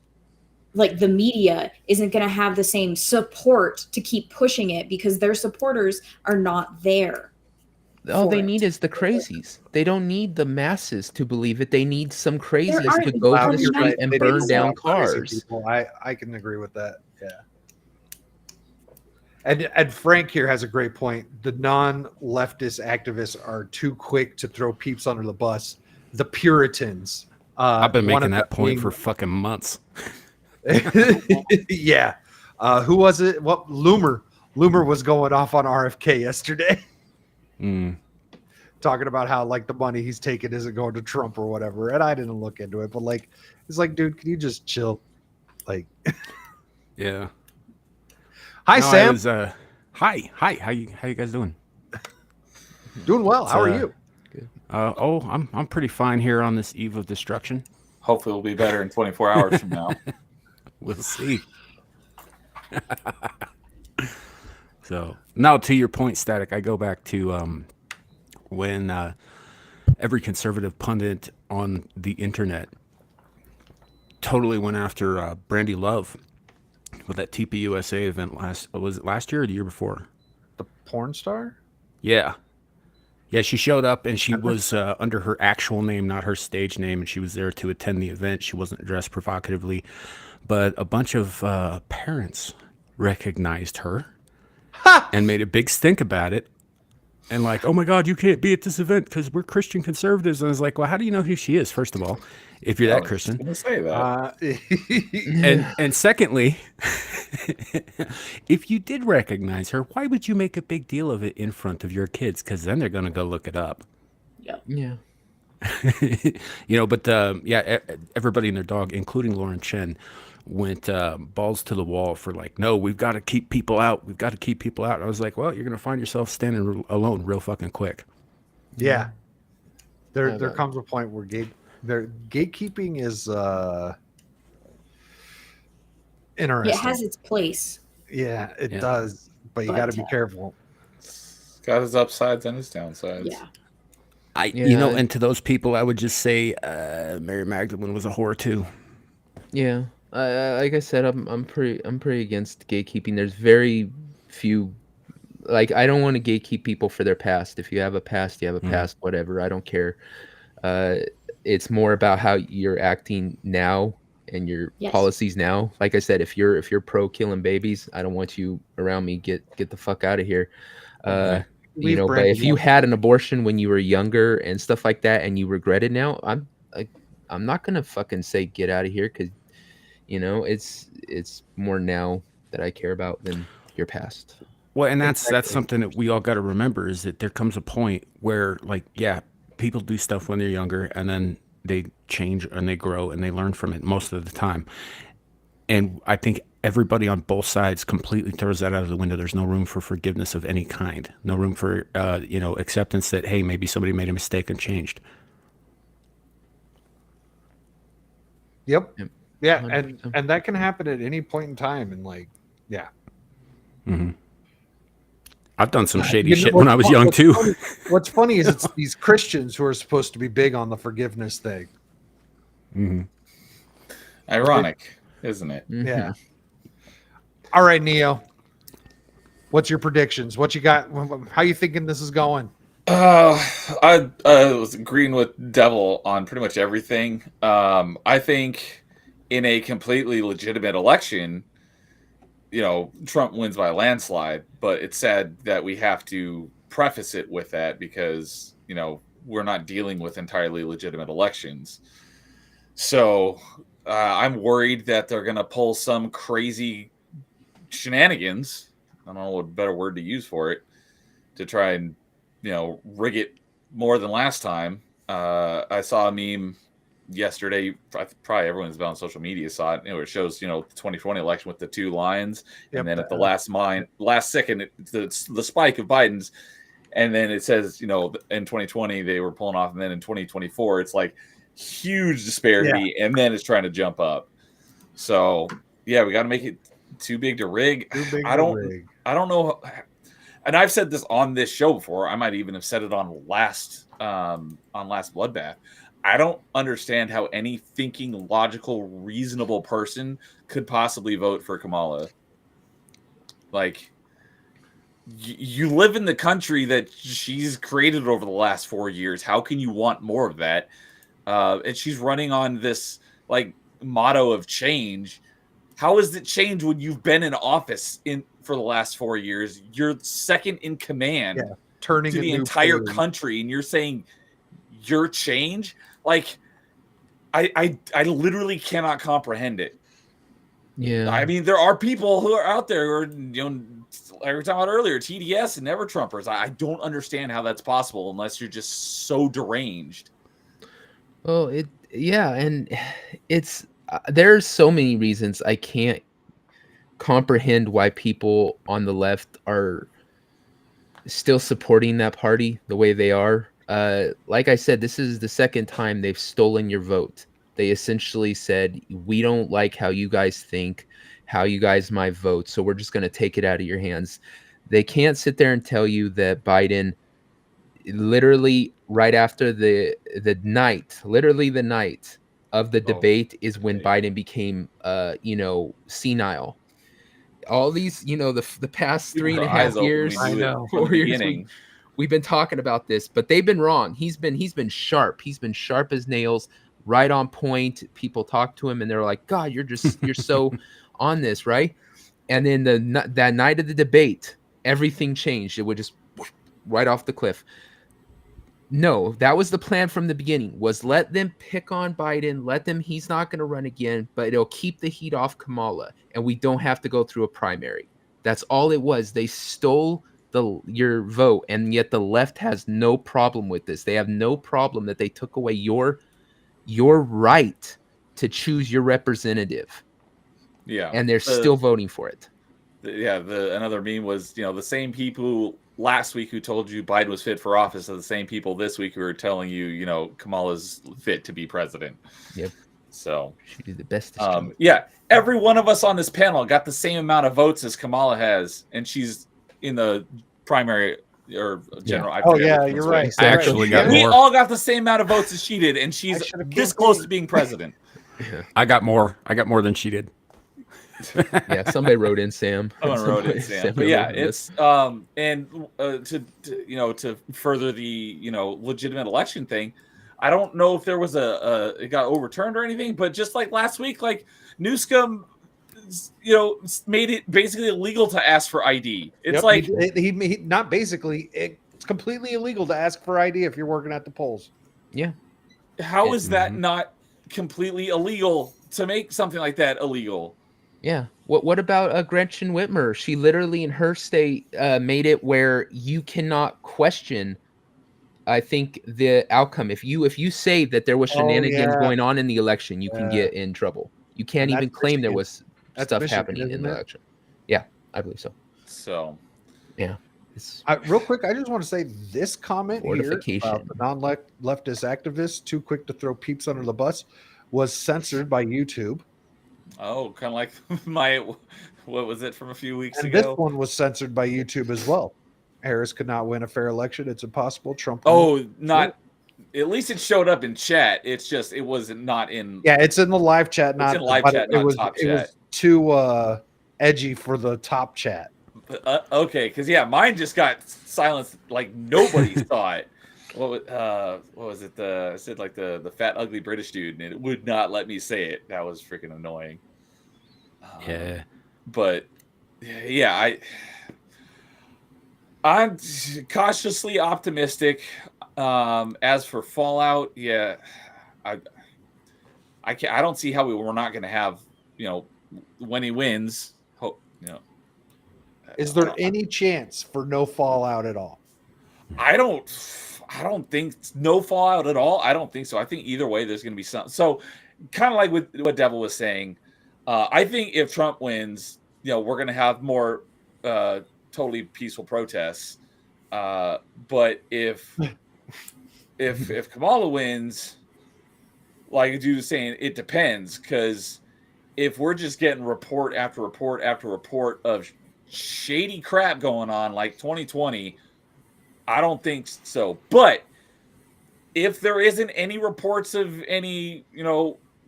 like, the media isn't going to have the same support to keep pushing it, because their supporters are not there. All they need is the crazies. They don't need the masses to believe it. They need some crazies to go to the street and burn down cars. I can agree with that. Yeah. And Frank here has a great point. The non-leftist activists are too quick to throw peeps under the bus. The Puritans. I've been one making of that the point main- for fucking months. Yeah. Who was it? What Loomer? Loomer was going off on RFK yesterday. Talking about how like the money he's taking isn't going to Trump or whatever. And I didn't look into it, but like it's like, dude, can you just chill? Like Yeah. Hi, Sam. Hi. How you guys doing? Doing well. How are you? I'm pretty fine here on this eve of destruction. Hopefully we'll be better in 24 hours from now. We'll see. So now to your point, Static, I go back to when every conservative pundit on the internet totally went after Brandy Love with that TPUSA event was it last year or the year before? The porn star? Yeah. Yeah, she showed up and she was under her actual name, not her stage name, and she was there to attend the event. She wasn't dressed provocatively, but a bunch of parents recognized her and made a big stink about it. And like, oh my God, you can't be at this event because we're Christian conservatives. And I was like, well, how do you know who she is, first of all, if you're that Christian? I was gonna say that. And secondly, if you did recognize her, why would you make a big deal of it in front of your kids? Because then they're going to go look it up. Yeah. But everybody and their dog, including Lauren Chen, went balls to the wall for like, no, we've got to keep people out. We've got to keep people out. I was like, well, you're going to find yourself standing alone real fucking quick. Yeah. There comes a point where gatekeeping is interesting. It has its place. Yeah, it does, but you got to be careful. It's got his upsides and his downsides. Yeah. And to those people, I would just say Mary Magdalene was a whore too. Yeah. Like I said, I'm pretty against gatekeeping. There's very few, like, I don't want to gatekeep people for their past. If you have a past, you have a past, whatever. I don't care. It's more about how you're acting now and your policies now. Like I said, if you're pro killing babies, I don't want you around me. Get the fuck out of here. But if you had an abortion when you were younger and stuff like that, and you regret it now, I'm not gonna fucking say get out of here, because it's more now that I care about than your past. Well, and that's something that we all got to remember, is that there comes a point where, like, people do stuff when they're younger, and then they change and they grow and they learn from it most of the time. And I think everybody on both sides completely throws that out of the window. There's no room for forgiveness of any kind. No room for acceptance that, hey, maybe somebody made a mistake and changed. Yep. Yep. Yeah, 100%. and that can happen at any point in time, and yeah. Mm-hmm. I've done some You shady know, shit when I was young what's too. What's funny is it's these Christians who are supposed to be big on the forgiveness thing. Mm-hmm. Ironic, isn't it? Mm-hmm. Yeah. All right, Neo. What's your predictions? What you got? How you thinking this is going? I was agreeing with Devil on pretty much everything. I think in a completely legitimate election, Trump wins by a landslide, but it's sad that we have to preface it with that because, we're not dealing with entirely legitimate elections. So I'm worried that they're going to pull some crazy shenanigans. I don't know what better word to use for it to try and, rig it more than last time. I saw a meme yesterday. Probably everyone's been on social media saw it. It shows, the 2020 election with the two lines, and then at the last second, the spike of Biden's, and then it says, in 2020 they were pulling off, and then in 2024 it's like huge disparity, and then it's trying to jump up. So yeah, we got to make it too big to rig. I don't know. And I've said this on this show before. I might even have said it on last Bloodbath. I don't understand how any thinking, logical, reasonable person could possibly vote for Kamala. Like, you live in the country that she's created over the last 4 years. How can you want more of that? And she's running on this motto of change. How is it change when you've been in office for the last 4 years? You're second in command turning to the entire country, and you're saying your change? I literally cannot comprehend it. Yeah. I mean, there are people who are out there who are, like we were talking about earlier, TDS and Never Trumpers. I don't understand how that's possible unless you're just so deranged. Well, and it's there's so many reasons I can't comprehend why people on the left are still supporting that party the way they are. Like I said, this is the second time they've stolen your vote. They essentially said, we don't like how you guys think, how you guys might vote, so we're just going to take it out of your hands. They can't sit there and tell you that Biden, literally right after the night of the debate is when Biden became, senile. All these, the past 3.5 years, 4 years, we've been talking about this, but they've been wrong. He's been sharp. He's been sharp as nails, right on point. People talk to him and they're like, God, you're so on this, right? And then that night of the debate, everything changed. It would just right off the cliff. No, that was the plan from the beginning, was let them pick on Biden, he's not going to run again, but it'll keep the heat off Kamala, and we don't have to go through a primary. That's all it was. They stole your vote, and yet the left has no problem with this. They have no problem that they took away your right to choose your representative. Yeah. And they're still voting for it. Another meme was, the same people last week who told you Biden was fit for office are the same people this week who are telling you, Kamala's fit to be president. Yep. So she did the best. Every one of us on this panel got the same amount of votes as Kamala has, and she's in the primary or general. You're right. I actually got more. We all got the same amount of votes as she did, and she's this close to being president. I got more. I got more than she did. Yeah, somebody wrote in Sam. Someone wrote in Sam. But yeah, it's to further the legitimate election thing. I don't know if there was it got overturned or anything, but just like last week, Newsom, made it basically illegal to ask for ID. It's he not basically. It's completely illegal to ask for ID if you're working at the polls. Yeah. How is that not completely illegal to make something like that illegal? Yeah. What about Gretchen Whitmer? She literally in her state made it where you cannot question I think the outcome, if you say that there was shenanigans going on in the election, you can get in trouble. You can't even claim there was stuff happening in the election. Yeah, I believe so. So, yeah. Real quick, I just want to say this comment here Fortification. about the non-leftist activists, too quick to throw peeps under the bus, was censored by YouTube. Oh, kind of like what was it from a few weeks And ago? this one was censored by YouTube as well. Harris could not win a fair election. It's impossible. Trump. Oh, not. At least it showed up in chat. It's just it was not in. Yeah, it's in the live chat. Not in live chat, not top chat. It was too edgy for the top chat. Okay, because mine just got silenced. Like nobody saw it. What was it? I said like the fat ugly British dude, and it would not let me say it. That was freaking annoying. Yeah, but yeah, I'm cautiously optimistic. As for Fallout, I don't see how we're not going to have, when he wins. Is there any chance for no Fallout at all? I don't think no Fallout at all. I don't think so. I think either way there's going to be some. So kind of like with what Devil was saying, I think if Trump wins, we're going to have more totally peaceful protests. But if Kamala wins, like dude was saying, it depends, because if we're just getting report after report after report of shady crap going on like 2020, I don't think so. But if there isn't any reports of any,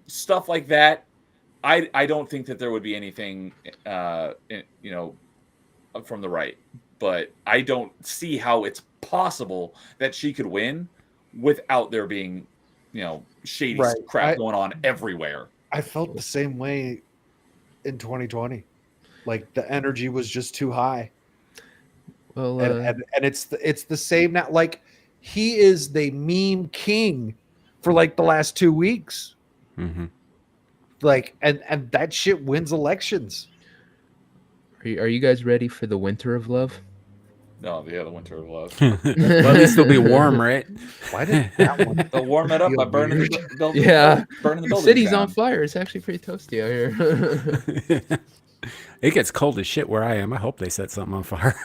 stuff like that, I don't think that there would be anything, from the right. But I don't see how it's possible that she could win without there being, shady crap going on everywhere. I felt the same way in 2020. Like the energy was just too high. Well, and it's the same now. Like he is the meme king for like the last 2 weeks. Mm-hmm. Like and that shit wins elections. Are you guys ready for the winter of love? No, the winter of love. Well, at least it'll be warm, right? Why did that one? They'll warm it up by burning the building. Yeah, burning the building. City's down. on fire. It's actually pretty toasty out here. It gets cold as shit where I am. I hope they set something on fire.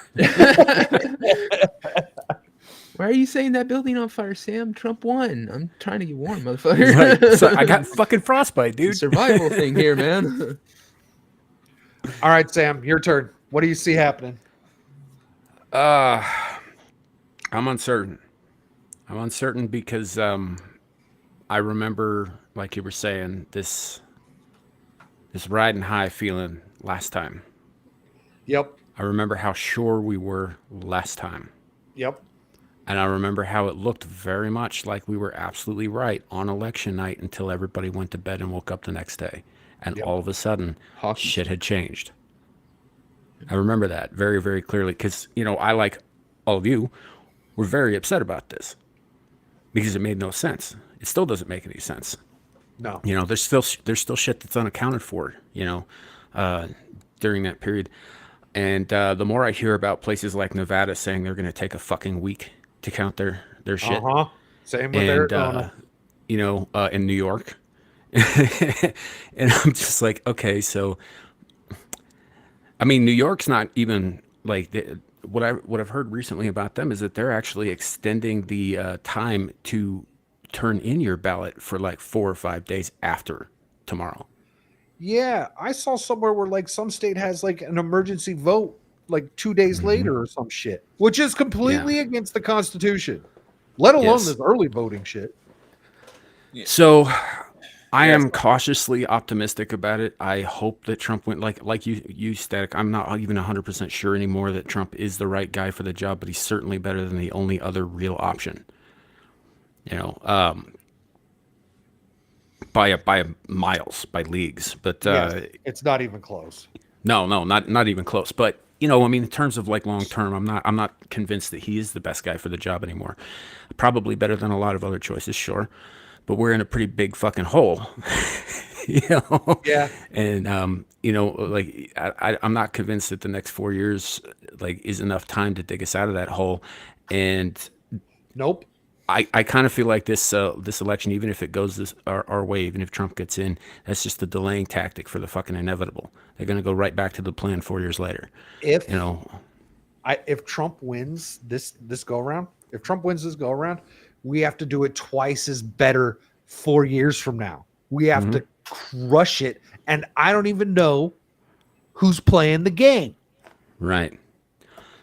Why are you saying that building on fire, Sam? Trump won. I'm trying to get warm, motherfucker. Right. So I got fucking frostbite, dude. Survival thing here, man. All right, Sam, your turn. What do you see happening? I'm uncertain. I'm uncertain because I remember, like you were saying, this riding high feeling last time. Yep. I remember how sure we were last time. Yep. And I remember how it looked very much like we were absolutely right on election night until everybody went to bed and woke up the next day. And all of a sudden, shit had changed. I remember that very, very clearly because, I, like all of you, were very upset about this because it made no sense. It still doesn't make any sense. No. There's still shit that's unaccounted for, during that period. And the more I hear about places like Nevada saying they're going to take a fucking week to count their shit. Same with Arizona. In New York. And I'm just like, okay, so I mean, New York's not even like what I've heard recently about them is that they're actually extending the time to turn in your ballot for like 4 or 5 days after tomorrow. Yeah, I saw somewhere where like some state has like an emergency vote like 2 days later or some shit, which is completely against the Constitution, let alone this early voting shit. So I am cautiously optimistic about it. I hope that Trump went like you Static. I'm not even 100% sure anymore that Trump is the right guy for the job, but he's certainly better than the only other real option. By miles, by leagues, but it's not even close. No, not even close. But in terms of like long term, I'm not convinced that he is the best guy for the job anymore. Probably better than a lot of other choices, sure, but we're in a pretty big fucking hole. Yeah. And I'm not convinced that the next 4 years like is enough time to dig us out of that hole. And nope. I kind of feel like this election, even if it goes our way, even if Trump gets in, that's just a delaying tactic for the fucking inevitable. They're going to go right back to the plan 4 years later. If Trump wins this go around, we have to do it twice as better 4 years from now. We have to crush it, and I don't even know who's playing the game. Right.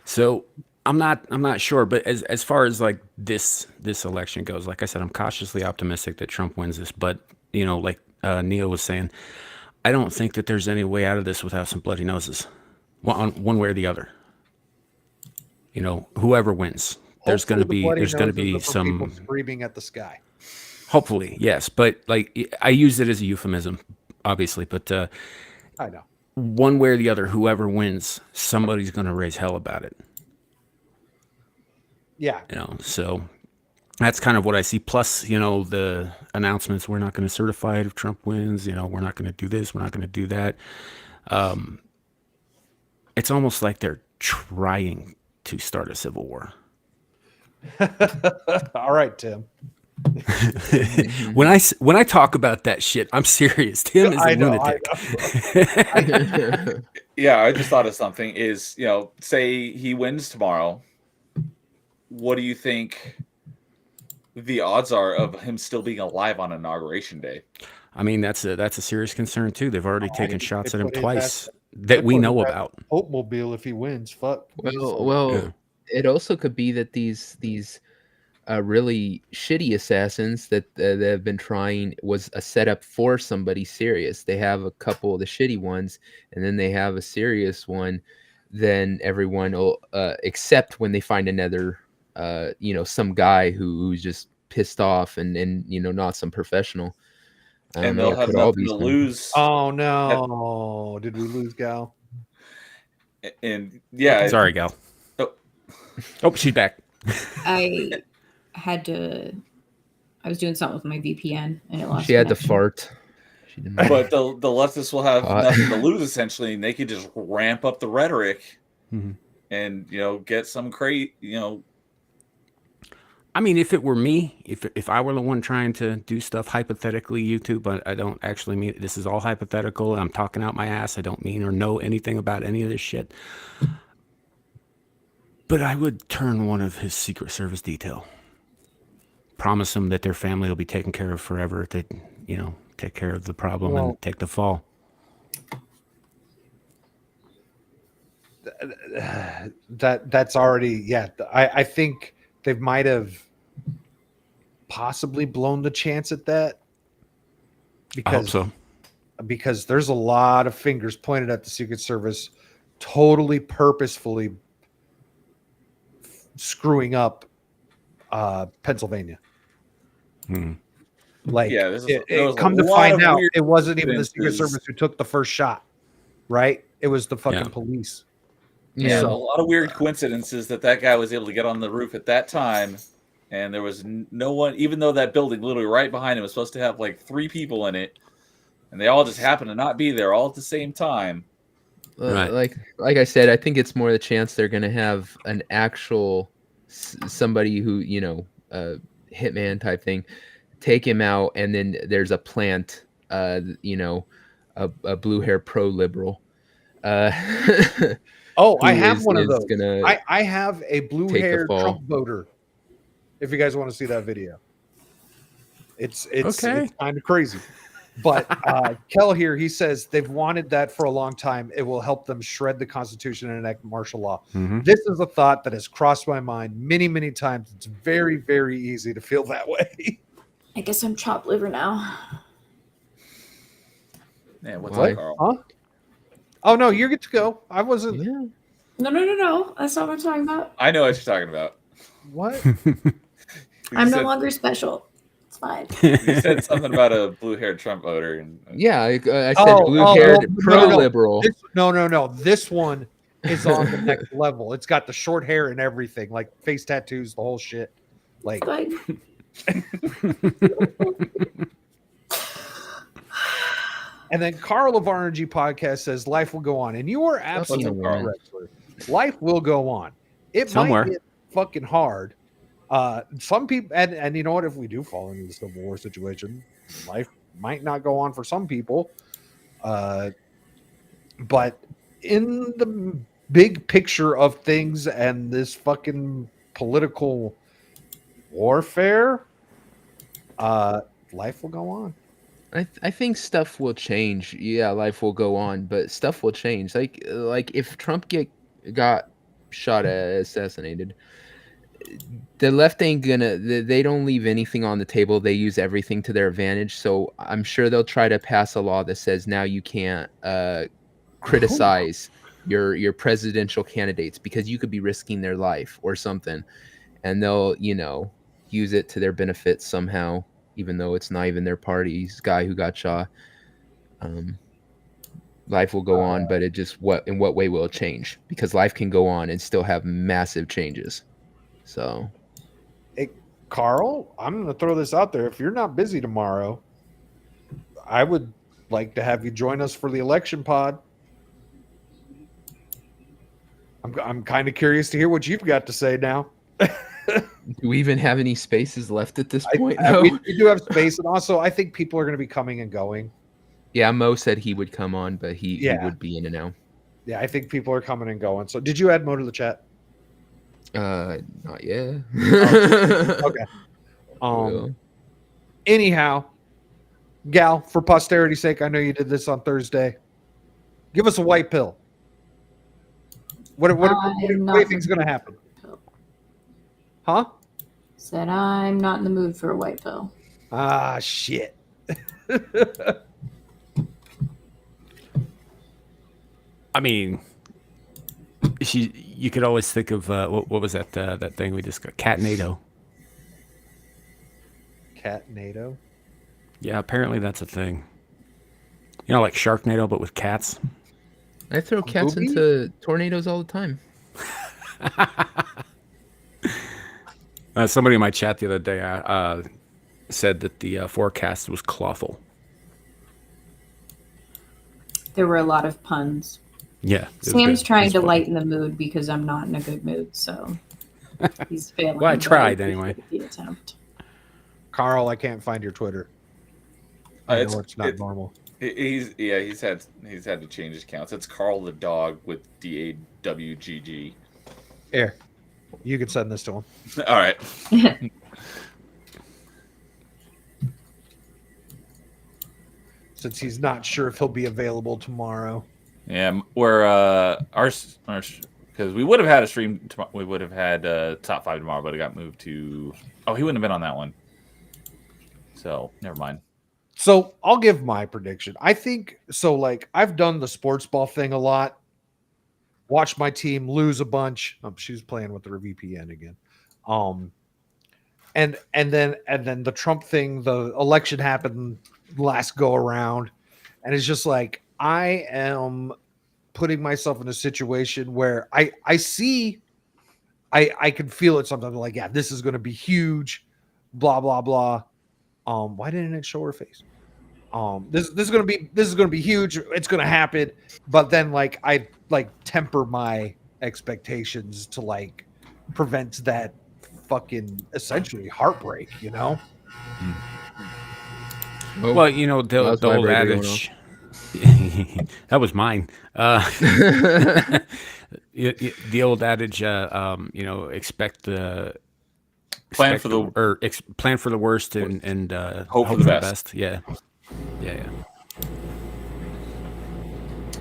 So I'm not sure, but as far as like this election goes, like I said, I'm cautiously optimistic that Trump wins this. But like Neil was saying, I don't think that there's any way out of this without some bloody noses, one way or the other. Whoever wins, there's going to be some people screaming at the sky. Hopefully, yes, but like I use it as a euphemism, obviously. But I know one way or the other, whoever wins, somebody's going to raise hell about it. Yeah. So that's kind of what I see. Plus, the announcements, we're not going to certify it if Trump wins. We're not going to do this. We're not going to do that. It's almost like they're trying to start a civil war. All right, Tim. When I talk about that shit, I'm serious. Tim is a lunatic. Yeah, I just thought of something. Is say he wins tomorrow. What do you think the odds are of him still being alive on Inauguration Day? I mean, that's a serious concern too. They've already taken shots at him twice that we know about. Hope-mobile if he wins. Fuck. Well, it also could be that these really shitty assassins that have been trying was a setup for somebody serious. They have a couple of the shitty ones, and then they have a serious one. Then everyone will except when they find another, some guy who's just pissed off and not some professional. And they'll have nothing to lose. Oh no! Did we lose Gal? And yeah, sorry, Gal. Oh, she's back. I was doing something with my VPN and it lost. She had to fart. She didn't. But the leftists will have nothing to lose essentially, and they could just ramp up the rhetoric, and get some I mean, if it were me, if I were the one trying to do stuff hypothetically, YouTube, but I don't actually mean it. This is all hypothetical. I'm talking out my ass. I don't mean or know anything about any of this shit. But I would turn one of his Secret Service detail. Promise them that their family will be taken care of forever. If they, take care of the problem and take the fall. That's already I think they might have possibly blown the chance at that. I hope so. Because there's a lot of fingers pointed at the Secret Service, totally purposefully screwing up Pennsylvania. Like, come to find out, it wasn't even the Secret Service who took the first shot, right? It was the fucking police. Yeah, so, a lot of weird coincidences that guy was able to get on the roof at that time, and there was no one, even though that building literally right behind him was supposed to have like 3 people in it, and they all just happened to not be there all at the same time. Right. Like I said, I think it's more the chance they're going to have an actual somebody who, hitman type thing, take him out, and then there's a plant, a blue hair pro liberal. I have one of those. I have a blue hair Trump voter. If you guys want to see that video, it's kind of crazy. But Kel here, he says they've wanted that for a long time. It will help them shred the Constitution and enact martial law. This is a thought that has crossed my mind many, many times. It's very, very easy to feel that way. I guess I'm chopped liver now. Yeah, what's up, Carl? Huh? Oh no, you're good to go. I wasn't. No. That's not what I'm talking about. I know what you're talking about. What? I'm no longer special. It's fine. You said something about a blue-haired Trump voter. I said blue-haired pro-liberal. No. This one is on the next level. It's got the short hair and everything, like face tattoos, the whole shit. Like. And then Carl of RNG Podcast says life will go on, and you are absolutely correct. Life will go on. It might get fucking hard. Some people, and you know what? If we do fall into the Civil War situation, life might not go on for some people. But in the big picture of things and this fucking political warfare, life will go on. I think stuff will change. Yeah, life will go on, but stuff will change. Like if Trump got assassinated, the left ain't gonna. They don't leave anything on the table. They use everything to their advantage. So I'm sure they'll try to pass a law that says now you can't criticize your presidential candidates because you could be risking their life or something, and they'll use it to their benefit somehow, even though it's not even their party's guy who got shot. Life will go on, but in what way will it change? Because life can go on and still have massive changes. So, hey, Carl, I'm going to throw this out there. If you're not busy tomorrow, I would like to have you join us for the election pod. I'm kind of curious to hear what you've got to say now. Do we even have any spaces left at this point? We do have space, and also I think people are going to be coming and going. Yeah, Mo said he would come on, but he would be in and out. Yeah, I think people are coming and going. So, did you add Mo to the chat? Not yet. Okay. Anyhow, Gal, for posterity's sake, I know you did this on Thursday. Give us a white pill. What do you think is going to happen? Huh? Said I'm not in the mood for a white pill. Ah, shit. I mean, you could always think of what was that that thing we just got? Catnado. Catnado? Yeah, apparently that's a thing. You know, like Sharknado, but with cats. I throw cats into tornadoes all the time. Somebody in my chat the other day said that the forecast was clawful. There were a lot of puns. Yeah. Sam's trying to lighten the mood because I'm not in a good mood, so he's failing. Well, I tried anyway. The attempt. Carl, I can't find your Twitter. I know it's not normal. He's had to change his accounts. It's Carl the dog with DAWGG. Here, you can send this to him. All right. Since he's not sure if he'll be available tomorrow. Yeah, we're our because we would have had a stream. We would have had top 5 tomorrow, but it got moved to. Oh, he wouldn't have been on that one. So never mind. So I'll give my prediction. I think so. Like I've done the sports ball thing a lot. Watched my team lose a bunch. She's playing with her VPN again. And then the Trump thing, the election happened last go around, and it's just like I am putting myself in a situation where I can feel it sometimes. Like, yeah, this is going to be huge. Blah blah blah. Why didn't it show her face? This is gonna be huge. It's gonna happen, but then like I temper my expectations to like prevent that fucking essentially heartbreak, you know. Well, you know the old adage. That was mine. The old adage, expect the. Plan for the plan for the worst and hope for the best. Yeah.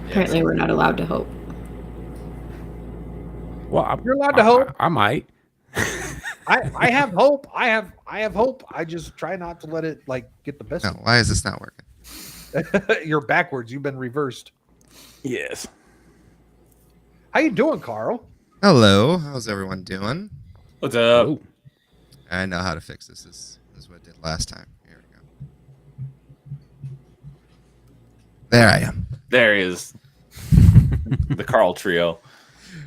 Apparently, we're not allowed to hope. Well, you're allowed to hope. I might. I have hope. I have hope. I just try not to let it like get the best. No, why is this not working? You're backwards. You've been reversed. Yes. How you doing, Carl? Hello. How's everyone doing? What's up? Ooh. I know how to fix this. This is what I did last time. Here we go. There I am. There he is. The Carl trio.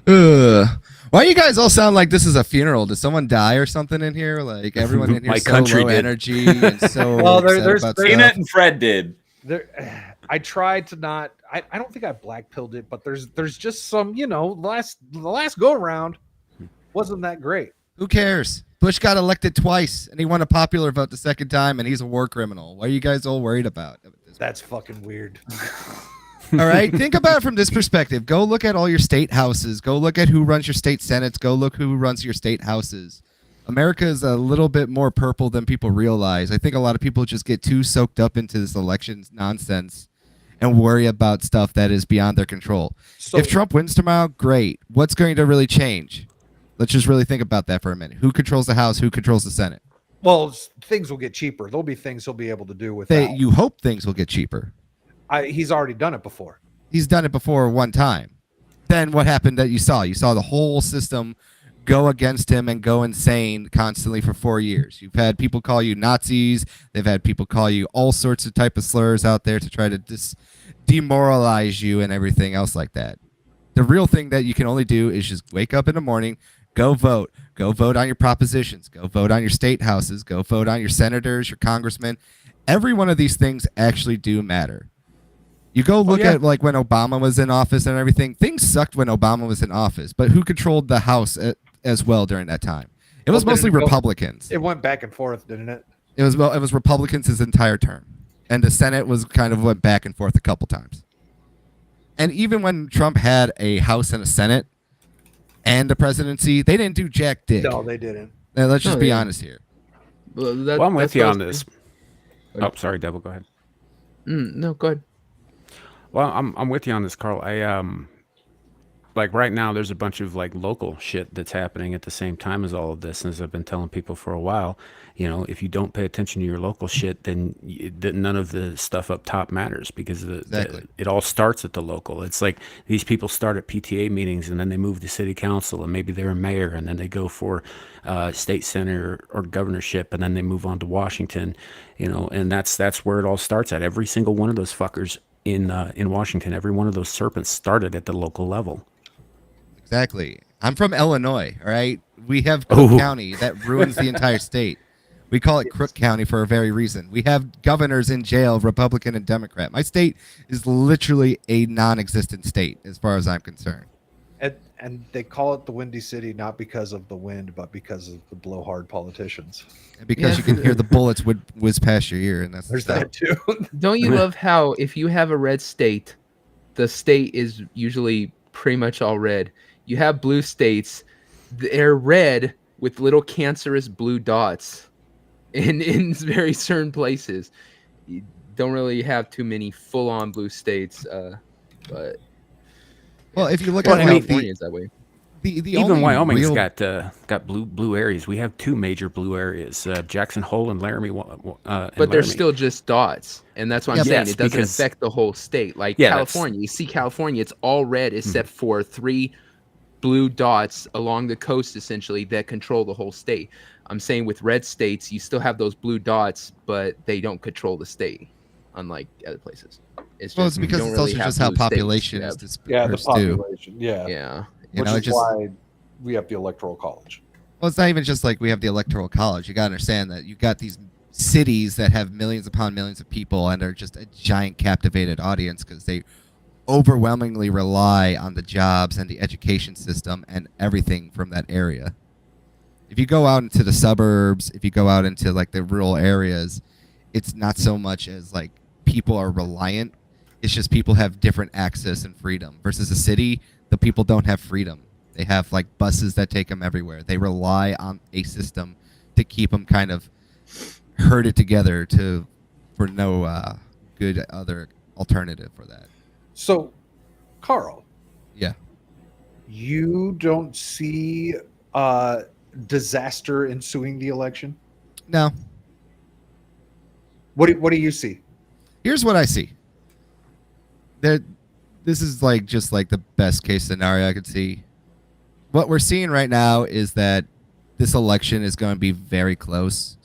Why you guys all sound like this is a funeral? Did someone die or something in here? Like everyone in here My so country low did. energy and so well, there's Peanut and Fred did. I tried to not. I don't think I black pilled it, but there's just some. You know, the last go around wasn't that great. Who cares? Bush got elected twice, and he won a popular vote the second time, and he's a war criminal. What are you guys all worried about? That's fucking weird. All right, think about it from this perspective. Go look at all your state houses. Go look at who runs your state senates. Go look who runs your state houses. America is a little bit more purple than people realize. I think a lot of people just get too soaked up into this election nonsense and worry about stuff that is beyond their control. So- if Trump wins tomorrow, great. What's going to really change? Let's just really think about that for a minute. Who controls the House? Who controls the Senate? Well, things will get cheaper. There'll be things he'll be able to do without. You hope things will get cheaper. He's already done it before. He's done it before one time. Then what happened that you saw? You saw the whole system go against him and go insane constantly for 4 years. You've had people call you Nazis. They've had people call you all sorts of type of slurs out there to try to demoralize you and everything else like that. The real thing that you can only do is just wake up in the morning, go vote. Go vote on your propositions. Go vote on your state houses. Go vote on your senators, your congressmen. Every one of these things actually do matter. You go look at like when Obama was in office and everything. Things sucked when Obama was in office, but who controlled the House as well during that time? It was mostly Republicans. It went back and forth, didn't it? It was Republicans his entire term, and the Senate was kind of went back and forth a couple times. And even when Trump had a House and a Senate and a presidency, they didn't do jack dick. No, they didn't. Now, let's just be honest here. Well, I'm with you on this. Oh, sorry, Devil. Go ahead. No, go ahead. Well, I'm with you on this, Carl. Like right now, there's a bunch of like local shit that's happening at the same time as all of this. And as I've been telling people for a while, you know, if you don't pay attention to your local shit, then none of the stuff up top matters, because it all starts at the local. It's like these people start at PTA meetings and then they move to city council and maybe they're a mayor and then they go for state senator or governorship and then they move on to Washington, you know, and that's where it all starts at. Every single one of those fuckers in Washington, every one of those serpents started at the local level. Exactly. I'm from Illinois, all right? We have Cook County that ruins the entire state. We call it Crook County for a very reason. We have governors in jail, Republican and Democrat. My state is literally a non-existent state as far as I'm concerned. And they call it the Windy City not because of the wind, but because of the blowhard politicians. And because you can hear the bullets whiz past your ear, and there's that too. Don't you love how if you have a red state, the state is usually pretty much all red. You have blue states, they're red with little cancerous blue dots in very certain places. You don't really have too many full-on blue states, but well, if you look at California, is that way. Even Wyoming's got blue areas. We have two major blue areas, Jackson Hole and Laramie. But they're still just dots, and that's what I'm saying. It doesn't affect the whole state. Like California, you see California, it's all red except for 3 blue dots along the coast, essentially, that control the whole state. I'm saying with red states, you still have those blue dots, but they don't control the state, unlike other places. It's because it's also just how population is dispersed. Yeah, the population. Yeah. Which is why we have the Electoral College. Well, it's not even just like we have the Electoral College. You got to understand that you got these cities that have millions upon millions of people and are just a giant captivated audience because they overwhelmingly rely on the jobs and the education system and everything from that area. If you go out into the suburbs, if you go out into like the rural areas, it's not so much as like people are reliant. It's just people have different access and freedom versus a city. The people don't have freedom. They have like buses that take them everywhere. They rely on a system to keep them kind of herded together for no good other alternative for that. So, Carl. Yeah. You don't see disaster ensuing the election? No. What do you see? Here's what I see. This is like just like the best case scenario I could see. What we're seeing right now is that this election is going to be very close.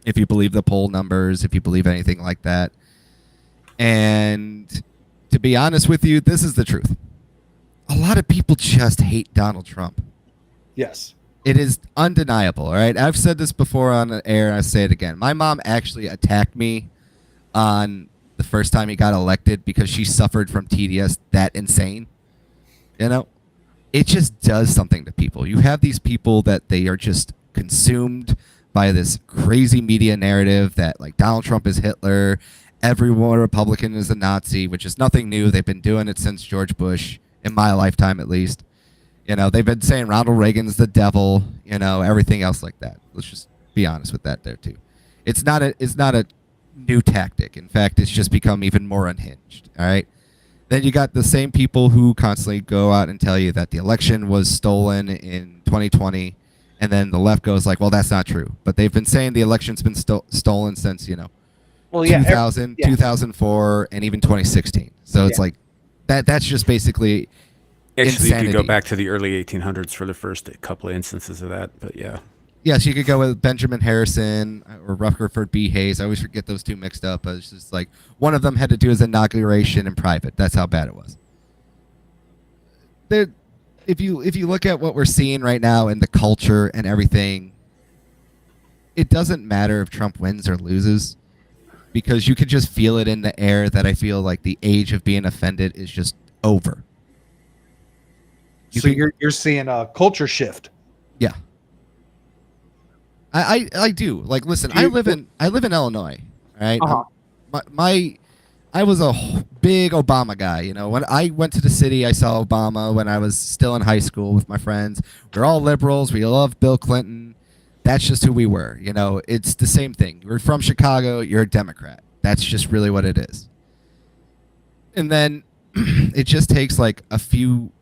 If you believe the poll numbers, if you believe anything like that. And to be honest with you, this is the truth. A lot of people just hate Donald Trump. Yes. It is undeniable, all right? I've said this before on the air, and I say it again. My mom actually attacked me on the first time he got elected because she suffered from TDS that insane. You know? It just does something to people. You have these people that they are just consumed by this crazy media narrative that like Donald Trump is Hitler, everyone Republican is a Nazi, which is nothing new. They've been doing it since George Bush, in my lifetime at least. You know, they've been saying Ronald Reagan's the devil, you know, everything else like that. Let's just be honest with that there too. It's not a new tactic. In fact, it's just become even more unhinged. All right. Then you got the same people who constantly go out and tell you that the election was stolen in 2020, and then the left goes like, well, that's not true. But they've been saying the election's been stolen since, you know, 2000, 2004, and even 2016. So it's like that's just basically Actually, insanity. you could go back to the early 1800s for the first couple of instances of that, but yeah. Yes, you could go with Benjamin Harrison or Rutherford B. Hayes. I always forget those two mixed up. But it's just like one of them had to do his inauguration in private. That's how bad it was. If you look at what we're seeing right now in the culture and everything, it doesn't matter if Trump wins or loses, because you could just feel it in the air that I feel like the age of being offended is just over. So you're seeing a culture shift. Yeah. I do. Like, listen, I live in Illinois, right? I was a big Obama guy. You know, when I went to the city, I saw Obama when I was still in high school with my friends. We're all liberals. We love Bill Clinton. That's just who we were. You know, it's the same thing. You're from Chicago. You're a Democrat. That's just really what it is. And then it just takes like a few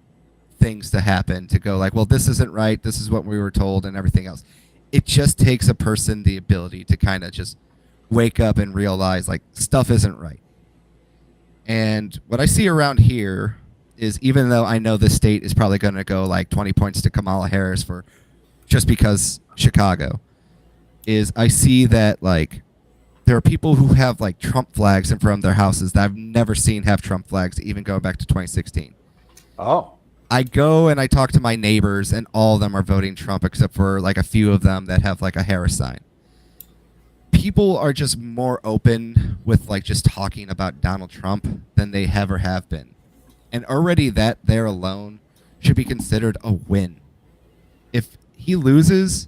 things to happen to go like, well, this isn't right. This is what we were told and everything else. It just takes a person the ability to kind of just wake up and realize like stuff isn't right. And what I see around here is, even though I know the state is probably going to go like 20 points to Kamala Harris for just because Chicago, is I see that like there are people who have like Trump flags in front of their houses that I've never seen have Trump flags, even going back to 2016. Oh. I go and I talk to my neighbors, and all of them are voting Trump except for like a few of them that have like a Harris sign. People are just more open with like just talking about Donald Trump than they ever have been. And already that there alone should be considered a win. If he loses,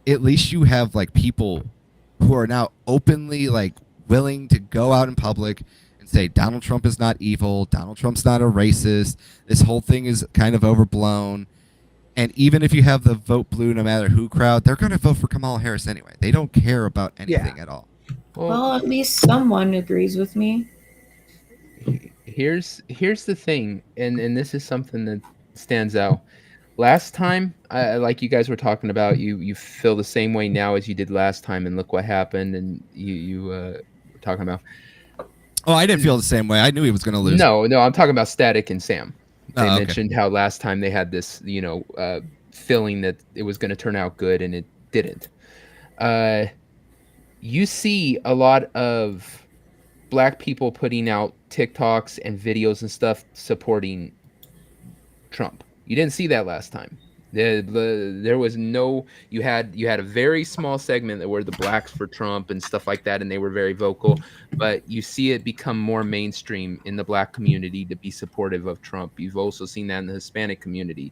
at least you have like people who are now openly like willing to go out in public and say Donald Trump is not evil, Donald Trump's not a racist, this whole thing is kind of overblown. And even if you have the vote blue no matter who crowd, they're going to vote for Kamala Harris anyway. They don't care about anything at all. Well, at least someone agrees with me. Here's the thing, and this is something that stands out. Last time, like you guys were talking about, you feel the same way now as you did last time, and look what happened, and you were talking about. Oh, I didn't feel the same way. I knew he was going to lose. No, I'm talking about Static and Sam. They okay. mentioned how last time they had this, feeling that it was going to turn out good, and it didn't. You see a lot of black people putting out TikToks and videos and stuff supporting Trump. You didn't see that last time. There was no. You had a very small segment that were the blacks for Trump and stuff like that, and they were very vocal. But you see it become more mainstream in the black community to be supportive of Trump. You've also seen that in the Hispanic community.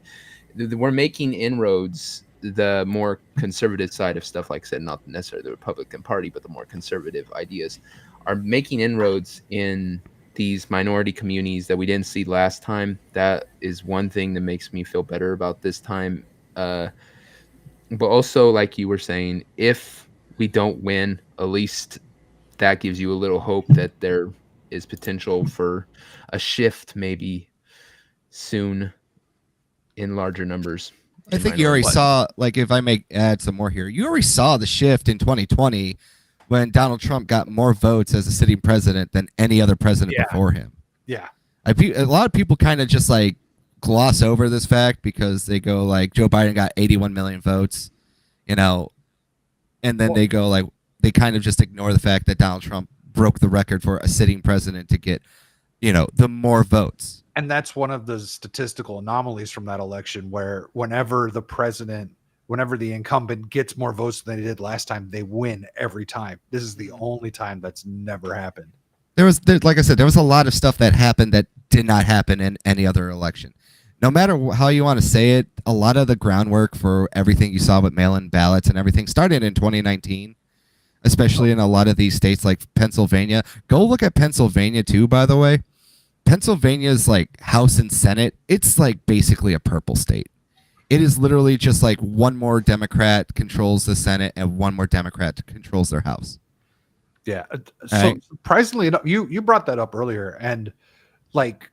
We're making inroads. The more conservative side of stuff, like I said, not necessarily the Republican Party, but the more conservative ideas are making inroads in these minority communities that we didn't see last time. That is one thing that makes me feel better about this time. But also, like you were saying, if we don't win, at least that gives you a little hope that there is potential for a shift maybe soon in larger numbers. I think you already saw, like, if I may add some more here, you already saw the shift in 2020 when Donald Trump got more votes as a sitting president than any other president before him. Yeah. A lot of people kind of just like gloss over this fact because they go like Joe Biden got 81 million votes, and then they go like they kind of just ignore the fact that Donald Trump broke the record for a sitting president to get, the more votes. And that's one of the statistical anomalies from that election, where whenever the incumbent gets more votes than they did last time, they win every time. This is the only time that's never happened. Like I said, there was a lot of stuff that happened that did not happen in any other election. no matter how you want to say it, a lot of the groundwork for everything you saw with mail-in ballots and everything started in 2019, especially in a lot of these states like Pennsylvania. Go look at Pennsylvania too, by the way. Pennsylvania's like House and Senate. It's like basically a purple state. It is literally just like one more Democrat controls the Senate and one more Democrat controls their House. Yeah. So Right. surprisingly enough, you brought that up earlier, and like,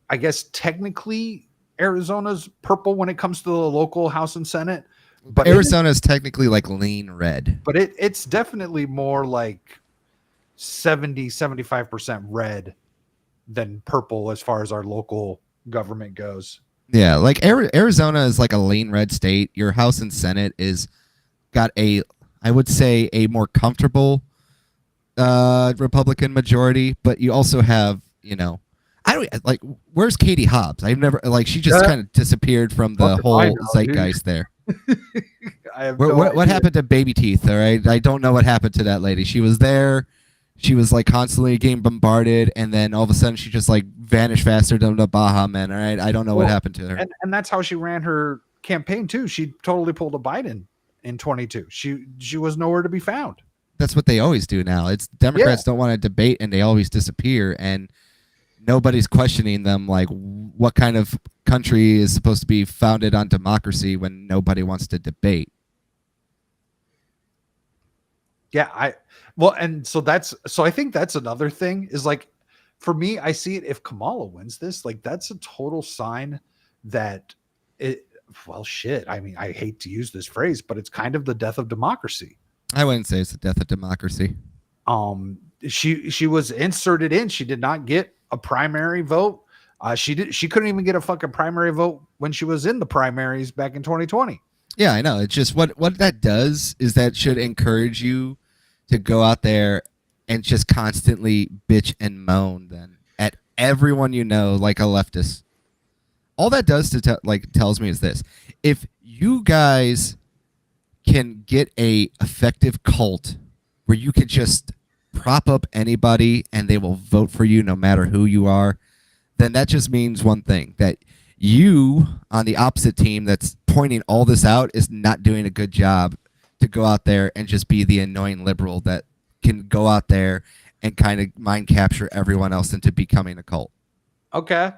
I guess technically Arizona's purple when it comes to the local House and Senate, but Arizona is technically like lean red. but it's definitely more like 75% red than purple as far as our local government goes. Yeah, like Arizona is like a lean red state. Your House and Senate is got I would say, a more comfortable Republican majority, but you also have, I don't like. Where's Katie Hobbs? I've never she just kind of disappeared from the whole zeitgeist there. I have What happened to Baby Teeth? All right, I don't know what happened to that lady. She was there. She was like constantly getting bombarded, and then all of a sudden she just like vanished faster than the Baja Men. All right, I don't know what happened to her. And that's how she ran her campaign too. She totally pulled a Biden in 22. She was nowhere to be found. That's what they always do now. It's Democrats don't want to debate, and they always disappear, and nobody's questioning them. Like, what kind of country is supposed to be founded on democracy when nobody wants to debate? Yeah, I think that's another thing is like, for me, I see it if Kamala wins this, like that's a total sign that shit. I mean, I hate to use this phrase, but it's kind of the death of democracy. I wouldn't say it's the death of democracy. She was inserted in. She did not get a primary vote. She couldn't even get a fucking primary vote when she was in the primaries back in 2020. Yeah, I know. It's just what that does is that should encourage you to go out there and just constantly bitch and moan then at everyone like a leftist. All that does tells me is this: if you guys can get a effective cult where you can just prop up anybody and they will vote for you no matter who you are, then that just means one thing, that you on the opposite team that's pointing all this out is not doing a good job to go out there and just be the annoying liberal that can go out there and kind of mind capture everyone else into becoming a cult. Okay.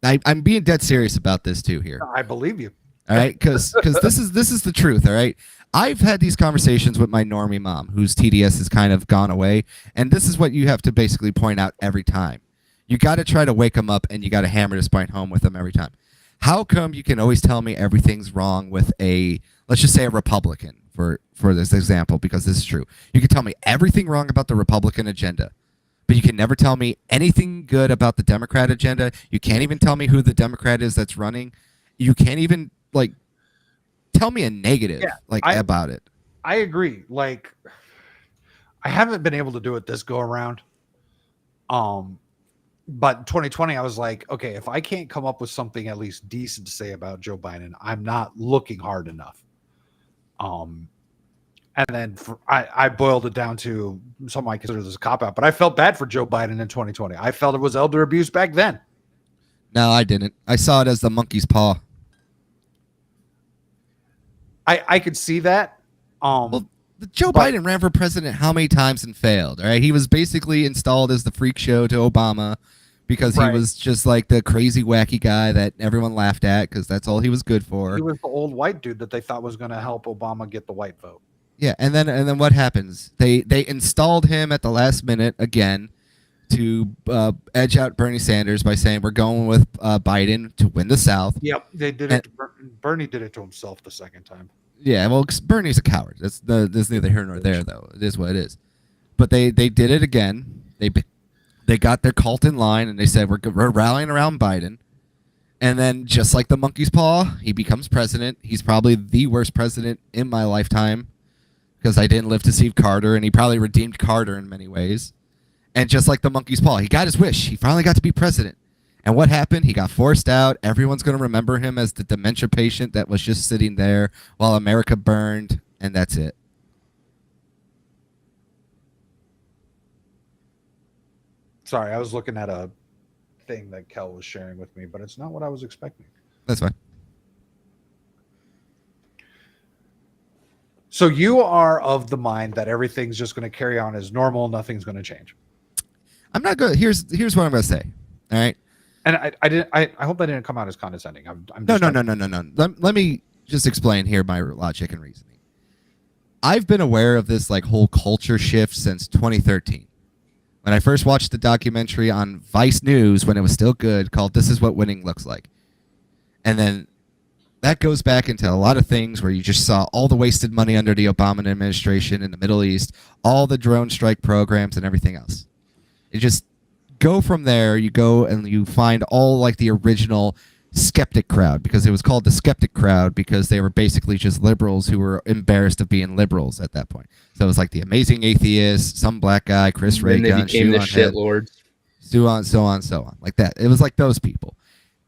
I'm being dead serious about this too here. I believe you. All right, because this is the truth. All right, I've had these conversations with my normie mom, whose TDS has kind of gone away, and this is what you have to basically point out every time. You got to try to wake them up, and you got to hammer this point home with them every time. How come you can always tell me everything's wrong with let's just say a Republican for this example, because this is true. You can tell me everything wrong about the Republican agenda, but you can never tell me anything good about the Democrat agenda. You can't even tell me who the Democrat is that's running. You can't even tell me a negative about it. I agree. Like, I haven't been able to do it this go around. But in 2020, I was like, okay, if I can't come up with something at least decent to say about Joe Biden, I'm not looking hard enough. And then I boiled it down to something I consider this a cop-out, but I felt bad for Joe Biden in 2020. I felt it was elder abuse back then. No, I didn't. I saw it as the monkey's paw. I could see that. Joe Biden ran for president how many times and failed? All right, he was basically installed as the freak show to Obama because he was just like the crazy wacky guy that everyone laughed at because that's all he was good for. He was the old white dude that they thought was going to help Obama get the white vote. Yeah, and then what happens? They installed him at the last minute again to edge out Bernie Sanders by saying we're going with Biden to win the South. Yep, they did it. Bernie did it to himself the second time. Yeah, well, Bernie's a coward. That's neither here nor there, though. It is what it is. But they did it again. They got their cult in line, and they said we're rallying around Biden. And then, just like the monkey's paw, he becomes president. He's probably the worst president in my lifetime because I didn't live to see Carter, and he probably redeemed Carter in many ways. And just like the monkey's paw, he got his wish. He finally got to be president. And what happened? He got forced out. Everyone's going to remember him as the dementia patient that was just sitting there while America burned, and that's it. Sorry, I was looking at a thing that Kel was sharing with me, but it's not what I was expecting. That's fine. So you are of the mind that everything's just going to carry on as normal, nothing's going to change. I'm not good. Here's what I'm going to say. All right. And I hope that didn't come out as condescending. I'm No. just Let me just explain here my logic and reasoning. I've been aware of this like whole culture shift since 2013. When I first watched the documentary on Vice News when it was still good called This Is What Winning Looks Like. And then that goes back into a lot of things where you just saw all the wasted money under the Obama administration in the Middle East, all the drone strike programs and everything else. You just go from there, you go and you find all like the original skeptic crowd, because it was called the skeptic crowd because they were basically just liberals who were embarrassed of being liberals at that point. So it was like the Amazing Atheist, some black guy, Chris Ray Then they became the shitlords. so on, like that. It was like those people.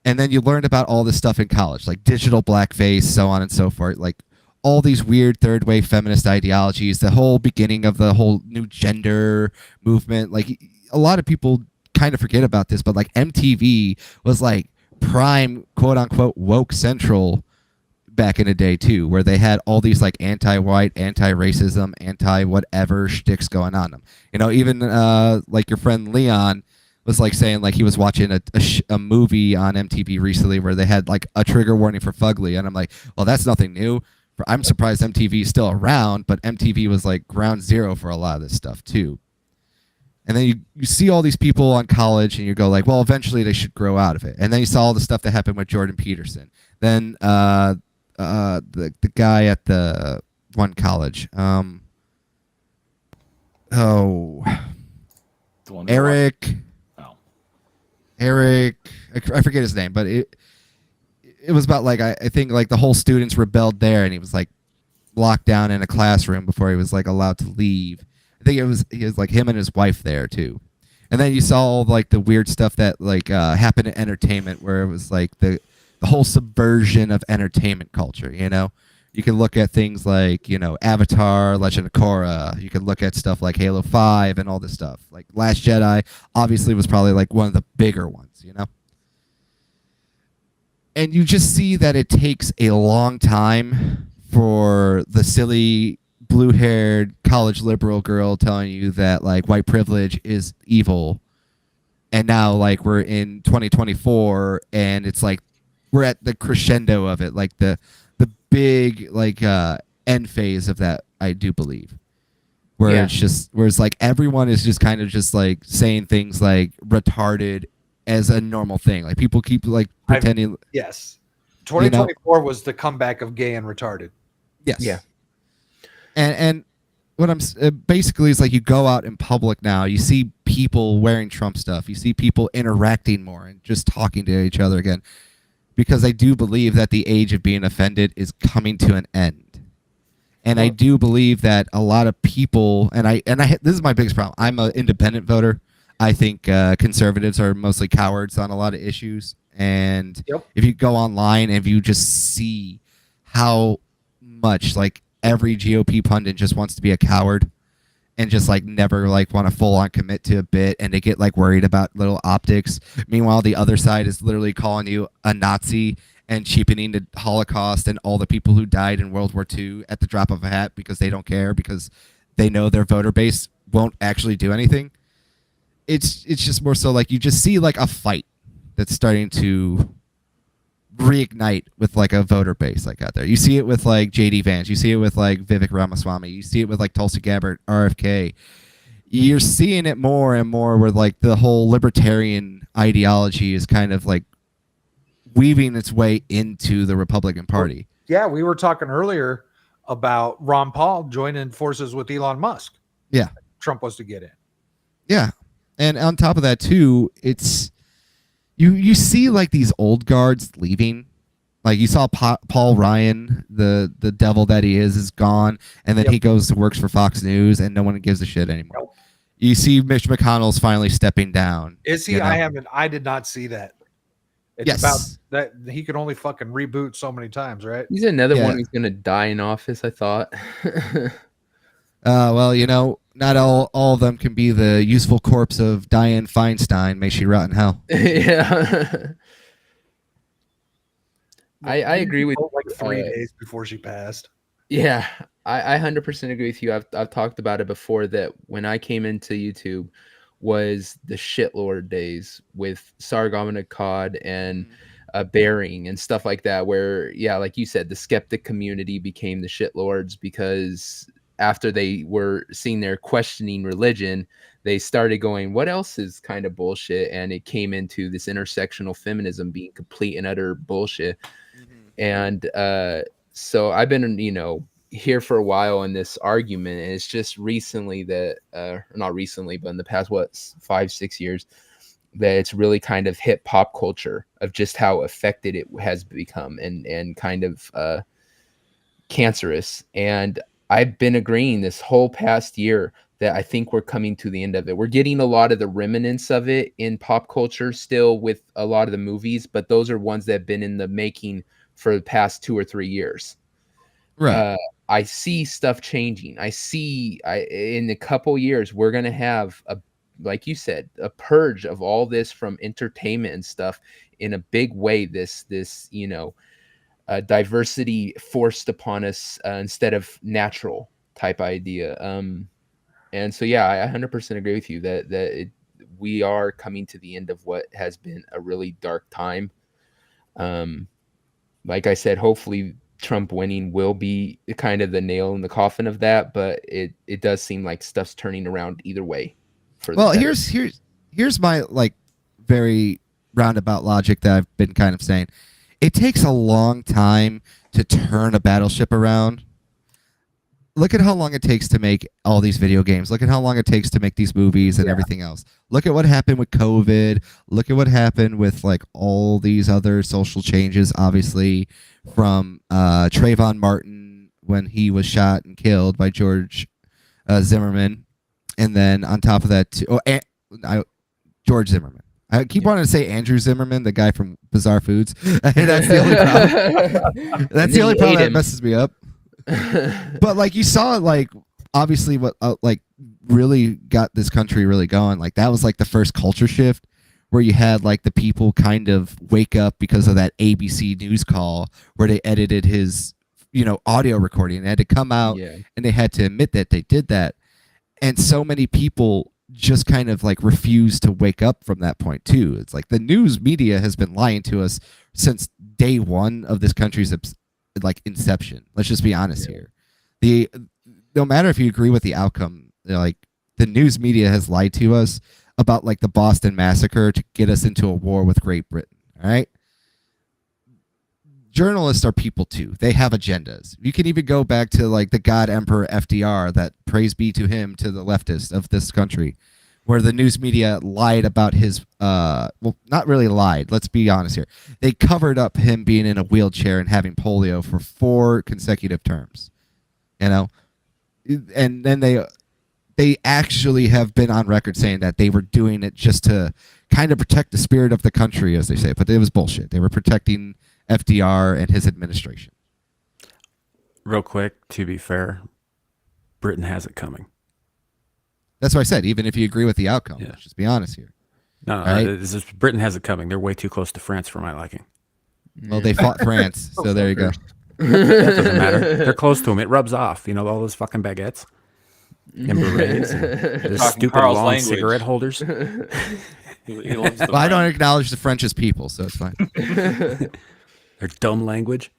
And then you learned about all this stuff in college, like digital blackface, so on and so forth, like all these weird third wave feminist ideologies, the whole beginning of the whole new gender movement. Like a lot of people kind of forget about this, but like MTV was like prime quote unquote woke central back in the day too, where they had all these like anti-white, anti-racism, anti-whatever shticks going on them. You know, even like your friend Leon was like saying like he was watching a movie on MTV recently where they had like a trigger warning for fugly, and I'm like, well, that's nothing new. I'm surprised MTV is still around, but MTV was like ground zero for a lot of this stuff too. And then you see all these people on college and you go like, well, eventually they should grow out of it. And then you saw all the stuff that happened with Jordan Peterson. Then the guy at the one college, Eric, I forget his name, but it was about like I think like the whole students rebelled there, and he was like locked down in a classroom before he was like allowed to leave. I think he was like him and his wife there too. And then you saw all like the weird stuff that like happened in entertainment, where it was like the whole subversion of entertainment culture. You know, you can look at things like, you know, Avatar, Legend of Korra. You can look at stuff like Halo 5 and all this stuff. Like Last Jedi obviously was probably like one of the bigger ones, you know? And you just see that it takes a long time for the silly blue-haired college liberal girl telling you that like white privilege is evil. And now like we're in 2024 and it's like we're at the crescendo of it, like the big like end phase of that, I do believe, where it's like everyone is just kind of just like saying things like retarded as a normal thing. Like people keep like pretending. Yes, 2024 was the comeback of gay and retarded. Yes. Yeah. And what I'm basically is like you go out in public now, you see people wearing Trump stuff, you see people interacting more and just talking to each other again. Because I do believe that the age of being offended is coming to an end. And I do believe that a lot of people, and this is my biggest problem. I'm an independent voter. I think conservatives are mostly cowards on a lot of issues. And if you go online and if you just see how much like every GOP pundit just wants to be a coward and just like never like want to full on commit to a bit, and they get like worried about little optics. Meanwhile, the other side is literally calling you a Nazi and cheapening the Holocaust and all the people who died in World War II at the drop of a hat because they don't care, because they know their voter base won't actually do anything. It's just more so like you just see like a fight that's starting to reignite with like a voter base like out there. You see it with like JD Vance, you see it with like Vivek Ramaswamy, you see it with like Tulsi Gabbard, RFK. You're seeing it more and more where like the whole libertarian ideology is kind of like weaving its way into the Republican Party. Yeah, we were talking earlier about Ron Paul joining forces with Elon Musk. Yeah. Trump was to get in. Yeah. And on top of that too, it's you see like these old guards leaving. Like you saw Paul Ryan, the devil that he is gone, and then he goes to works for Fox News, and no one gives a shit anymore. You see Mitch McConnell's finally stepping down. Is he? You know? I did not see that. It's about that he could only fucking reboot so many times, right? He's another one who's gonna die in office, I thought. Well, you know, not all of them can be the useful corpse of Dianne Feinstein. May she rot in hell. Yeah. I agree with like 3 days before she passed. Yeah, I 100% agree with you. I've talked about it before that when I came into YouTube was the shitlord days with Sargon of Akkad and Bearing and stuff like that, where, yeah, like you said, the skeptic community became the shitlords because after they were seeing their questioning religion, they started going, what else is kind of bullshit? And it came into this intersectional feminism being complete and utter bullshit. And so I've been, here for a while in this argument, and it's just recently that, not recently, but in the past, 5-6 years, that it's really kind of hit pop culture of just how affected it has become and kind of cancerous. And I've been agreeing this whole past year that I think we're coming to the end of it. We're getting a lot of the remnants of it in pop culture still with a lot of the movies, but those are ones that have been in the making for the past 2 or 3 years. Right. I see stuff changing. In a couple years, we're going to have like you said, a purge of all this from entertainment and stuff in a big way. This diversity forced upon us instead of natural type idea. And so, yeah, I 100% agree with you that we are coming to the end of what has been a really dark time. Like I said, hopefully Trump winning will be kind of the nail in the coffin of that, but it does seem like stuff's turning around either way. Well, here's my very roundabout logic that I've been kind of saying. It takes a long time to turn a battleship around. Look at how long it takes to make all these video games. Look at how long it takes to make these movies and everything else. Look at what happened with COVID. Look at what happened with all these other social changes, obviously, from Trayvon Martin when he was shot and killed by George Zimmerman. And then on top of that, George Zimmerman. I keep wanting to say Andrew Zimmerman, the guy from Bizarre Foods. That's the only problem. That's the only problem that messes me up. But you saw, obviously what really got this country really going. That was the first culture shift where you had the people kind of wake up because of that ABC news call where they edited his audio recording. They had to come out and they had to admit that they did that. And so many people just kind of refuse to wake up from that point too. It's the news media has been lying to us since day one of this country's inception. Let's just be honest here. No matter if you agree with the outcome, the news media has lied to us about the Boston Massacre to get us into a war with Great Britain. All right. Journalists are people too. They have agendas. You can even go back to the God Emperor FDR, that praise be to him, to the leftists of this country, where the news media lied about his, well, not really lied. Let's be honest here. They covered up him being in a wheelchair and having polio for 4 consecutive terms, and then they actually have been on record saying that they were doing it just to kind of protect the spirit of the country, as they say, but it was bullshit. They were protecting FDR and his administration. Real quick, to be fair, Britain has it coming. That's what I said. Even if you agree with the outcome, let's just be honest here. No, right? Britain has it coming. They're way too close to France for my liking. Well, they fought France, so there you go. That doesn't matter. They're close to them. It rubs off. All those fucking baguettes and berets and the stupid Carl's long language. cigarette holders. He loves the well, I don't acknowledge the French as people, so it's fine. Their dumb language.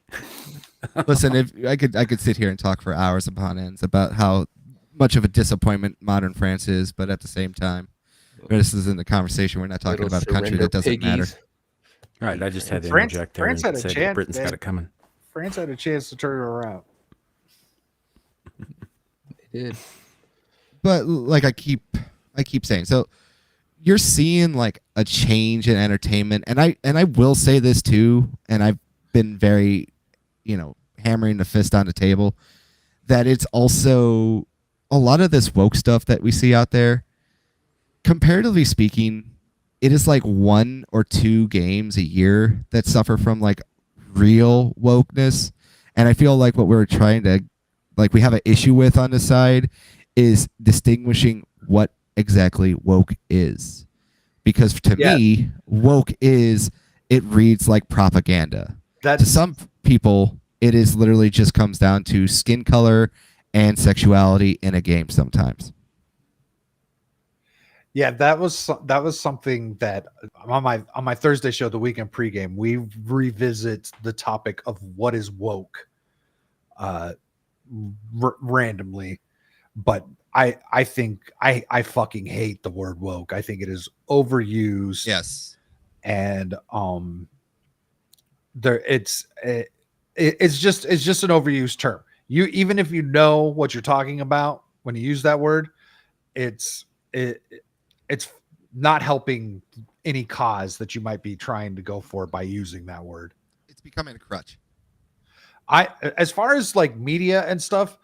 Listen, if I could sit here and talk for hours upon ends about how much of a disappointment modern France is, but at the same time, this is in the conversation. We're not talking about a country that doesn't matter. All right, I just had to France- interject there France and had a say chance, that Britain's man. got it coming. France had a chance to turn it around. They did. But I keep saying, so you're seeing a change in entertainment, and I will say this too, and I've been very, hammering the fist on the table, that it's also a lot of this woke stuff that we see out there. Comparatively speaking, it is 1 or 2 games a year that suffer from real wokeness, and I feel what we're trying to we have an issue with on this side is distinguishing what exactly woke is. Because to me, woke is, it reads like propaganda. To some people, it is literally just comes down to skin color and sexuality in a game sometimes. Yeah, that was something that on my Thursday show, the weekend pregame, we revisit the topic of what is woke, randomly, but I think I fucking hate the word woke. I think it is overused. Yes, and there it's just an overused term. You, even if you know what you're talking about when you use that word, it's not helping any cause that you might be trying to go for by using that word. It's becoming a crutch. As far as like media and stuff,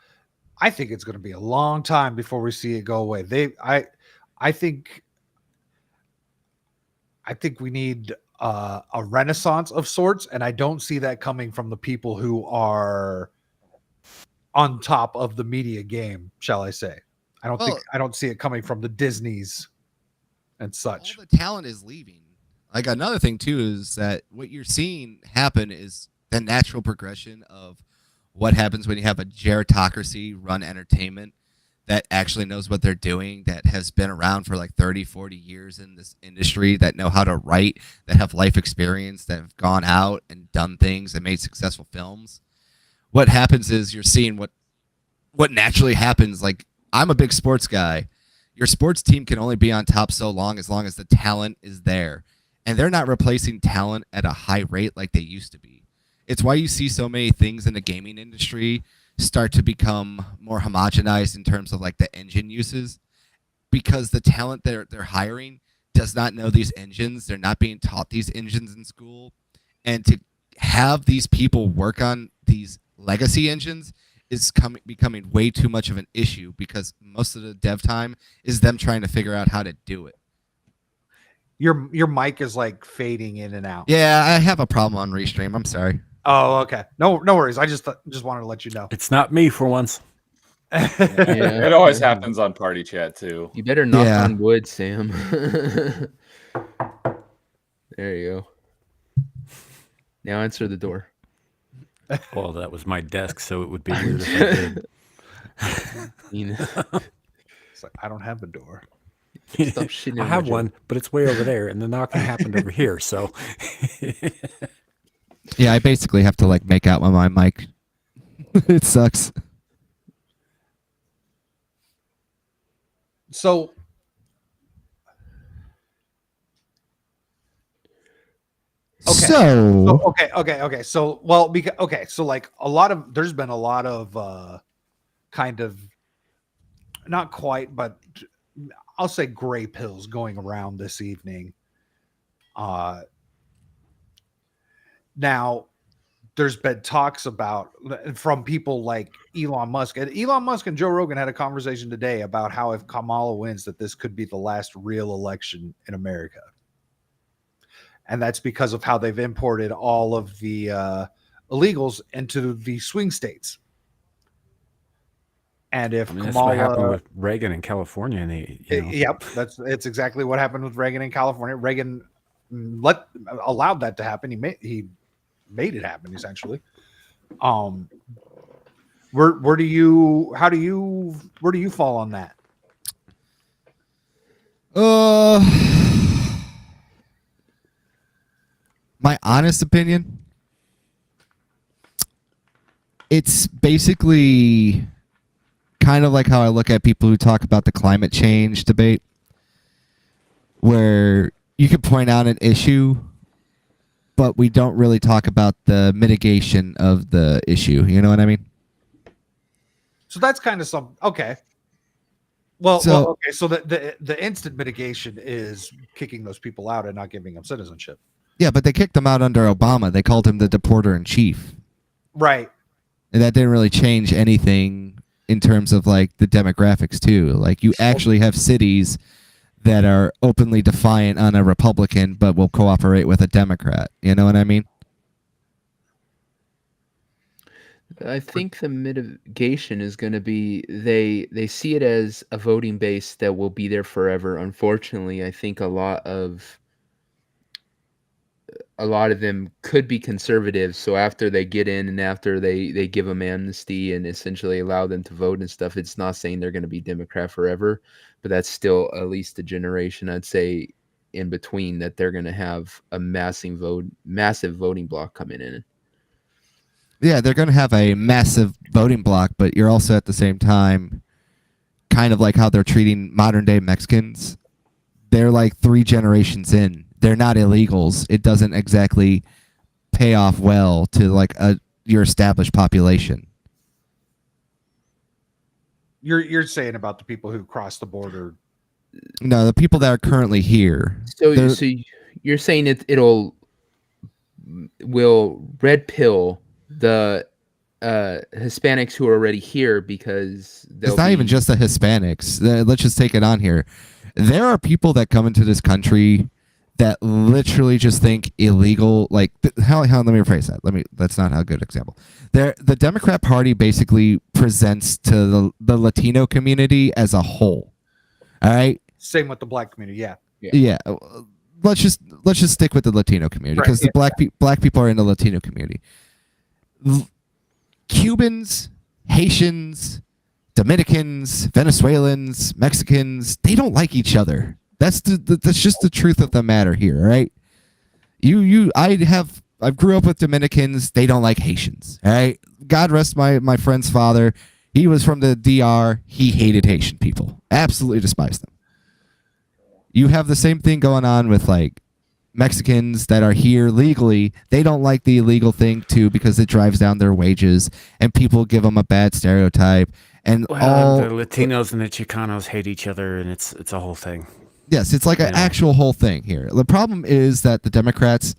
I think it's going to be a long time before we see it go away. I think we need a renaissance of sorts, and I don't see that coming from the people who are on top of the media game, shall I say. I don't see it coming from the Disneys and such. All the talent is leaving. Like, another thing too is that what you're seeing happen is the natural progression of what happens when you have a gerontocracy run entertainment that actually knows what they're doing, that has been around for like 30, 40 years in this industry, that know how to write, that have life experience, that have gone out and done things and made successful films. What happens is you're seeing what naturally happens. Like, I'm a big sports guy. Your sports team can only be on top so long as the talent is there. And they're not replacing talent at a high rate like they used to be. It's why you see so many things in the gaming industry start to become more homogenized in terms of like the engine uses, because the talent they're hiring does not know these engines. They're not being taught these engines in school. And to have these people work on these legacy engines is becoming way too much of an issue, because most of the dev time is them trying to figure out how to do it. Your mic is like fading in and out. Yeah, I have a problem on Restream. I'm sorry. Oh, okay. No worries. I just wanted to let you know. It's not me for once. It always happens on party chat too. You better knock on wood, Sam. There you go. Now answer the door. Well, that was my desk, so it would be weird if I did. It's like, I don't have a door. Stop shitting I have one, but it's way over there, and the knocking happened over here. So, yeah, I basically have to like make out with my mic. It sucks. So, okay. So, well, so like there's been a lot of kind of, not quite, but I'll say gray pills going around this evening. Now, there's been talks about from people like Elon Musk, and Joe Rogan had a conversation today about how if Kamala wins, that this could be the last real election in America. And that's because of how they've imported all of the illegals into the swing states. And if that's Kamala, what happened with Reagan in California, and yep, it's exactly what happened with Reagan in California. Reagan allowed that to happen. He made it happen, essentially. Where do you fall on that? My honest opinion, it's basically kind of like how I look at people who talk about the climate change debate, where you can point out an issue, but we don't really talk about the mitigation of the issue. You know what I mean? So that's kind of okay. Well, okay. So the instant mitigation is kicking those people out and not giving them citizenship. Yeah, but they kicked him out under Obama. They called him the deporter in chief. Right. And that didn't really change anything in terms of like the demographics too. Like, you actually have cities that are openly defiant on a Republican but will cooperate with a Democrat. You know what I mean? I think the mitigation is going to be they see it as a voting base that will be there forever. Unfortunately, I think a lot of them could be conservatives. So after they get in and after they give them amnesty and essentially allow them to vote and stuff, it's not saying they're going to be Democrat forever, but that's still at least a generation, I'd say, in between that they're going to have a massive voting block coming in. Yeah, they're going to have a massive voting block, but you're also at the same time kind of like how they're treating modern day Mexicans. They're like 3 generations in. They're not illegals. It doesn't exactly pay off well to like your established population. You're saying about the people who cross the border. No, the people that are currently here. So you're saying will red pill the Hispanics who are already here because it's not even just the Hispanics. Let's just take it on here. There are people that come into this country that literally just think illegal. Like how let me rephrase that. That's not a good example. The Democrat Party basically presents to the Latino community as a whole. All right. Same with the black community. Yeah. Yeah. Let's just stick with the Latino community because the black people are in the Latino community. Cubans, Haitians, Dominicans, Venezuelans, Mexicans, they don't like each other. That's just the truth of the matter here, right? I grew up with Dominicans, they don't like Haitians, all right? God rest my friend's father. He was from the DR, he hated Haitian people. Absolutely despised them. You have the same thing going on with like Mexicans that are here legally. They don't like the illegal thing too because it drives down their wages and people give them a bad stereotype. And the Latinos and the Chicanos hate each other, and it's a whole thing. Yes, it's like an actual whole thing here. The problem is that the Democrats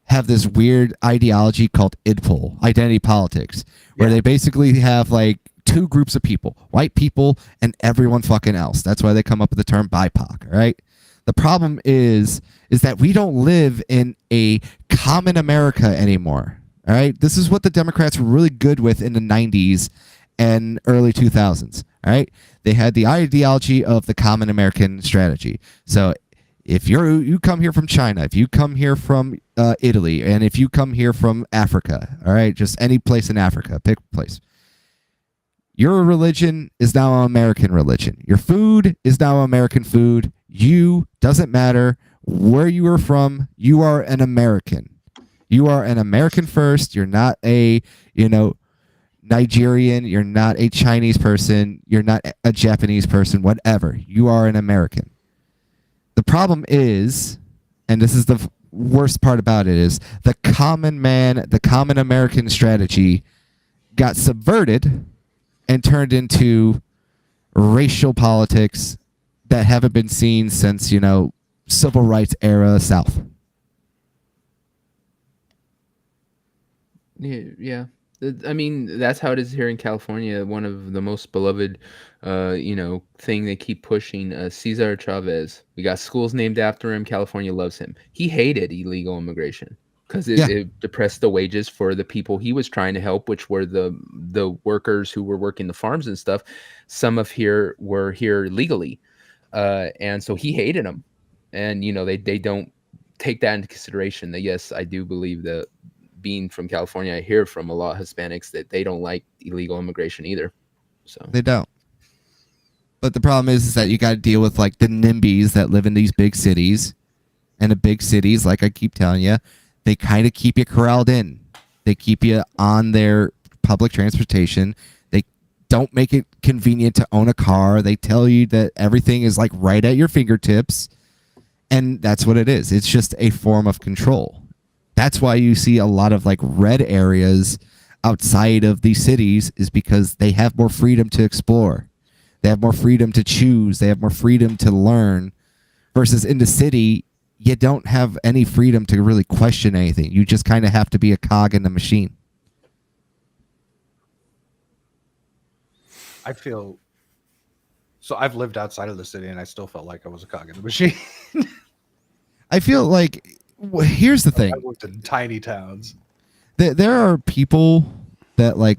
have this weird ideology called IDPOL, identity politics, where they basically have like 2 groups of people, white people and everyone fucking else. That's why they come up with the term BIPOC, all right? The problem is that we don't live in a common America anymore. All right. This is what the Democrats were really good with in the 90s and early 2000s. All right. They had the ideology of the common American strategy. So if you come here from China, if you come here from Italy, and if you come here from Africa, all right, just any place in Africa, pick a place. Your religion is now an American religion. Your food is now American food. You, doesn't matter where you are from, you are an American. You are an American first. You're not a, Nigerian. You're not a Chinese person. You're not a Japanese person, whatever. You are an American. The problem is, and this is the worst part about it, is the common man, the common American strategy got subverted and turned into racial politics that haven't been seen since, civil rights era South. Yeah. I mean, that's how it is here in California. One of the most beloved, thing they keep pushing, Cesar Chavez. We got schools named after him. California loves him. He hated illegal immigration because it depressed the wages for the people he was trying to help, which were the workers who were working the farms and stuff. Some of here were here legally. And so he hated them. And, they don't take that into consideration. That, yes, I do believe that being from California, I hear from a lot of Hispanics that they don't like illegal immigration either. So they don't. But the problem is that you got to deal with like the NIMBYs that live in these big cities. And the big cities, like I keep telling you, they kind of keep you corralled in. They keep you on their public transportation. They don't make it convenient to own a car. They tell you that everything is like right at your fingertips. And that's what it is. It's just a form of control. That's why you see a lot of like red areas outside of these cities, is because they have more freedom to explore. They have more freedom to choose. They have more freedom to learn, versus in the city, you don't have any freedom to really question anything. You just kind of have to be a cog in the machine. I feel so. I've lived outside of the city, and I still felt like I was a cog in the machine. I feel like, here's the thing. I worked in tiny towns. There are people that like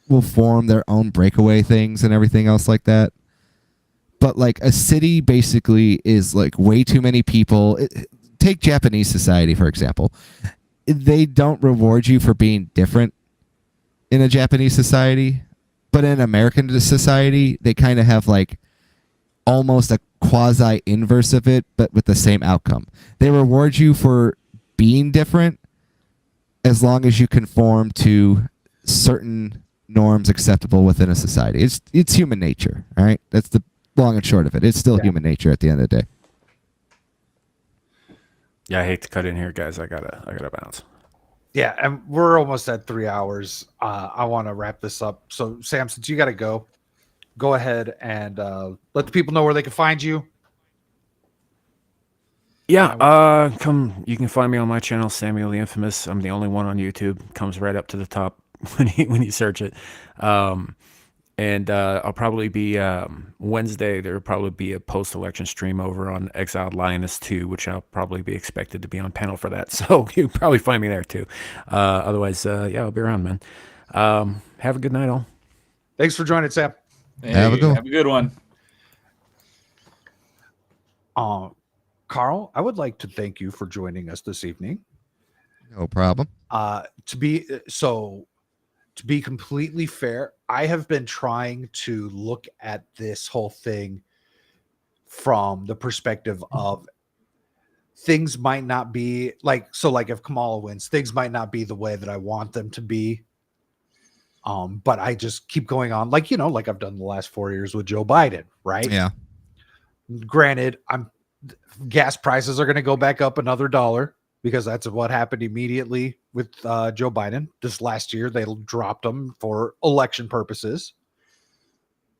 will form their own breakaway things and everything else like that. But like a city basically is like way too many people. Take Japanese society, for example. They don't reward you for being different in a Japanese society, but in American society, they kind of have like almost a quasi inverse of it, but with the same outcome. They reward you for being different as long as you conform to certain norms acceptable within a society. It's human nature, all right? That's the long and short of it. It's still human nature at the end of the day. Yeah, I hate to cut in here, guys. I gotta bounce. Yeah, and we're almost at 3 hours. I want to wrap this up. So, Sam, since you got to go ahead and let the people know where they can find you. Yeah, you can find me on my channel, Samuel the Infamous. I'm the only one on YouTube. Comes right up to the top when you search it. And I'll probably be Wednesday. There'll probably be a post-election stream over on Exiled Lioness 2, which I'll probably be expected to be on panel for that. So you'll probably find me there too. Otherwise, yeah, I'll be around, man. Have a good night, all. Thanks for joining, Sam. Hey, have a good one. Carl, I would like to thank you for joining us this evening. No problem. To be completely fair, I have been trying to look at this whole thing from the perspective of things might not be like if Kamala wins, things might not be the way that I want them to be. But I just keep going on like I've done the last 4 years with Joe Biden, right? Yeah. Granted, gas prices are going to go back up another $1 because that's what happened immediately with Joe Biden. This last year, they dropped them for election purposes.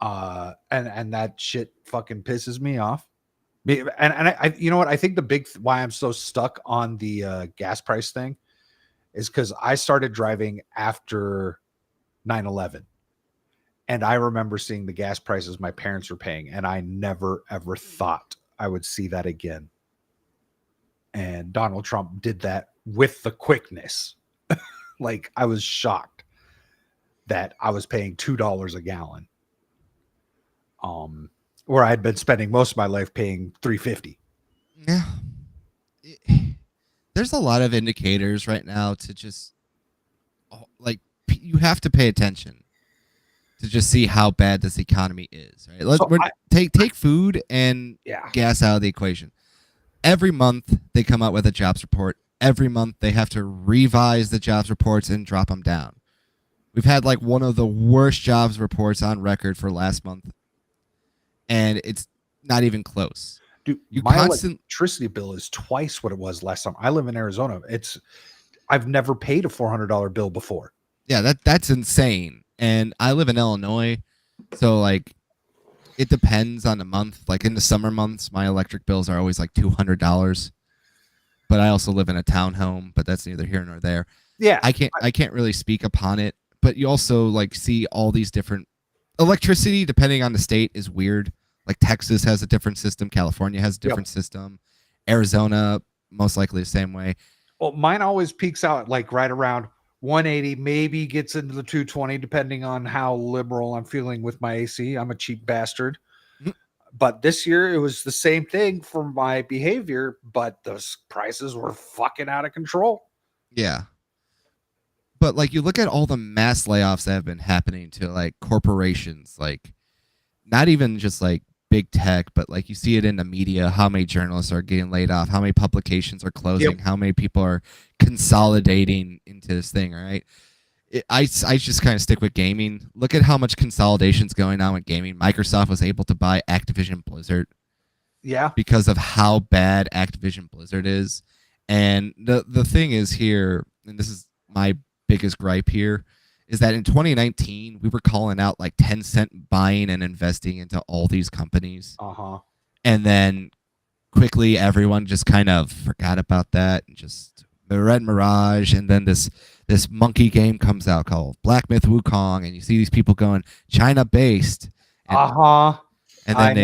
And that shit fucking pisses me off. And I you know what? I think the big why I'm so stuck on the gas price thing is because I started driving after 9/11. And I remember seeing the gas prices my parents were paying, and I never, ever thought I would see that again. And Donald Trump did that with the quickness. Like, I was shocked that I was paying $2 a gallon. Where I'd been spending most of my life paying $3.50. Yeah. There's a lot of indicators right now to just like you have to pay attention to just see how bad this economy is. Right? Take food and gas out of the equation. Every month they come out with a jobs report. Every month they have to revise the jobs reports and drop them down. We've had like one of the worst jobs reports on record for last month, and it's not even close. Dude, my electricity bill is twice what it was last time. I live in Arizona. I've never paid a $400 bill before. Yeah, that's insane. And I live in Illinois, so like it depends on the month. Like in the summer months, my electric bills are always like $200. But I also live in a townhome, but that's neither here nor there. Yeah, I can't really speak upon it. But you also like see all these different electricity, depending on the state, is weird. Like Texas has a different system, California has a different system, Arizona most likely the same way. Well, mine always peaks out like right around 180, maybe gets into the 220, depending on how liberal I'm feeling with my AC. I'm a cheap bastard. Mm-hmm. But this year it was the same thing for my behavior, but those prices were fucking out of control. Yeah. But like you look at all the mass layoffs that have been happening to like corporations, like not even just like big tech, but like you see it in the media, how many journalists are getting laid off, how many publications are closing, how many people are consolidating into this thing, right? I just kind of stick with gaming. Look at how much consolidation's going on with gaming. Microsoft was able to buy Activision Blizzard. Yeah. Because of how bad Activision Blizzard is. And the thing is here, and this is my biggest gripe here, is that in 2019, we were calling out like Tencent buying and investing into all these companies. Uh-huh. And then quickly everyone just kind of forgot about that and just Red Mirage. And then this monkey game comes out called Black Myth Wukong. And you see these people going China-based. And, and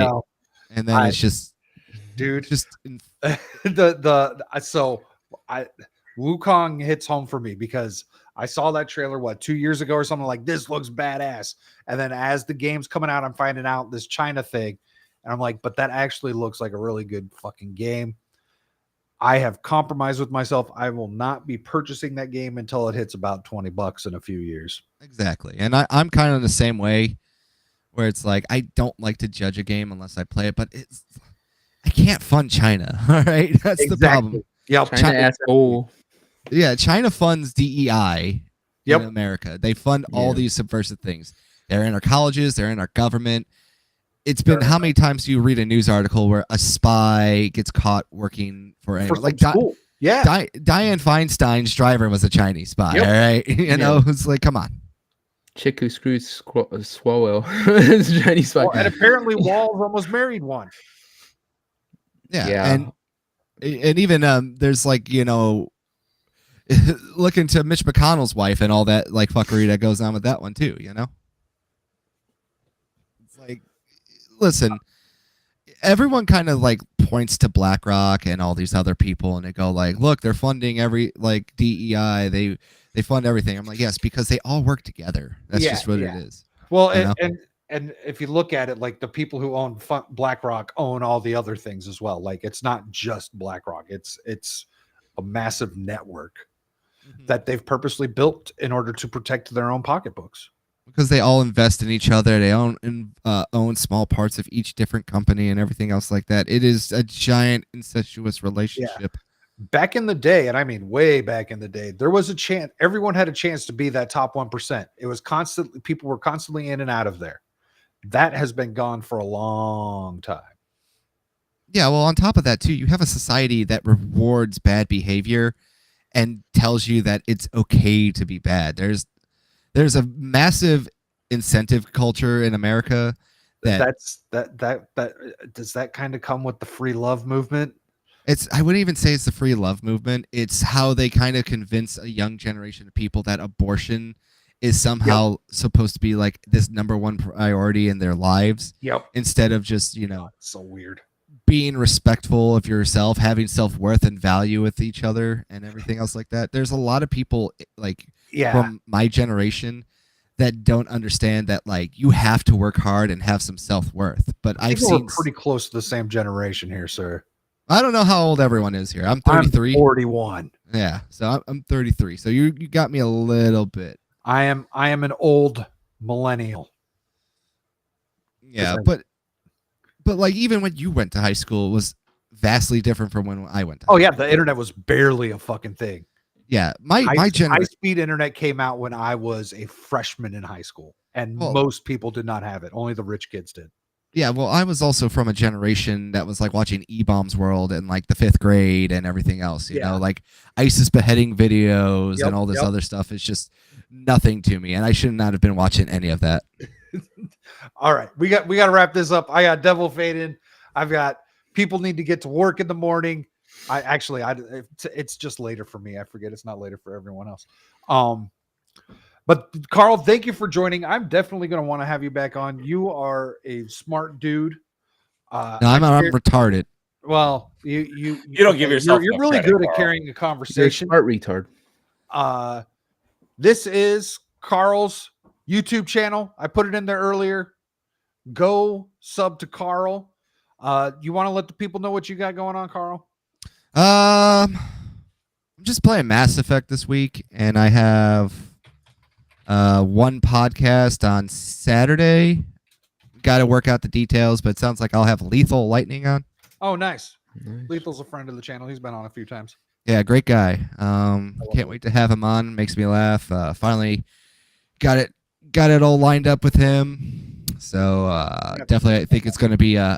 then it's just... Dude. Just... Wukong hits home for me because I saw that trailer 2 years ago or something, like this looks badass. And then as the game's coming out, I'm finding out this China thing, and I'm like, but that actually looks like a really good fucking game. I have compromised with myself. I will not be purchasing that game until it hits about $20 in a few years. Exactly. And I'm kind of the same way, where it's like I don't like to judge a game unless I play it, but I can't fund China. All right, that's the problem. Yeah, China asshole. Yeah, China funds DEI Yep. in America. They fund all these subversive things. They're in our colleges. They're in our government. It's been how many times do you read a news article where a spy gets caught working for anyone? Like school. Yeah. Dianne Feinstein's driver was a Chinese spy. Yep. All right, you know, it's like, come on. Chick who screws Swalwell is a Chinese spy. Well, and apparently Wall's almost married one. Yeah. And even there's like, you know, look into Mitch McConnell's wife and all that like fuckery that goes on with that one too, you know? It's like, listen, everyone kind of like points to BlackRock and all these other people and they go like, look, they're funding every like DEI, they fund everything. I'm like, yes, because they all work together. That's just what it is. Well, and if you look at it, like the people who own BlackRock own all the other things as well. Like it's not just BlackRock. It's a massive network that they've purposely built in order to protect their own pocketbooks. Because they all invest in each other. They own small parts of each different company and everything else like that. It is a giant incestuous relationship. Back in the day, and I mean way back in the day, there was a chance. Everyone had a chance to be that top 1%. It was constantly, people were constantly in and out of there. That has been gone for a long time. Yeah, well, on top of that, too, you have a society that rewards bad behavior and tells you that it's okay to be bad. There's a massive incentive culture in America that does that kind of come with the free love movement? I wouldn't even say it's the free love movement. It's how they kind of convince a young generation of people that abortion is somehow supposed to be like this number one priority in their lives. Yep. Instead of just, you know, so weird. Being respectful of yourself, having self-worth and value with each other and everything else like that. There's a lot of people like from my generation that don't understand that like you have to work hard and have some self-worth. But I've seen we're pretty close to the same generation here, sir. I don't know how old everyone is here. I'm 33. I'm 41. Yeah, so I'm 33. So you got me a little bit. I am an old millennial. Yeah, but like even when you went to high school was vastly different from when I went to high school. The internet was barely a fucking thing. Yeah, my generation. High-speed internet came out when I was a freshman in high school, and most people did not have it. Only the rich kids did. Yeah, well, I was also from a generation that was like watching E-Bombs World in like the 5th grade and everything else. You know, like ISIS beheading videos and all this other stuff is just nothing to me, and I should not have been watching any of that. All right, we got to wrap this up. I got Devil Faded. I've got people need to get to work in the morning. It's just later for me. I forget it's not later for everyone else. But Carl, thank you for joining. I'm definitely going to want to have you back on. You are a smart dude. No, I'm retarded. Well, you don't give yourself. You're really good at carrying a conversation. You're a smart retard. This is Carl's YouTube channel. I put it in there earlier. Go sub to Carl. You want to let the people know what you got going on, Carl? I'm just playing Mass Effect this week, and I have one podcast on Saturday. Got to work out the details, but it sounds like I'll have Lethal Lightning on. Oh, nice. Lethal's a friend of the channel. He's been on a few times. Yeah, great guy. Can't wait to have him on. Makes me laugh. Finally got it all lined up with him. So definitely, I think it's going to be a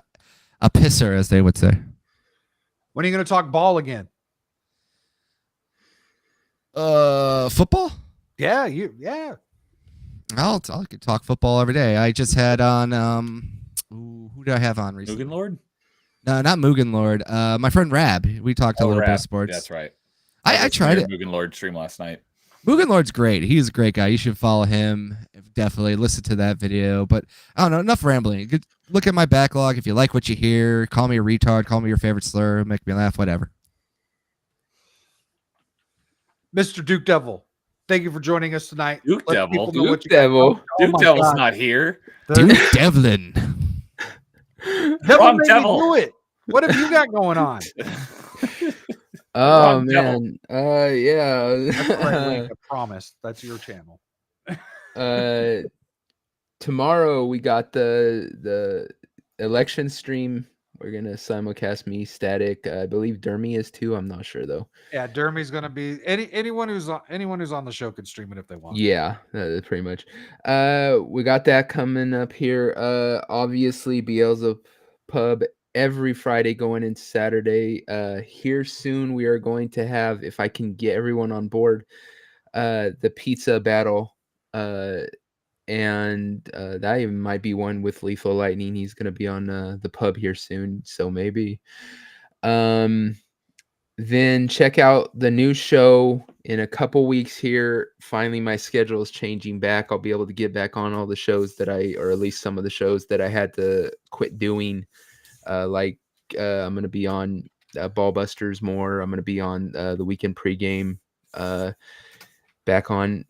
pisser, as they would say. When are you going to talk ball again? Football? Yeah, I could talk football every day. I just had on who did I have on recently? Mugen Lord? No, not Mugen Lord. My friend Rab. We talked a little bit of sports. That's right. I tried it. Mugen Lord stream last night. Mugen Lord's great. He's a great guy. You should follow him. Definitely listen to that video. But I don't know. Enough rambling. Look at my backlog. If you like what you hear, call me a retard. Call me your favorite slur. Make me laugh. Whatever. Mr. Duke Devil, thank you for joining us tonight. Duke Let Devil. people know what Duke you got Devil. going. Oh Duke my Devil's God. not here. Duke Devlin. Devil Wrong made Devil. me do it. What have you got going on? Oh Wrong Devil. man. Yeah. That's the right link, I promise. That's your channel. Tomorrow we got the election stream. We're gonna simulcast me, Static. I believe Dermy is too. I'm not sure though. Yeah, Dermy's gonna be anyone who's on the show can stream it if they want. Yeah, pretty much. We got that coming up here. Obviously Beelzebub every Friday going into Saturday. Here soon we are going to have, if I can get everyone on board, the pizza battle. And that even might be one with Lethal Lightning. He's gonna be on the pub here soon, so maybe. Then check out the new show in a couple weeks here. Finally, my schedule is changing back. I'll be able to get back on all the shows that or at least some of the shows that I had to quit doing. I'm going to be on Ballbusters more. I'm going to be on the Weekend Pregame back on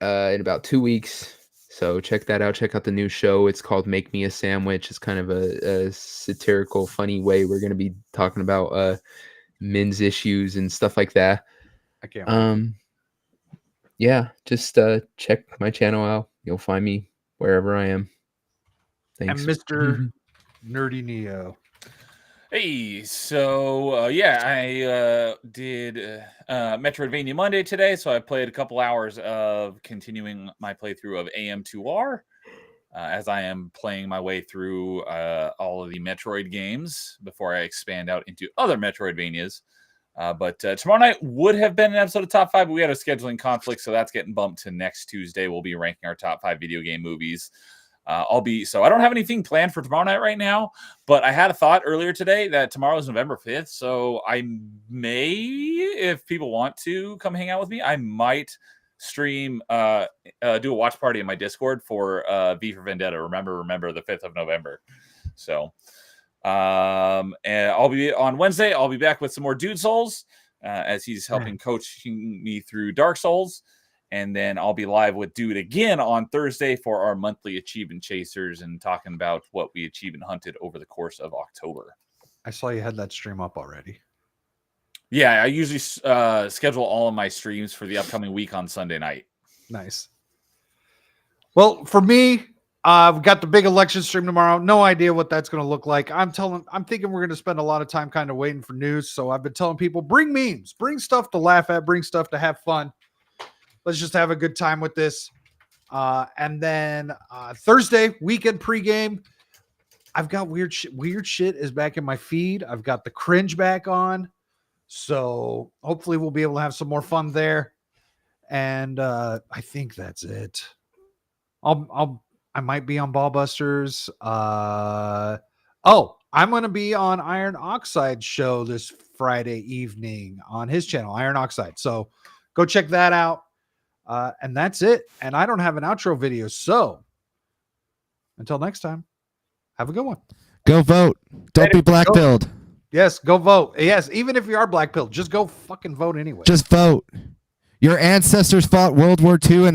in about 2 weeks. So check that out. Check out the new show. It's called Make Me a Sandwich. It's kind of a satirical, funny way. We're going to be talking about men's issues and stuff like that. I can't wait. Yeah, just check my channel out. You'll find me wherever I am. Thanks. And Mr. Nerdy Neo. Hey, so I did Metroidvania Monday today, so I played a couple hours of continuing my playthrough of AM2R as I am playing my way through all of the Metroid games before I expand out into other Metroidvanias. But tomorrow night would have been an episode of Top 5, but we had a scheduling conflict, so that's getting bumped to next Tuesday. We'll be ranking our top 5 video game movies. So I don't have anything planned for tomorrow night right now, but I had a thought earlier today that tomorrow is November 5th. So I may, if people want to come hang out with me, I might stream, do a watch party in my Discord for V for Vendetta. Remember the 5th of November. So, and I'll be on Wednesday. I'll be back with some more Dude Souls, as he's helping coaching me through Dark Souls. And then I'll be live with Dude again on Thursday for our monthly achievement chasers and talking about what we achievement hunted over the course of October. I saw you had that stream up already. Yeah, I usually schedule all of my streams for the upcoming week on Sunday night. Nice. Well, for me, I've got the big election stream tomorrow. No idea what that's going to look like. I'm thinking we're going to spend a lot of time kind of waiting for news. So I've been telling people, bring memes, bring stuff to laugh at, bring stuff to have fun. Let's just have a good time with this. And then Thursday, weekend pregame. I've got weird shit is back in my feed. I've got the cringe back on. So hopefully we'll be able to have some more fun there. And I think that's it. I might be on Ballbusters. I'm going to be on Iron Oxide show this Friday evening on his channel, Iron Oxide. So go check that out. And that's it. And I don't have an outro video. So until next time, have a good one. Go vote. Don't be black-pilled. Yes, go vote. Yes, even if you are black-pilled, just go fucking vote anyway. Just vote. Your ancestors fought World War II and the